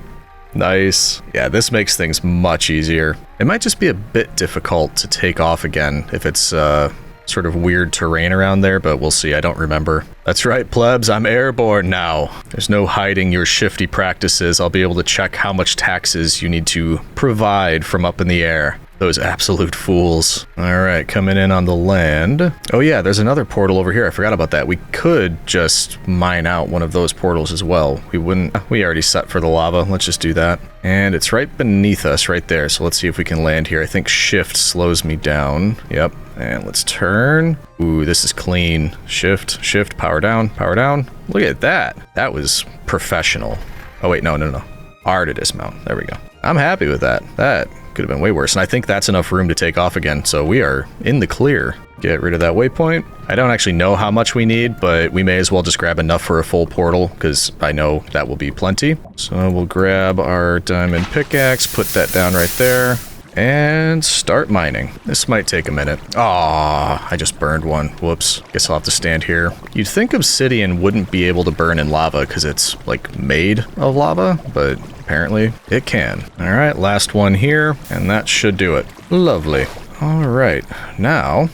S1: Nice. Yeah, this makes things much easier. It might just be a bit difficult to take off again if it's sort of weird terrain around there, but we'll see. I don't remember. That's right, plebs. I'm airborne now. There's no hiding your shifty practices. I'll be able to check how much taxes you need to provide from up in the air. Those absolute fools. All right, coming in on the land. Oh yeah, there's another portal over here. I forgot about that. We could just mine out one of those portals as well. We already set for the lava. Let's just do that. And it's right beneath us right there. So let's see if we can land here. I think shift slows me down. Yep. And let's turn. Ooh, this is clean. Shift, power down, power down. Look at that. That was professional. Oh wait, no. R to dismount. There we go. I'm happy with that. That could have been way worse, and I think that's enough room to take off again, so we are in the clear. Get rid of that waypoint. I don't actually know how much we need, but we may as well just grab enough for a full portal, because I know that will be plenty. So we'll grab our diamond pickaxe, put that down right there, and start mining. This might take a minute. Aw, I just burned one. Whoops. Guess I'll have to stand here. You'd think obsidian wouldn't be able to burn in lava because it's like made of lava, but apparently it can. All right, last one here, and that should do it. Lovely. All right, now,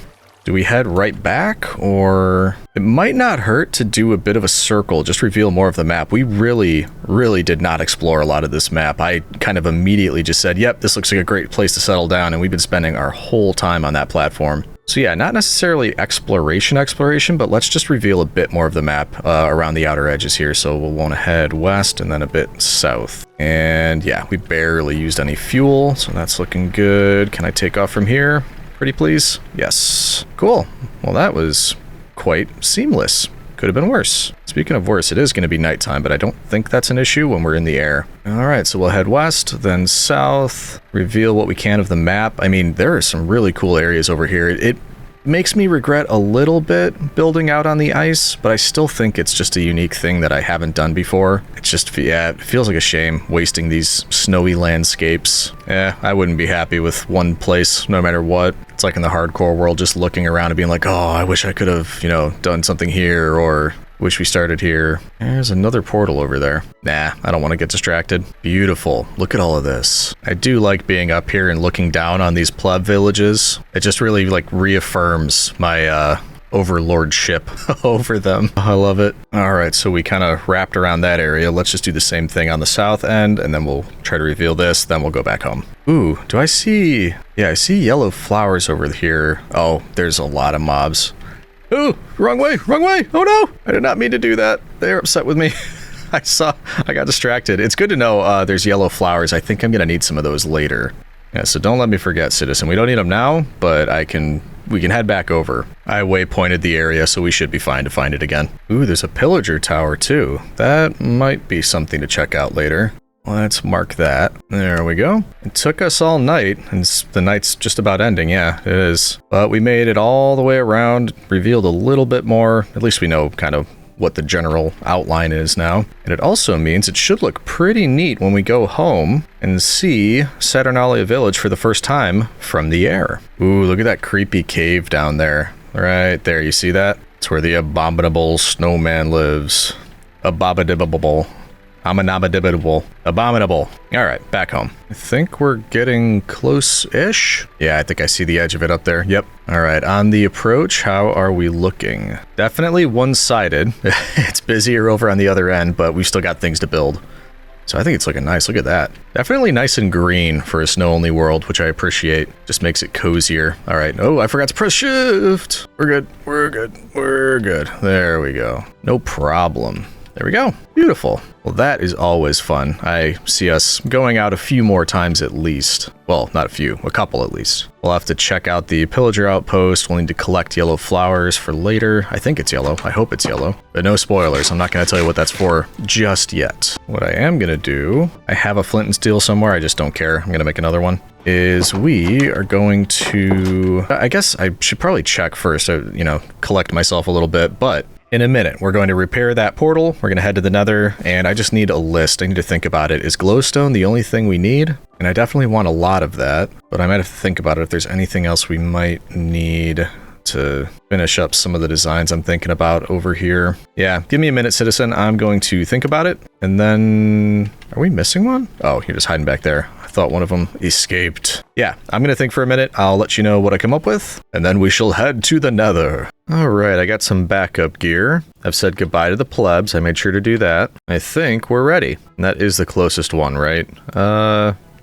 S1: do we head right back, or it might not hurt to do a bit of a circle, just reveal more of the map. We really did not explore a lot of this map. I kind of immediately just said, yep, this looks like a great place to settle down, and we've been spending our whole time on that platform. So yeah, not necessarily exploration, but let's just reveal a bit more of the map around the outer edges here. So we'll want to head west and then a bit south. And yeah, we barely used any fuel, so that's looking good. Can I take off from here? Pretty please? Yes. Cool. Well, that was quite seamless. Could have been worse. Speaking of worse, it is going to be nighttime, but I don't think that's an issue when we're in the air. All right, so we'll head west, then south, reveal what we can of the map. I mean, there are some really cool areas over here. It makes me regret a little bit building out on the ice, but I still think it's just a unique thing that I haven't done before. It's just, yeah, it feels like a shame wasting these snowy landscapes. I wouldn't be happy with one place no matter what. It's like in the hardcore world, just looking around and being like, oh, I wish I could have, you know, done something here, or wish we started here. There's another portal over there. Nah, I don't want to get distracted. Beautiful. Look at all of this. I do like being up here and looking down on these pleb villages. It just really like reaffirms my overlordship over them. I love it. All right, so we kind of wrapped around that area. Let's just do the same thing on the south end, and then we'll try to reveal this, then we'll go back home. Ooh, do I see... Yeah, I see yellow flowers over here. Oh, there's a lot of mobs. Oh, wrong way, wrong way. Oh no, I did not mean to do that. They're upset with me. I got distracted. It's good to know there's yellow flowers. I think I'm gonna need some of those later. Yeah, so don't let me forget, citizen. We don't need them now, but we can head back over. I waypointed the area, so we should be fine to find it again. Ooh, there's a pillager tower too. That might be something to check out later. Let's mark that. There we go. It took us all night, and the night's just about ending. Yeah, it is. But we made it all the way around, revealed a little bit more. At least we know kind of what the general outline is now. And it also means it should look pretty neat when we go home and see Saturnalia Village for the first time from the air. Ooh, look at that creepy cave down there. Right there, you see that? It's where the abominable snowman lives. Abominable. Abominable. All right, back home. I think we're getting close-ish. Yeah, I think I see the edge of it up there. Yep. All right, on the approach, how are we looking? Definitely one-sided. It's busier over on the other end, but we've still got things to build. So I think it's looking nice. Look at that. Definitely nice and green for a snow-only world, which I appreciate. Just makes it cozier. All right. Oh, I forgot to press shift. We're good. We're good. We're good. There we go. No problem. There we go. Beautiful. Well, that is always fun. I see us going out a few more times at least. Well, not a few, a couple at least. We'll have to check out the pillager outpost. We'll need to collect yellow flowers for later. I think it's yellow. I hope it's yellow. But no spoilers. I'm not going to tell you what that's for just yet. What I am going to do, I have a flint and steel somewhere. I just don't care. I'm going to make another one. Is we are going to... I guess I should probably check first, you know, collect myself a little bit, but... In a minute, we're going to repair that portal, we're going to head to the nether, and I just need a list. I need to think about it. Is glowstone the only thing we need? And I definitely want a lot of that, but I might have to think about it if there's anything else we might need to finish up some of the designs I'm thinking about over here. Yeah, give me a minute, citizen. I'm going to think about it, and then... Are we missing one? Oh, you're just hiding back there. I thought one of them escaped. Yeah, I'm going to think for a minute. I'll let you know what I come up with, and then we shall head to the nether. All right, I got some backup gear. I've said goodbye to the plebs. I made sure to do that. I think we're ready. And that is the closest one, right?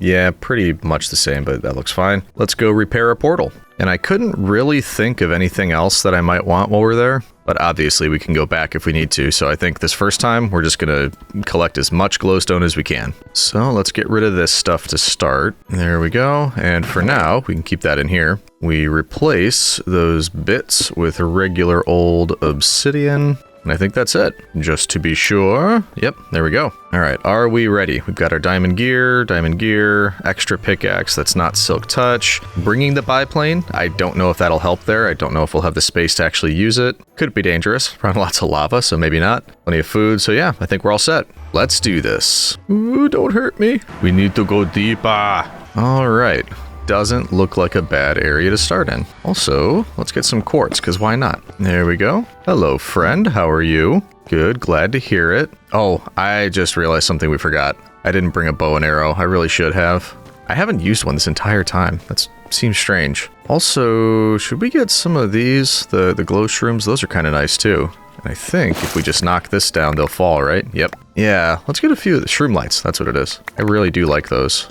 S1: Yeah, pretty much the same, but that looks fine. Let's go repair a portal. And I couldn't really think of anything else that I might want while we're there, but obviously we can go back if we need to. So I think this first time, we're just gonna collect as much glowstone as we can. So let's get rid of this stuff to start. There we go. And for now, we can keep that in here. We replace those bits with regular old obsidian. And I think that's it. Just to be sure. Yep, there we go. All right, are we ready? We've got our diamond gear, extra pickaxe that's not silk touch. Bringing the biplane. I don't know if that'll help there. I don't know if we'll have the space to actually use it. Could be dangerous. Around lots of lava, so maybe not. Plenty of food, so yeah, I think we're all set. Let's do this. Ooh, don't hurt me. We need to go deeper. All right. Doesn't look like a bad area to start in. Also, let's get some quartz, because why not? There we go. Hello, friend. How are you? Good. Glad to hear it. Oh, I just realized something we forgot. I didn't bring a bow and arrow. I really should have. I haven't used one this entire time. That's seems strange. Also, should we get some of these? The glow shrooms? Those are kind of nice too. And I think if we just knock this down, they'll fall, right? Yep. Yeah, let's get a few of the shroom lights. That's what it is. I really do like those.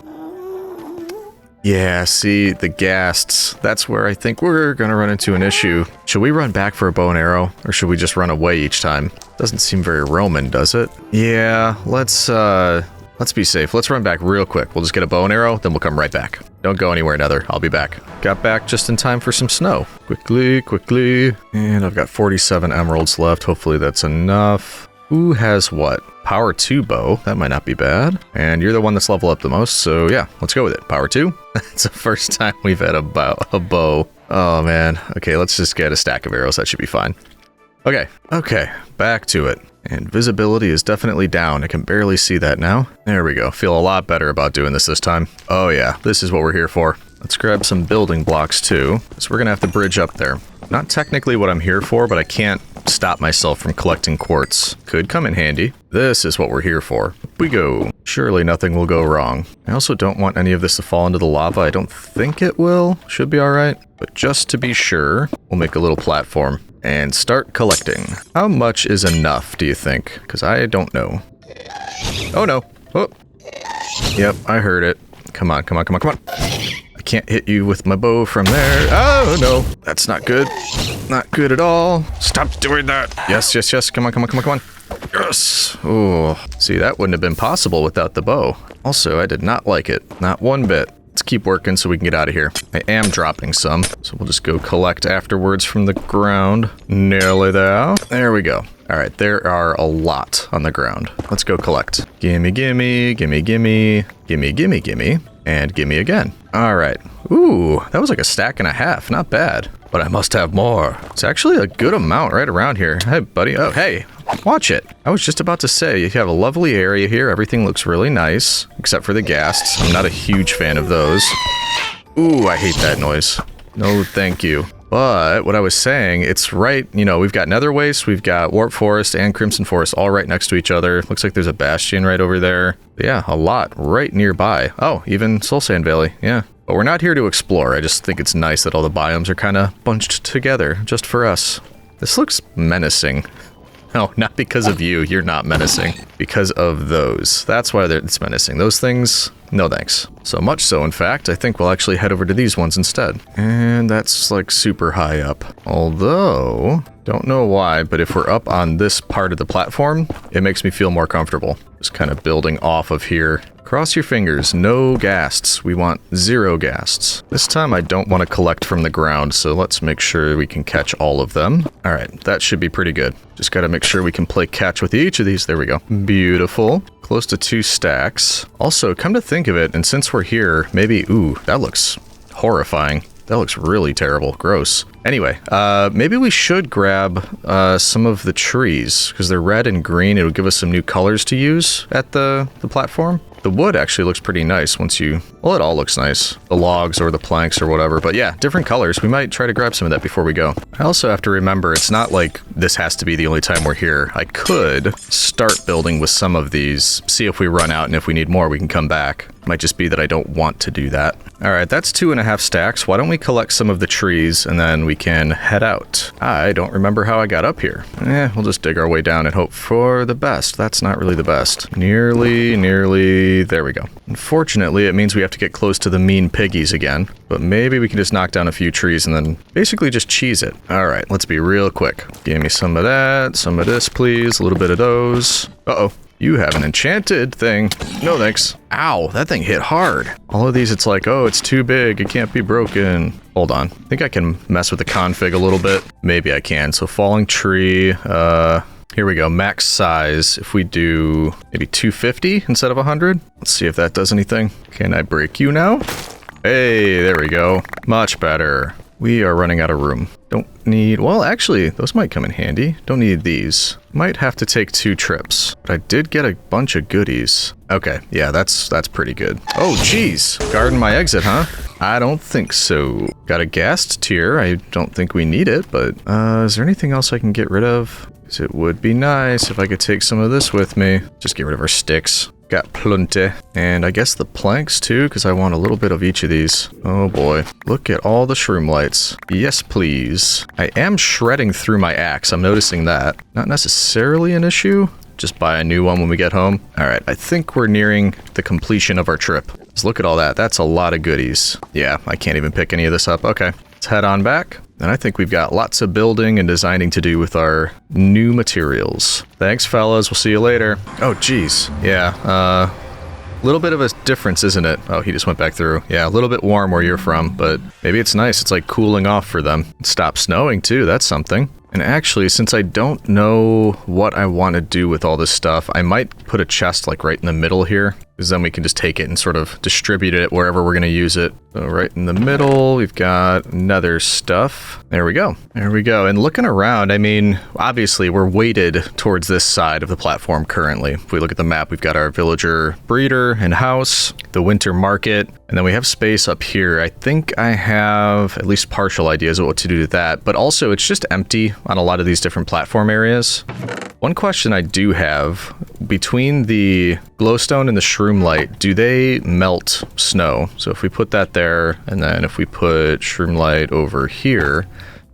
S1: Yeah, see, the ghasts. That's where I think we're gonna run into an issue. Should we run back for a bow and arrow, or should we just run away each time? Doesn't seem very Roman, does it? Yeah, let's be safe. Let's run back real quick. We'll just get a bow and arrow, then we'll come right back. Don't go anywhere, Nether. I'll be back. Got back just in time for some snow. Quickly, quickly. And I've got 47 emeralds left. Hopefully that's enough. Who has what? Power 2 bow. That might not be bad. And you're the one that's level up the most, so yeah, let's go with it. Power 2? It's the first time we've had a bow. Oh man. Okay, let's just get a stack of arrows. That should be fine. Okay, back to it. And visibility is definitely down. I can barely see that now. There we go. Feel a lot better about doing this time. Oh yeah, this is what we're here for. Let's grab some building blocks too, so we're gonna have to bridge up there. Not technically what I'm here for, but I can't stop myself from collecting quartz. Could come in handy. This is what we're here for. Up we go. Surely nothing will go wrong. I also don't want any of this to fall into the lava. I don't think it will. Should be alright. But just to be sure, we'll make a little platform and start collecting. How much is enough, do you think? Because I don't know. Oh no. Oh. Yep, I heard it. Come on, come on, come on, come on. I can't hit you with my bow from there. Oh no, that's not good. Not good at all. Stop doing that. Yes, yes, yes. Come on, come on, come on, come on. Yes. Oh, see, that wouldn't have been possible without the bow. Also, I did not like it. Not one bit. Let's keep working so we can get out of here. I am dropping some, so we'll just go collect afterwards from the ground. Nearly there. There we go. All right, there are a lot on the ground. Let's go collect. Gimme, gimme, gimme, gimme, gimme, gimme, gimme, and gimme again. All right. Ooh, that was like a stack and a half. Not bad. But I must have more. It's actually a good amount right around here. Hey, buddy. Oh, hey. Watch it. I was just about to say, you have a lovely area here. Everything looks really nice, except for the ghasts. I'm not a huge fan of those. Ooh, I hate that noise. No, thank you. But what I was saying, it's right, you know, we've got Nether Waste, we've got Warp Forest and Crimson Forest all right next to each other. Looks like there's a bastion right over there. But yeah, a lot right nearby. Oh, even Soul Sand Valley, yeah. But we're not here to explore. I just think it's nice that all the biomes are kind of bunched together just for us. This looks menacing. No, not because of you. You're not menacing. Because of those. That's why it's menacing. Those things, no thanks. So much so, in fact, I think we'll actually head over to these ones instead. And that's like super high up. Although, don't know why, but if we're up on this part of the platform, it makes me feel more comfortable. Just kind of building off of here. Cross your fingers, no ghasts. We want 0 ghasts. This time I don't want to collect from the ground, so let's make sure we can catch all of them. All right, that should be pretty good. Just got to make sure we can play catch with each of these. There we go. Beautiful. Close to 2 stacks. Also, come to think of it, and since we're here, maybe, ooh, that looks horrifying. That looks really terrible. Gross. Anyway, maybe we should grab some of the trees, because they're red and green. It'll give us some new colors to use at the platform. The wood actually looks pretty nice once you... Well, it all looks nice. The logs or the planks or whatever. But yeah, different colors. We might try to grab some of that before we go. I also have to remember, it's not like this has to be the only time we're here. I could start building with some of these, see if we run out, and if we need more, we can come back. Might just be that I don't want to do that. All right, that's 2.5 stacks. Why don't we collect some of the trees and then we can head out? I don't remember how I got up here. We'll just dig our way down and hope for the best. That's not really the best. Nearly, there we go. Unfortunately, it means we have to get close to the mean piggies again, but maybe we can just knock down a few trees and then basically just cheese it. All right, let's be real quick. Give me some of that, some of this, please. A little bit of those. Uh-oh. You have an enchanted thing. No thanks. Ow, that thing hit hard. All of these, it's like, oh, it's too big. It can't be broken. Hold on. I think I can mess with the config a little bit. Maybe I can. So falling tree. Here we go. Max size. If we do maybe 250 instead of 100. Let's see if that does anything. Can I break you now? Hey, there we go. Much better. We are running out of room. Don't need... Well, actually, those might come in handy. Don't need these. Might have to take 2 trips. But I did get a bunch of goodies. Okay, yeah, that's pretty good. Oh, jeez. Guarding my exit, huh? I don't think so. Got a ghast tier. I don't think we need it, but... is there anything else I can get rid of? Because it would be nice if I could take some of this with me. Just get rid of our sticks. Got plenty. And I guess the planks too, because I want a little bit of each of these. Oh boy. Look at all the shroom lights. Yes, please. I am shredding through my axe. I'm noticing that. Not necessarily an issue. Just buy a new one when we get home. All right, I think we're nearing the completion of our trip. Let's look at all that. That's a lot of goodies. Yeah, I can't even pick any of this up. Okay, let's head on back. And I think we've got lots of building and designing to do with our new materials. Thanks, fellas. We'll see you later. Oh, geez. Yeah, a little bit of a difference, isn't it? Oh, he just went back through. Yeah, a little bit warm where you're from, but maybe it's nice. It's like cooling off for them. It stopped snowing too. That's something. And actually, since I don't know what I want to do with all this stuff, I might put a chest like right in the middle here, because then we can just take it and sort of distribute it wherever we're going to use it. So right in the middle, we've got nether stuff. There we go. There we go. And looking around, I mean, obviously we're weighted towards this side of the platform currently. If we look at the map, we've got our villager breeder and house, the winter market, and then we have space up here. I think I have at least partial ideas of what to do with that, but also it's just empty on a lot of these different platform areas. One question I do have, between the glowstone and the shroom light, do they melt snow? So if we put that there, and then if we put shroom light over here,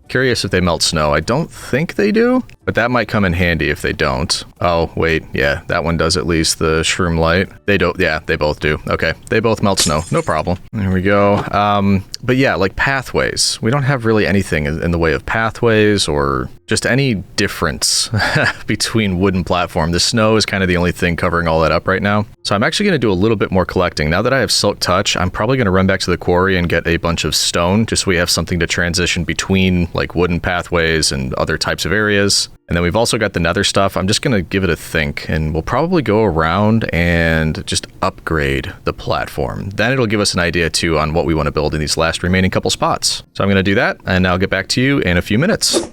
S1: curious if they melt snow. I don't think they do, but that might come in handy if they don't. Oh, wait, yeah, that one does at least, the shroom light. They don't, yeah, they both do. Okay, they both melt snow, no problem. There we go. But yeah, like pathways. We don't have really anything in the way of pathways or just any difference between wood and platform. The snow is kind of the only thing covering all that up right now. So I'm actually going to do a little bit more collecting. Now that I have Silk Touch, I'm probably going to run back to the quarry and get a bunch of stone, just so we have something to transition between like wooden pathways and other types of areas. And then we've also got the nether stuff. I'm just going to give it a think, and we'll probably go around and just upgrade the platform. Then it'll give us an idea too on what we want to build in these last remaining couple spots. So I'm going to do that, and I'll get back to you in a few minutes.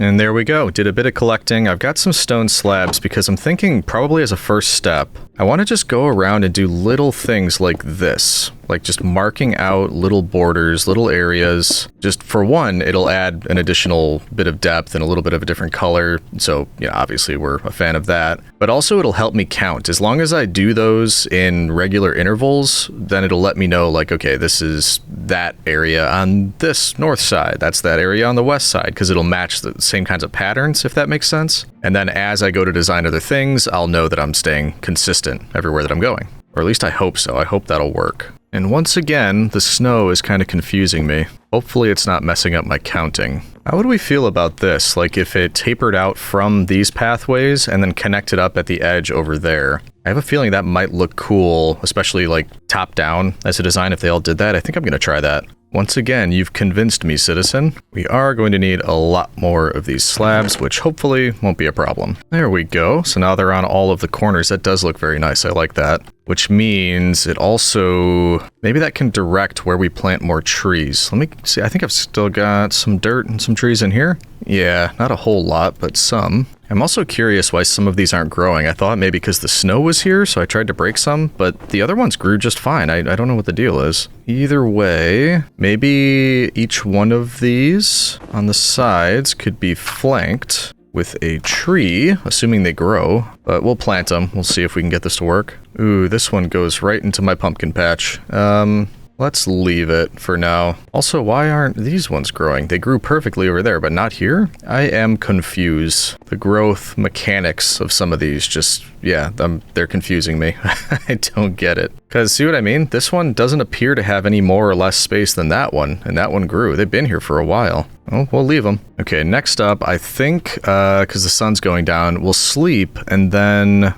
S1: And there we go. Did a bit of collecting. I've got some stone slabs because I'm thinking probably as a first step, I want to just go around and do little things like this. Like just marking out little borders, little areas. Just for one, it'll add an additional bit of depth and a little bit of a different color. So, yeah, obviously we're a fan of that. But also it'll help me count. As long as I do those in regular intervals, then it'll let me know like, okay, this is that area on this north side. That's that area on the west side, because it'll match the same kinds of patterns, if that makes sense. And then as I go to design other things, I'll know that I'm staying consistent everywhere that I'm going. Or at least I hope so. I hope that'll work. And once again, the snow is kind of confusing me. Hopefully it's not messing up my counting. How would we feel about this? Like if it tapered out from these pathways and then connected up at the edge over there. I have a feeling that might look cool, especially like top down as a design if they all did that. I think I'm going to try that. Once again, you've convinced me, citizen. We are going to need a lot more of these slabs, which hopefully won't be a problem. There we go. So now they're on all of the corners. That does look very nice. I like that. Which means it also, maybe that can direct where we plant more trees. Let me see. I think I've still got some dirt and some trees in here. Yeah, not a whole lot, but some. I'm also curious why some of these aren't growing. I thought maybe because the snow was here, so I tried to break some, but the other ones grew just fine. I don't know what the deal is. Either way, maybe each one of these on the sides could be flanked with a tree, assuming they grow, but we'll plant them. We'll see if we can get this to work. Ooh, this one goes right into my pumpkin patch. Let's leave it for now. Also, why aren't these ones growing? They grew perfectly over there, but not here? I am confused. The growth mechanics of some of these just, yeah, they're confusing me. I don't get it. Because, see what I mean? This one doesn't appear to have any more or less space than that one, and that one grew. They've been here for a while. Oh, we'll leave them. Okay, next up, I think, because the sun's going down, we'll sleep, and then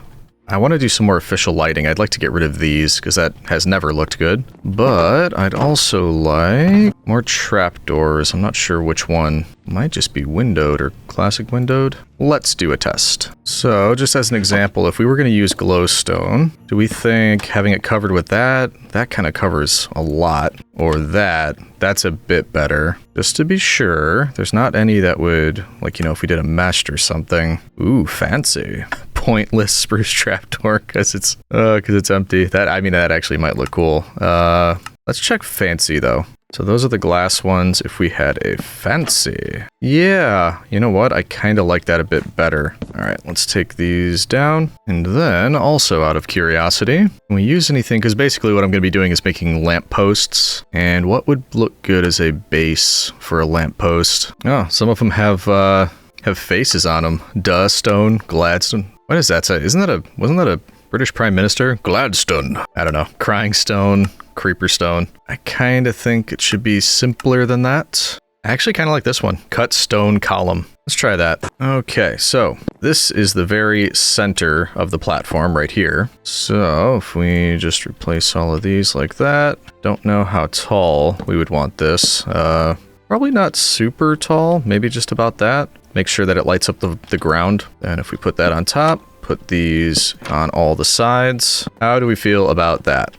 S1: I want to do some more official lighting. I'd like to get rid of these because that has never looked good. But I'd also like more trapdoors. I'm not sure which one. Might just be windowed or classic windowed. Let's do a test. So just as an example, if we were going to use glowstone, do we think having it covered with that kind of covers a lot? Or that's a bit better. Just to be sure, there's not any that would, like, you know, if we did a mesh or something. Ooh, fancy. Pointless spruce trapdoor because it's empty. That actually might look cool. Let's check fancy though. So those are the glass ones if we had a fancy. Yeah, you know what? I kind of like that a bit better. All right, let's take these down. And then, also out of curiosity, can we use anything? Because basically what I'm going to be doing is making lamp posts. And what would look good as a base for a lamp post? Oh, some of them have faces on them. Duh, Stone, Gladstone. What does that say? Wasn't that a British Prime Minister? Gladstone. I don't know. Crying Stone, Creeper Stone. I kind of think it should be simpler than that. I actually kind of like this one. Cut stone column. Let's try that. Okay, so this is the very center of the platform right here. So if we just replace all of these like that, don't know how tall we would want this. Probably not super tall, maybe just about that. Make sure that it lights up the ground. And if we put that on top, put these on all the sides. How do we feel about that?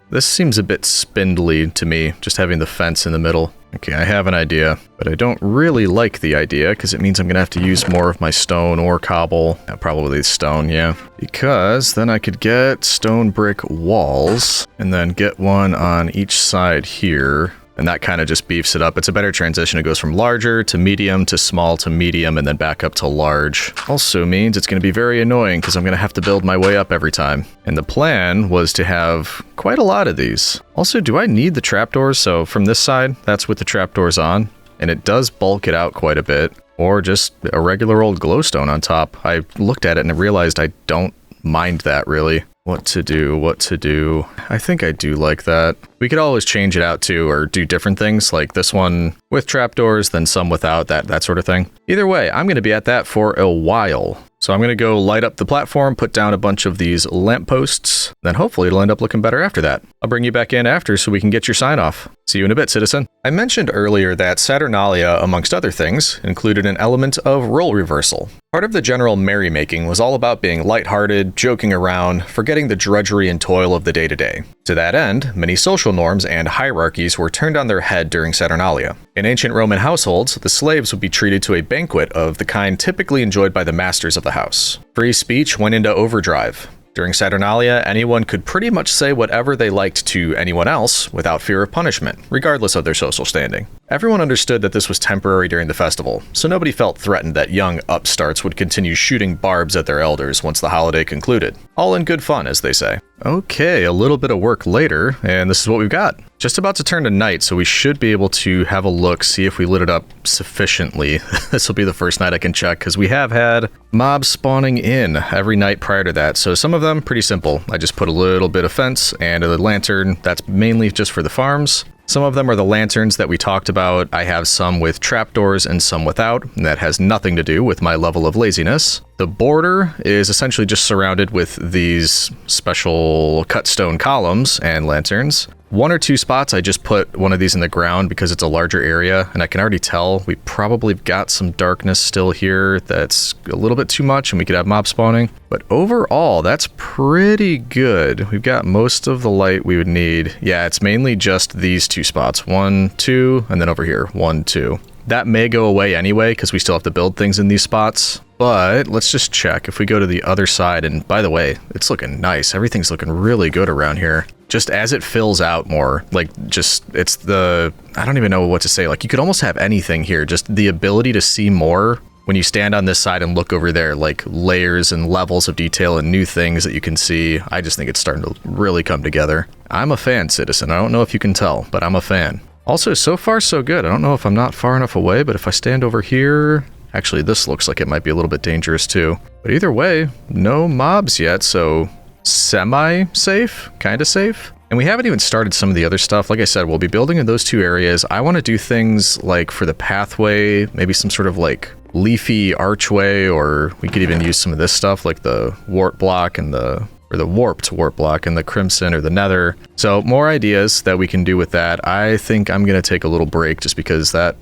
S1: This seems a bit spindly to me, just having the fence in the middle. Okay, I have an idea, but I don't really like the idea because it means I'm gonna have to use more of my stone or cobble. Probably stone, yeah. Because then I could get stone brick walls and then get one on each side here. And that kind of just beefs it up. It's a better transition. It goes from larger to medium to small to medium and then back up to large. Also means it's going to be very annoying because I'm going to have to build my way up every time. And the plan was to have quite a lot of these. Also, do I need the trapdoors? So from this side, that's with the trapdoors on. And it does bulk it out quite a bit. Or just a regular old glowstone on top. I looked at it and I realized I don't mind that really. What to do. I think I do like that. We could always change it out too, or do different things, like this one with trapdoors, then some without, that sort of thing. Either way, I'm going to be at that for a while. So I'm going to go light up the platform, put down a bunch of these lampposts, then hopefully it'll end up looking better after that. I'll bring you back in after so we can get your sign off. See you in a bit, citizen. I mentioned earlier that Saturnalia, amongst other things, included an element of role reversal. Part of the general merrymaking was all about being lighthearted, joking around, forgetting the drudgery and toil of the day-to-day. To that end, many social norms and hierarchies were turned on their head during Saturnalia. In ancient Roman households, the slaves would be treated to a banquet of the kind typically enjoyed by the masters of the house. Free speech went into overdrive. During Saturnalia, anyone could pretty much say whatever they liked to anyone else without fear of punishment, regardless of their social standing. Everyone understood that this was temporary during the festival, so nobody felt threatened that young upstarts would continue shooting barbs at their elders once the holiday concluded. All in good fun, as they say. Okay, a little bit of work later, and this is what we've got. Just about to turn to night, so we should be able to have a look, see if we lit it up sufficiently. This will be the first night I can check, because we have had mobs spawning in every night prior to that. So some of them, pretty simple. I just put a little bit of fence and a lantern. That's mainly just for the farms. Some of them are the lanterns that we talked about. I have some with trapdoors and some without, and that has nothing to do with my level of laziness. The border is essentially just surrounded with these special cut stone columns and lanterns. One or two spots I just put one of these in the ground because it's a larger area, and I can already tell we probably got some darkness still here that's a little bit too much and we could have mob spawning. But overall, that's pretty good. We've got most of the light we would need. Yeah, it's mainly just these two spots. 1, 2, and then over here, 1, 2. That may go away anyway because we still have to build things in these spots. But let's just check if we go to the other side. And by the way, it's looking nice. Everything's looking really good around here. Just as it fills out more, like it's I don't even know what to say. Like you could almost have anything here. Just the ability to see more when you stand on this side and look over there, like layers and levels of detail and new things that you can see. I just think it's starting to really come together. I'm a fan, citizen. I don't know if you can tell, but I'm a fan. Also, so far so good. I don't know if I'm not far enough away, but if I stand over here... Actually, this looks like it might be a little bit dangerous too. But either way, no mobs yet, so semi-safe, kind of safe. And we haven't even started some of the other stuff. Like I said, we'll be building in those two areas. I want to do things like for the pathway, maybe some sort of like leafy archway, or we could even use some of this stuff like the warp block and the warped warp block and the crimson or the nether. So more ideas that we can do with that. I think I'm going to take a little break just because that,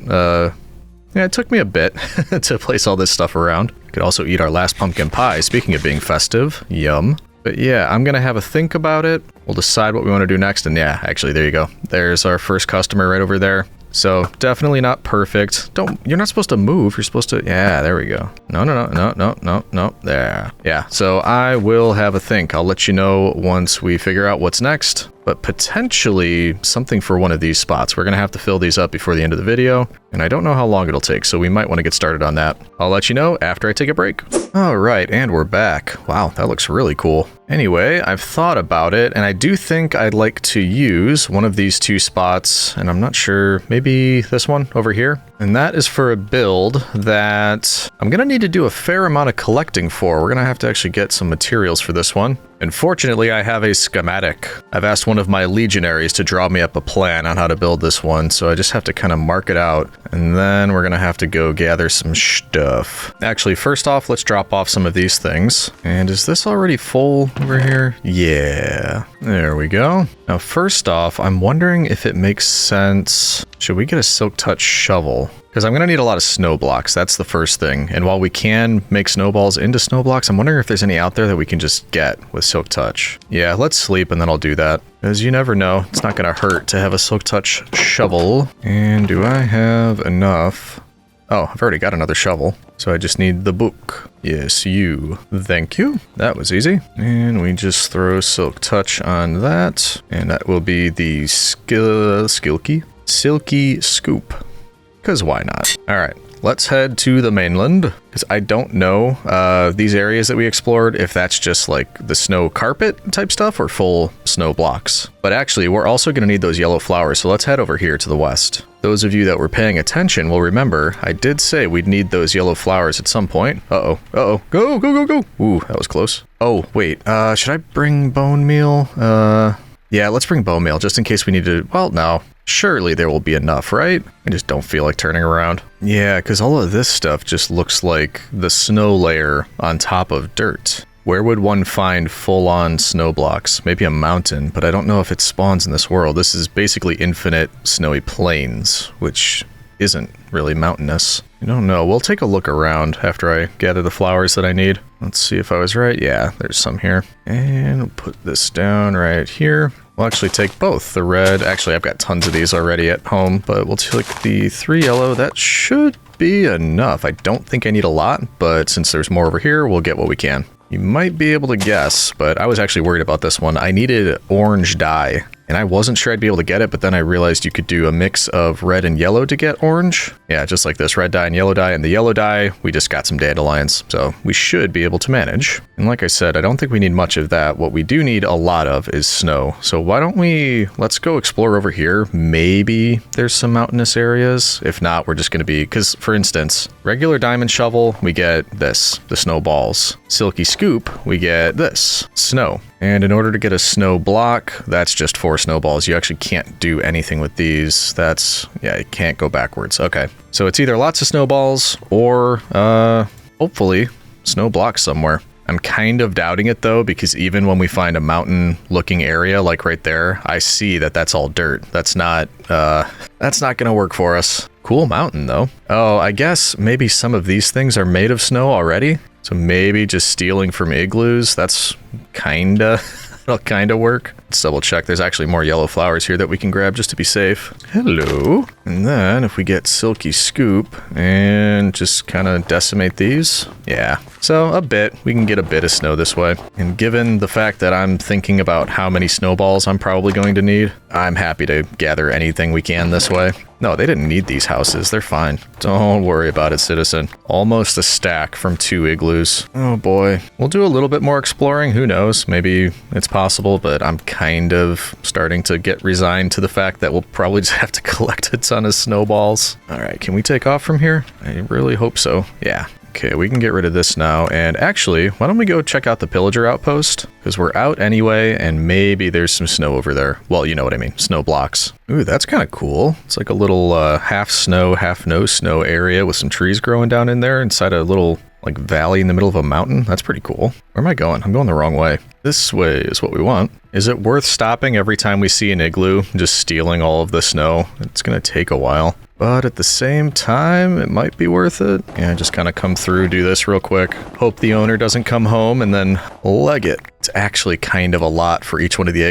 S1: yeah, it took me a bit to place all this stuff around. Could also eat our last pumpkin pie, speaking of being festive. Yum. But yeah, I'm going to have a think about it. We'll decide what we want to do next. And yeah, actually, there you go. There's our first customer right over there. So definitely not perfect. You're not supposed to move. You're supposed to, yeah, there we go. No. There. Yeah, so I will have a think. I'll let you know once we figure out what's next. But potentially something for one of these spots. We're going to have to fill these up before the end of the video, and I don't know how long it'll take, so we might want to get started on that. I'll let you know after I take a break. All right, and we're back. Wow, that looks really cool. Anyway, I've thought about it, and I do think I'd like to use one of these two spots, and I'm not sure, maybe this one over here? And that is for a build that I'm going to need to do a fair amount of collecting for. We're going to have to actually get some materials for this one. And fortunately, I have a schematic. I've asked one of my legionaries to draw me up a plan on how to build this one, so I just have to kind of mark it out, and then we're going to have to go gather some stuff. Actually, first off, let's drop off some of these things. And is this already full over here? Yeah, there we go. Now, first off, I'm wondering if it makes sense. Should we get a Silk Touch shovel? Because I'm going to need a lot of snow blocks. That's the first thing. And while we can make snowballs into snow blocks, I'm wondering if there's any out there that we can just get with Silk Touch. Yeah, let's sleep and then I'll do that. Because you never know. It's not going to hurt to have a Silk Touch shovel. And do I have enough? Oh, I've already got another shovel. So I just need the book. Yes, you. Thank you. That was easy. And we just throw Silk Touch on that. And that will be the Silky Scoop. Because why not? All right, let's head to the mainland, because I don't know these areas that we explored, if that's just like the snow carpet type stuff or full snow blocks. But actually, we're also going to need those yellow flowers, so let's head over here to the west. Those of you that were paying attention will remember I did say we'd need those yellow flowers at some point. Uh-oh. Go. Ooh, that was close. Oh, wait, should I bring bone meal? Yeah, let's bring bone meal, just in case we need to, well, no. Surely there will be enough, right? I just don't feel like turning around. Yeah, because all of this stuff just looks like the snow layer on top of dirt. Where would one find full-on snow blocks? Maybe a mountain, but I don't know if it spawns in this world. This is basically infinite snowy plains, which isn't really mountainous. I don't know. We'll take a look around after I gather the flowers that I need. Let's see if I was right. Yeah, there's some here. And we'll put this down right here. We'll actually take both. The red, actually I've got tons of these already at home, but we'll take the 3 yellow. That should be enough. I don't think I need a lot, but since there's more over here, we'll get what we can. You might be able to guess, but I was actually worried about this one. I needed orange dye, and I wasn't sure I'd be able to get it, but then I realized you could do a mix of red and yellow to get orange. Yeah, just like this, red dye and the yellow dye, we just got some dandelions, so we should be able to manage. And like I said, I don't think we need much of that. What we do need a lot of is snow. So why don't let's go explore over here. Maybe there's some mountainous areas. If not, we're just gonna be, because for instance, regular diamond shovel, we get this, the snowballs. Silky Scoop, we get this, snow. And in order to get a snow block, that's just 4 snowballs. You actually can't do anything with these. Yeah, you can't go backwards. Okay. So it's either lots of snowballs or, hopefully, snow blocks somewhere. I'm kind of doubting it though, because even when we find a mountain looking area, like right there, I see that that's all dirt. That's not gonna work for us. Cool mountain though. Oh, I guess maybe some of these things are made of snow already. So maybe just stealing from igloos, that's that'll kinda work. Let's double check. There's actually more yellow flowers here that we can grab just to be safe. Hello. And then if we get Silky Scoop and just kind of decimate these. Yeah. So a bit. We can get a bit of snow this way. And given the fact that I'm thinking about how many snowballs I'm probably going to need, I'm happy to gather anything we can this way. No, they didn't need these houses. They're fine. Don't worry about it, citizen. Almost a stack from 2 igloos. Oh boy. We'll do a little bit more exploring. Who knows? Maybe it's possible, but I'm kind of starting to get resigned to the fact that we'll probably just have to collect a ton of snowballs. All right, can we take off from here? I really hope so. Yeah. Okay, we can get rid of this now, and actually, why don't we go check out the pillager outpost? Because we're out anyway, and maybe there's some snow over there. Well, you know what I mean, snow blocks. Ooh, that's kind of cool. It's like a little half snow, half no snow area with some trees growing down in there inside a little like valley in the middle of a mountain. That's pretty cool. Where am I going? I'm going the wrong way. This way is what we want. Is it worth stopping every time we see an igloo, just stealing all of the snow? It's gonna take a while. But at the same time, it might be worth it. Yeah, just kind of come through, do this real quick. Hope the owner doesn't come home and then leg it. It's actually kind of a lot for each one of the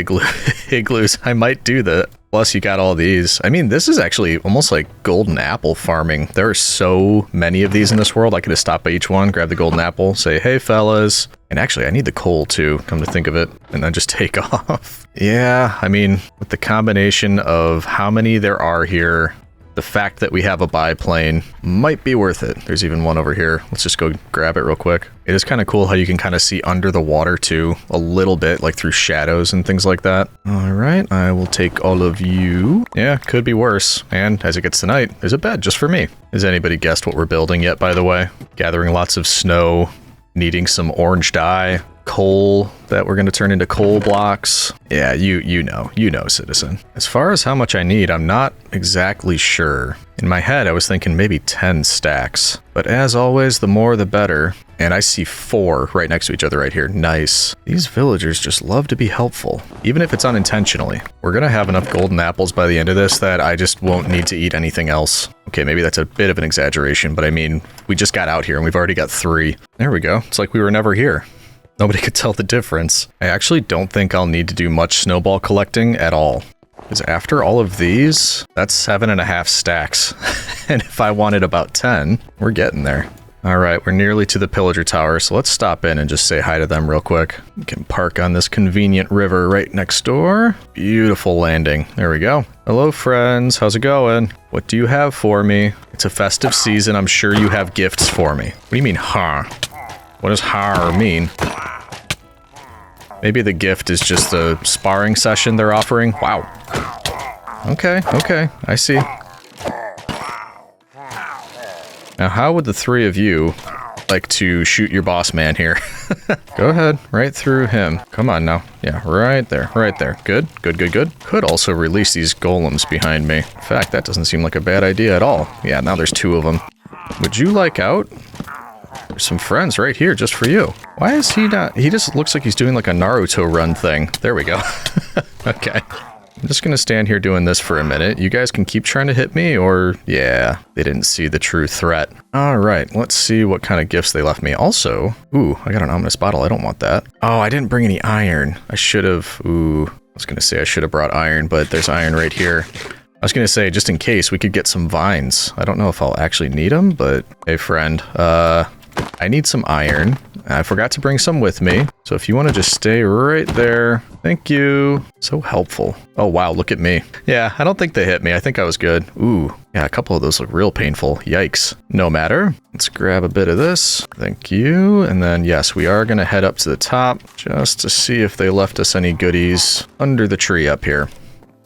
S1: igloos. I might do that. Plus, you got all these. I mean, this is actually almost like golden apple farming. There are so many of these in this world. I could have stopped by each one, grab the golden apple, say, hey, fellas. And actually, I need the coal, too, come to think of it, and then just take off. Yeah, I mean, with the combination of how many there are here, the fact that we have a biplane might be worth it. There's even one over here. Let's just go grab it real quick. It is kind of cool how you can kind of see under the water too, a little bit, like through shadows and things like that. All right, I will take all of you. Yeah, could be worse. And as it gets to night, there's a bed just for me. Has anybody guessed what we're building yet, by the way? Gathering lots of snow, needing some orange dye, coal that we're going to turn into coal blocks. Yeah, you know, citizen. As far as how much I need, I'm not exactly sure. In my head, I was thinking maybe 10 stacks. But as always, the more the better. And I see 4 right next to each other right here. Nice. These villagers just love to be helpful, even if it's unintentionally. We're going to have enough golden apples by the end of this that I just won't need to eat anything else. Okay, maybe that's a bit of an exaggeration, but I mean, we just got out here and we've already got 3. There we go. It's like we were never here. Nobody could tell the difference. I actually don't think I'll need to do much snowball collecting at all. Because after all of these, that's 7.5 stacks. And if I wanted about 10, we're getting there. All right, we're nearly to the Pillager Tower, so let's stop in and just say hi to them real quick. We can park on this convenient river right next door. Beautiful landing. There we go. Hello, friends. How's it going? What do you have for me? It's a festive season. I'm sure you have gifts for me. What do you mean, huh? What does har mean? Maybe the gift is just a sparring session they're offering. Wow. Okay, I see. Now, how would the 3 of you like to shoot your boss man here? Go ahead, right through him. Come on now. Yeah, right there, right there. Good. Could also release these golems behind me. In fact, that doesn't seem like a bad idea at all. Yeah, now there's 2 of them. Would you like out? There's some friends right here just for you. Why is he not? He just looks like he's doing like a Naruto run thing. There we go. Okay. I'm just gonna stand here doing this for a minute. You guys can keep trying to hit me, or yeah, they didn't see the true threat. All right, let's see what kind of gifts they left me. Also, ooh, I got an ominous bottle. I don't want that. Oh, I didn't bring any iron. I should have. Ooh, I was gonna say I should have brought iron, but there's iron right here. I was gonna say, just in case, we could get some vines. I don't know if I'll actually need them, but hey, friend, I need some iron. I forgot to bring some with me. So if you want to just stay right there. Thank you. So helpful. Oh, wow. Look at me. Yeah, I don't think they hit me. I think I was good. Ooh. Yeah, a couple of those look real painful. Yikes. No matter. Let's grab a bit of this. Thank you. And then, yes, we are going to head up to the top just to see if they left us any goodies under the tree up here.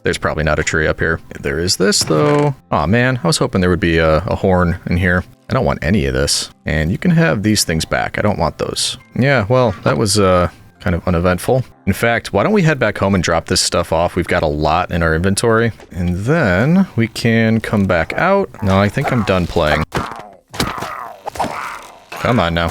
S1: There's probably not a tree up here. There is this, though. Aw, man. I was hoping there would be a horn in here. I don't want any of this. And you can have these things back. I don't want those. Yeah, well, that was kind of uneventful. In fact, why don't we head back home and drop this stuff off? We've got a lot in our inventory. And then we can come back out. No, I think I'm done playing. Come on now.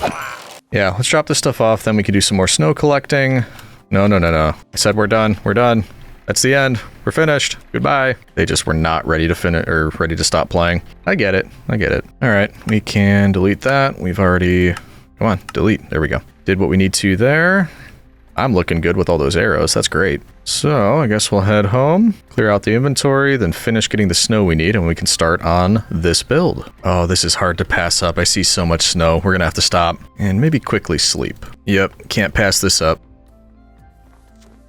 S1: Yeah, let's drop this stuff off. Then we can do some more snow collecting. No. I said we're done. We're done. That's the end. We're finished. Goodbye. They just were not ready to finish or ready to stop playing. I get it. All right, we can delete that. We've already, come on, delete. There we go. Did what we need to there. I'm looking good with all those arrows. That's great. So I guess we'll head home, clear out the inventory, then finish getting the snow we need, and we can start on this build. Oh, this is hard to pass up. I see so much snow. We're gonna have to stop and maybe quickly sleep. Yep, can't pass this up.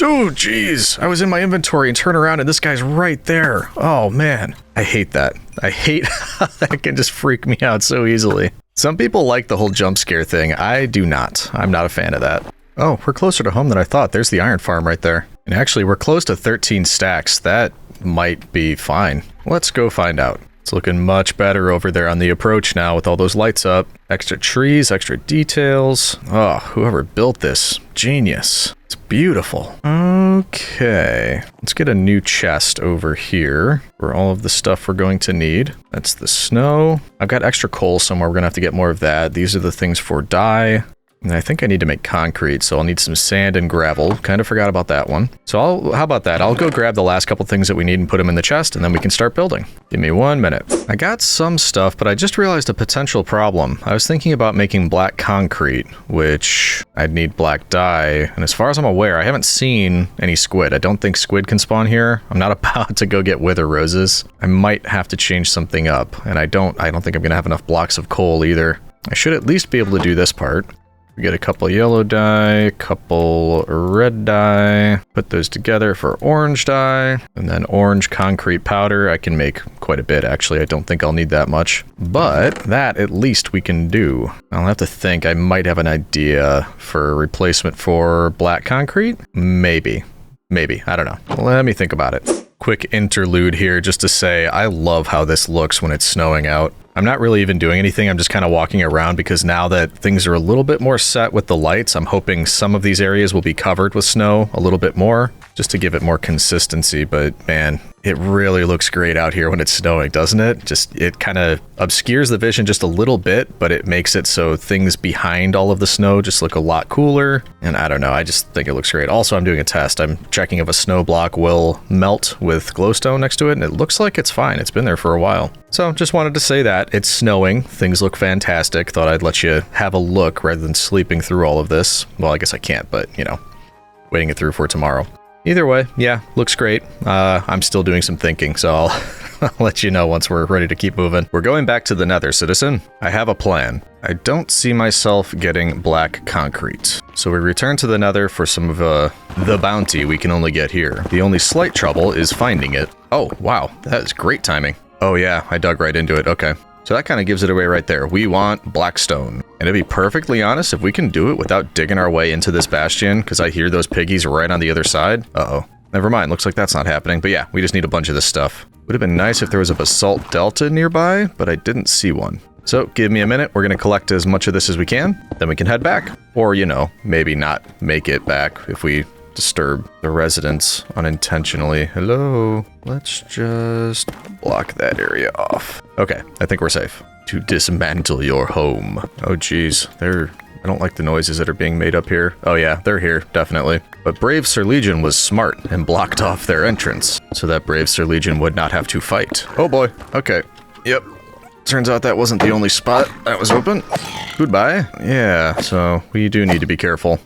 S1: Oh, jeez. I was in my inventory and turn around and this guy's right there. Oh, man. I hate that. I hate how that can just freak me out so easily. Some people like the whole jump scare thing. I do not. I'm not a fan of that. Oh, we're closer to home than I thought. There's the iron farm right there. And actually, we're close to 13 stacks. That might be fine. Let's go find out. It's looking much better over there on the approach now with all those lights up. Extra trees, extra details. Oh, whoever built this, genius. It's beautiful. Okay, let's get a new chest over here for all of the stuff we're going to need. That's the snow. I've got extra coal somewhere. We're gonna have to get more of that. These are the things for dye. And I think I need to make concrete, so I'll need some sand and gravel. Kind of forgot about that one. So how about that? I'll go grab the last couple things that we need and put them in the chest, and then we can start building. Give me 1 minute. I got some stuff, but I just realized a potential problem. I was thinking about making black concrete, which I'd need black dye. And as far as I'm aware, I haven't seen any squid. I don't think squid can spawn here. I'm not about to go get wither roses. I might have to change something up, and I don't think I'm gonna have enough blocks of coal either. I should at least be able to do this part. We get a couple yellow dye, a couple red dye, put those together for orange dye, and then orange concrete powder. I can make quite a bit, actually. I don't think I'll need that much, but that at least we can do. I'll have to think. I might have an idea for a replacement for black concrete. Maybe. I don't know. Let me think about it. Quick interlude here just to say I love how this looks when it's snowing out. I'm not really even doing anything. I'm just kind of walking around because now that things are a little bit more set with the lights, I'm hoping some of these areas will be covered with snow a little bit more just to give it more consistency. But man, it really looks great out here when it's snowing, doesn't it? It kind of obscures the vision just a little bit, but it makes it so things behind all of the snow just look a lot cooler. And I don't know, I just think it looks great. Also, I'm doing a test. I'm checking if a snow block will melt with glowstone next to it, and it looks like it's fine. It's been there for a while. So just wanted to say that. It's snowing. Things look fantastic. Thought I'd let you have a look rather than sleeping through all of this. Well, I guess I can't, but, you know, waiting it through for tomorrow. Either way, yeah, looks great. I'm still doing some thinking, so I'll let you know once we're ready to keep moving. We're going back to the Nether, citizen. I have a plan. I don't see myself getting black concrete. So we return to the Nether for some of the bounty we can only get here. The only slight trouble is finding it. Oh, wow, that is great timing. Oh yeah, I dug right into it, okay. So that kind of gives it away right there. We want blackstone. And to be perfectly honest, if we can do it without digging our way into this bastion, because I hear those piggies right on the other side. Uh-oh. Never mind, looks like that's not happening. But yeah, we just need a bunch of this stuff. Would have been nice if there was a basalt delta nearby, but I didn't see one. So give me a minute. We're going to collect as much of this as we can. Then we can head back. Or, you know, maybe not make it back if we disturb the residents unintentionally. Hello? Let's just block that area off. Okay, I think we're safe. To dismantle your home. Oh geez, I don't like the noises that are being made up here. Oh yeah, they're here, definitely. But Brave Sir Legion was smart and blocked off their entrance, so that Brave Sir Legion would not have to fight. Oh boy, okay. Yep. Turns out that wasn't the only spot that was open. Goodbye. Yeah, so we do need to be careful.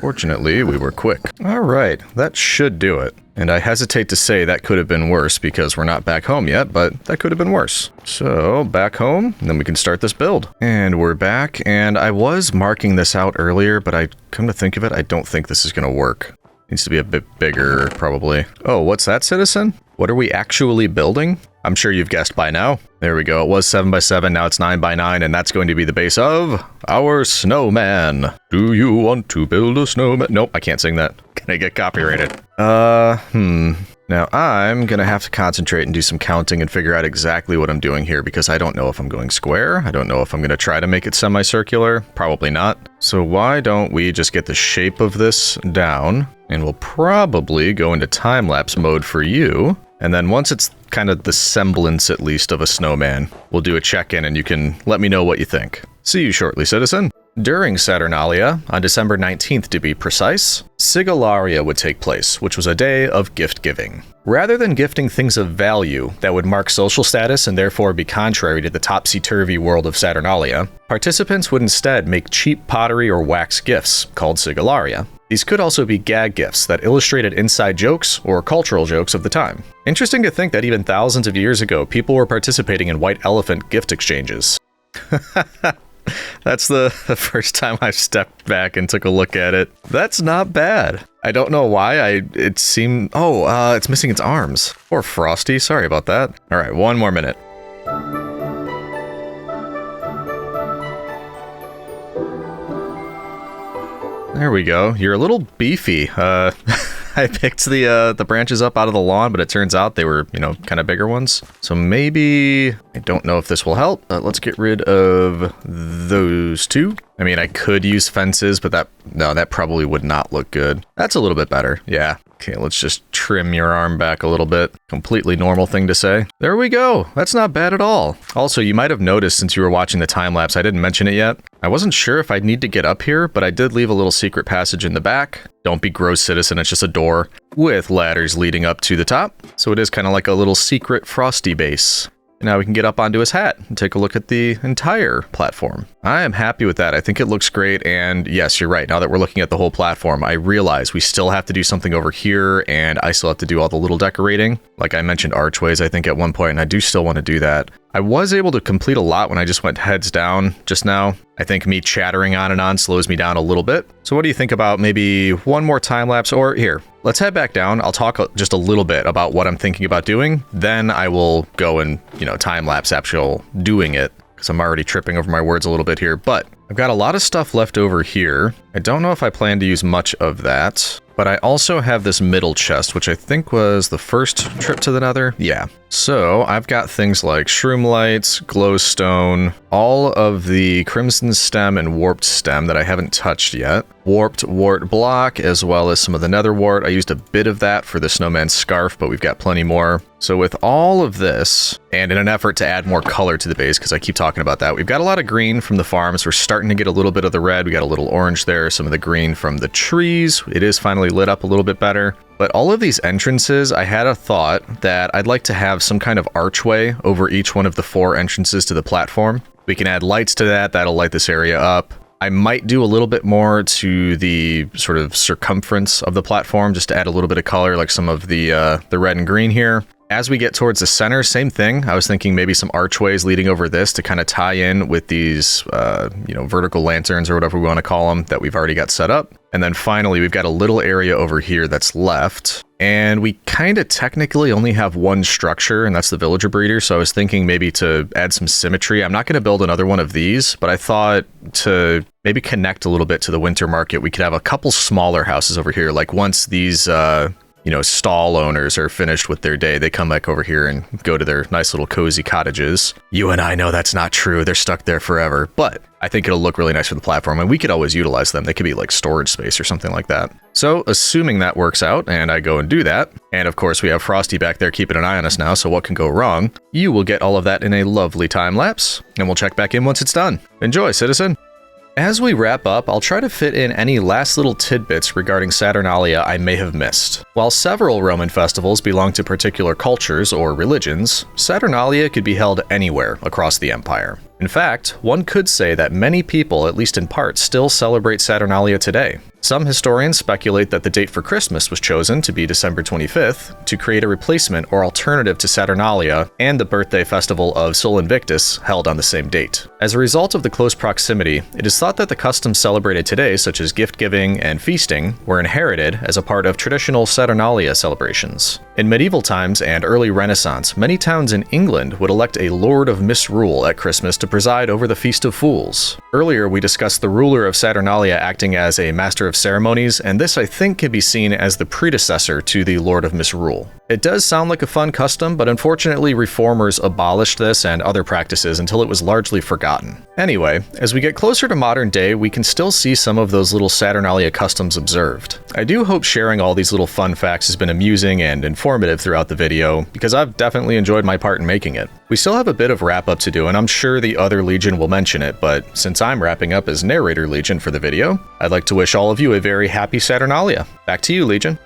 S1: Fortunately, we were quick. All right, that should do it. And I hesitate to say that could have been worse because we're not back home yet, but that could have been worse. So, back home, and then we can start this build. And we're back, and I was marking this out earlier, but I come to think of it, I don't think this is going to work. Needs to be a bit bigger, probably. Oh, what's that, citizen? What are we actually building? I'm sure you've guessed by now. There we go. It was 7x7, now it's 9x9, and that's going to be the base of our snowman. Do you want to build a snowman? Nope, I can't sing that. Gonna get copyrighted. Now I'm gonna have to concentrate and do some counting and figure out exactly what I'm doing here because I don't know if I'm going square. I don't know if I'm gonna try to make it semicircular. Probably not. So why don't we just get the shape of this down, and we'll probably go into time-lapse mode for you. And then once it's kind of the semblance, at least, of a snowman, we'll do a check-in and you can let me know what you think. See you shortly, citizen. During Saturnalia, on December 19th to be precise, Sigillaria would take place, which was a day of gift-giving. Rather than gifting things of value that would mark social status and therefore be contrary to the topsy-turvy world of Saturnalia, participants would instead make cheap pottery or wax gifts, called Sigillaria. These could also be gag gifts that illustrated inside jokes or cultural jokes of the time. Interesting to think that even thousands of years ago, people were participating in white elephant gift exchanges. That's the first time I've stepped back and took a look at it. That's not bad. I don't know why it seemed... Oh, it's missing its arms. Poor Frosty, sorry about that. All right, one more minute. There we go. You're a little beefy. I picked the branches up out of the lawn, but it turns out they were, you know, kind of bigger ones. So maybe, I don't know if this will help. Let's get rid of those two. I mean, I could use fences, but that probably would not look good. That's a little bit better. Yeah. Okay, let's just trim your arm back a little bit. Completely normal thing to say. There we go. That's not bad at all. Also, you might have noticed since you were watching the time lapse, I didn't mention it yet. I wasn't sure if I'd need to get up here, but I did leave a little secret passage in the back. Don't be gross, citizen. It's just a door with ladders leading up to the top. So it is kind of like a little secret Frosty base. Now we can get up onto his hat and take a look at the entire platform. I am happy with that. I think it looks great. And yes, you're right. Now that we're looking at the whole platform, I realize we still have to do something over here, and I still have to do all the little decorating. Like I mentioned archways, I think at one point, and I do still want to do that. I was able to complete a lot when I just went heads down just now. I think me chattering on and on slows me down a little bit. So what do you think about maybe one more time lapse? Or here, let's head back down. I'll talk just a little bit about what I'm thinking about doing. Then I will go and, time lapse actual doing it, because I'm already tripping over my words a little bit here. But I've got a lot of stuff left over here. I don't know if I plan to use much of that. But I also have this middle chest, which I think was the first trip to the Nether. Yeah. So I've got things like shroom lights, glowstone, all of the crimson stem and warped stem that I haven't touched yet. Warped wart block, as well as some of the nether wart. I used a bit of that for the snowman scarf, but we've got plenty more. So with all of this, and in an effort to add more color to the base, because I keep talking about that, we've got a lot of green from the farms. We're starting to get a little bit of the red. We got a little orange there, some of the green from the trees. It is finally lit up a little bit better. But all of these entrances, I had a thought that I'd like to have some kind of archway over each one of the 4 entrances to the platform. We can add lights to that. That'll light this area up. I might do a little bit more to the sort of circumference of the platform just to add a little bit of color, like some of the red and green here. As we get towards the center, same thing. I was thinking maybe some archways leading over this to kind of tie in with these, vertical lanterns or whatever we want to call them that we've already got set up. And then finally, we've got a little area over here that's left. And we kind of technically only have one structure, and that's the villager breeder. So I was thinking maybe to add some symmetry. I'm not going to build another one of these, but I thought to maybe connect a little bit to the winter market, we could have a couple smaller houses over here. Like once these stall owners are finished with their day, they come back over here and go to their nice little cozy cottages. You and I know that's not true. They're stuck there forever, but I think it'll look really nice for the platform, and we could always utilize them. They could be like storage space or something like that. So assuming that works out and I go and do that, and of course we have Frosty back there keeping an eye on us now, so what can go wrong? You will get all of that in a lovely time lapse, and we'll check back in once it's done. Enjoy, citizen. As we wrap up, I'll try to fit in any last little tidbits regarding Saturnalia I may have missed. While several Roman festivals belong to particular cultures or religions, Saturnalia could be held anywhere across the empire. In fact, one could say that many people, at least in part, still celebrate Saturnalia today. Some historians speculate that the date for Christmas was chosen to be December 25th to create a replacement or alternative to Saturnalia and the birthday festival of Sol Invictus held on the same date. As a result of the close proximity, it is thought that the customs celebrated today, such as gift-giving and feasting, were inherited as a part of traditional Saturnalia celebrations. In medieval times and early Renaissance, many towns in England would elect a Lord of Misrule at Christmas to preside over the Feast of Fools. Earlier, we discussed the ruler of Saturnalia acting as a master of ceremonies, and this I think can be seen as the predecessor to the Lord of Misrule. It does sound like a fun custom, but unfortunately reformers abolished this and other practices until it was largely forgotten. Anyway, as we get closer to modern day, we can still see some of those little Saturnalia customs observed. I do hope sharing all these little fun facts has been amusing and informative throughout the video, because I've definitely enjoyed my part in making it. We still have a bit of wrap up to do, and I'm sure the other Legion will mention it, but since I'm wrapping up as narrator Legion for the video, I'd like to wish all of you a very happy Saturnalia. Back to you, Legion.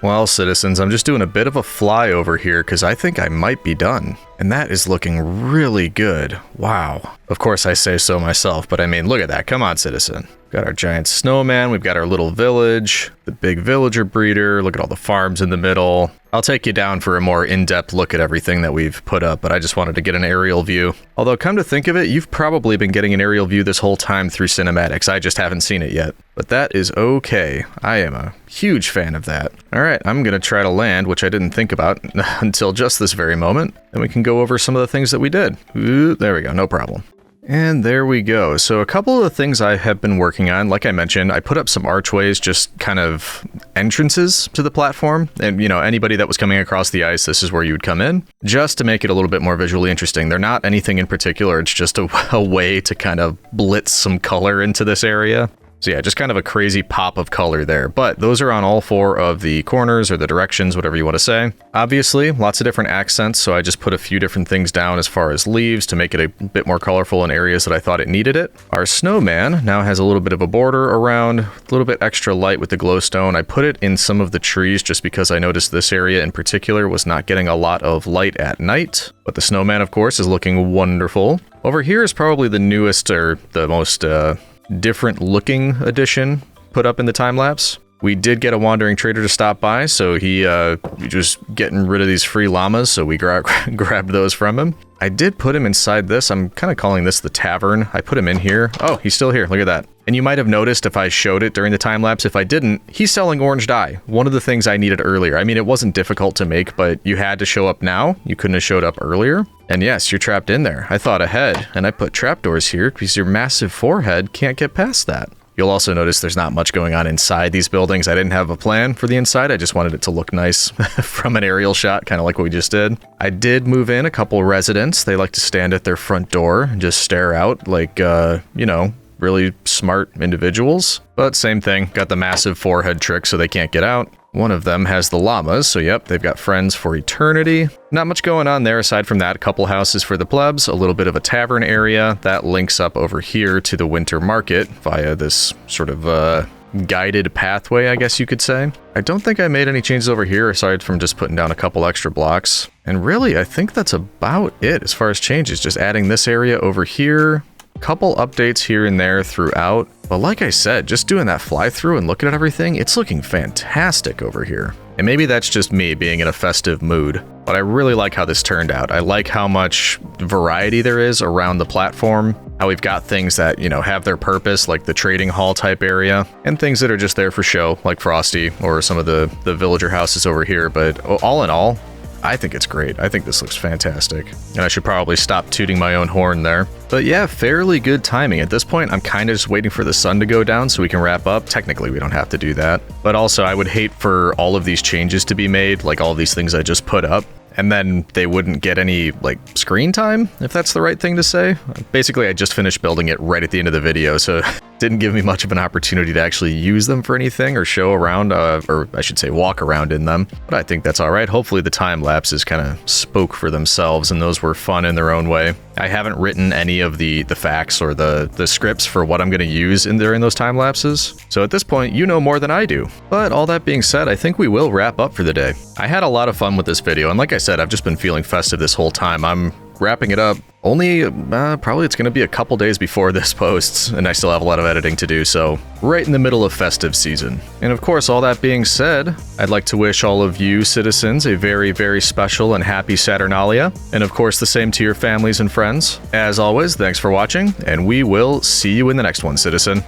S1: Well, citizens, I'm just doing a bit of a flyover here because I think I might be done. And that is looking really good. Wow. Of course I say so myself, but I mean, look at that. Come on, citizen. We've got our giant snowman. We've got our little village, the big villager breeder. Look at all the farms in the middle. I'll take you down for a more in-depth look at everything that we've put up, but I just wanted to get an aerial view. Although, come to think of it, you've probably been getting an aerial view this whole time through cinematics. I just haven't seen it yet. But that is okay. I am a huge fan of that. All right, I'm going to try to land, which I didn't think about until just this very moment. And we can go over some of the things that we did. Ooh, there we go, no problem. And there we go. So a couple of the things I have been working on, like I mentioned, I put up some archways, just kind of entrances to the platform. And, you know, anybody that was coming across the ice, this is where you would come in, just to make it a little bit more visually interesting. They're not anything in particular. It's just a way to kind of blitz some color into this area. So yeah, just kind of a crazy pop of color there. But those are on all 4 of the corners or the directions, whatever you want to say. Obviously, lots of different accents, so I just put a few different things down as far as leaves to make it a bit more colorful in areas that I thought it needed it. Our snowman now has a little bit of a border around, a little bit extra light with the glowstone. I put it in some of the trees just because I noticed this area in particular was not getting a lot of light at night. But the snowman, of course, is looking wonderful. Over here is probably the newest or the most different looking addition put up in the time lapse. We did get a wandering trader to stop by, so he just getting rid of these free llamas, so we grabbed those from him. I did put him inside this. I'm kind of calling this the tavern. I put him in here. Oh, he's still here. Look at that. And you might have noticed if I showed it during the time lapse. If I didn't, he's selling orange dye. One of the things I needed earlier. I mean, it wasn't difficult to make, but you had to show up now. You couldn't have showed up earlier. And yes, you're trapped in there. I thought ahead, and I put trapdoors here because your massive forehead can't get past that. You'll also notice there's not much going on inside these buildings. I didn't have a plan for the inside. I just wanted it to look nice from an aerial shot, kind of like what we just did. I did move in a couple residents. They like to stand at their front door and just stare out like, you know, really smart individuals. But same thing, got the massive forehead trick so they can't get out. One of them has the llamas, so yep, they've got friends for eternity. Not much going on there aside from that. A couple houses for the plebs, a little bit of a tavern area. That links up over here to the winter market via this sort of guided pathway, I guess you could say. I don't think I made any changes over here aside from just putting down a couple extra blocks. And really, I think that's about it as far as changes. Just adding this area over here. Couple updates here and there throughout, but like I said, just doing that fly through and looking at everything, it's looking fantastic over here. And maybe that's just me being in a festive mood, but I really like how this turned out. I like how much variety there is around the platform, how we've got things that, you know, have their purpose, like the trading hall type area, and things that are just there for show, like Frosty or some of the villager houses over here. But all in all, I think it's great. I think this looks fantastic. And I should probably stop tooting my own horn there. But yeah, fairly good timing. At this point, I'm kind of just waiting for the sun to go down so we can wrap up. Technically, we don't have to do that. But also, I would hate for all of these changes to be made, like all these things I just put up, and then they wouldn't get any, like, screen time, if that's the right thing to say. Basically, I just finished building it right at the end of the video, so didn't give me much of an opportunity to actually use them for anything or show around, or I should say walk around in them. But I think that's all right. Hopefully the time lapses kind of spoke for themselves, and those were fun in their own way. I haven't written any of the facts or the scripts for what I'm going to use during those time lapses. So at this point, you know more than I do. But all that being said, I think we will wrap up for the day. I had a lot of fun with this video, and like I said, I've just been feeling festive this whole time. I'm wrapping it up. Only, probably it's going to be a couple days before this posts, and I still have a lot of editing to do, so right in the middle of festive season. And of course, all that being said, I'd like to wish all of you citizens a very, very special and happy Saturnalia, and of course the same to your families and friends. As always, thanks for watching, and we will see you in the next one, citizen.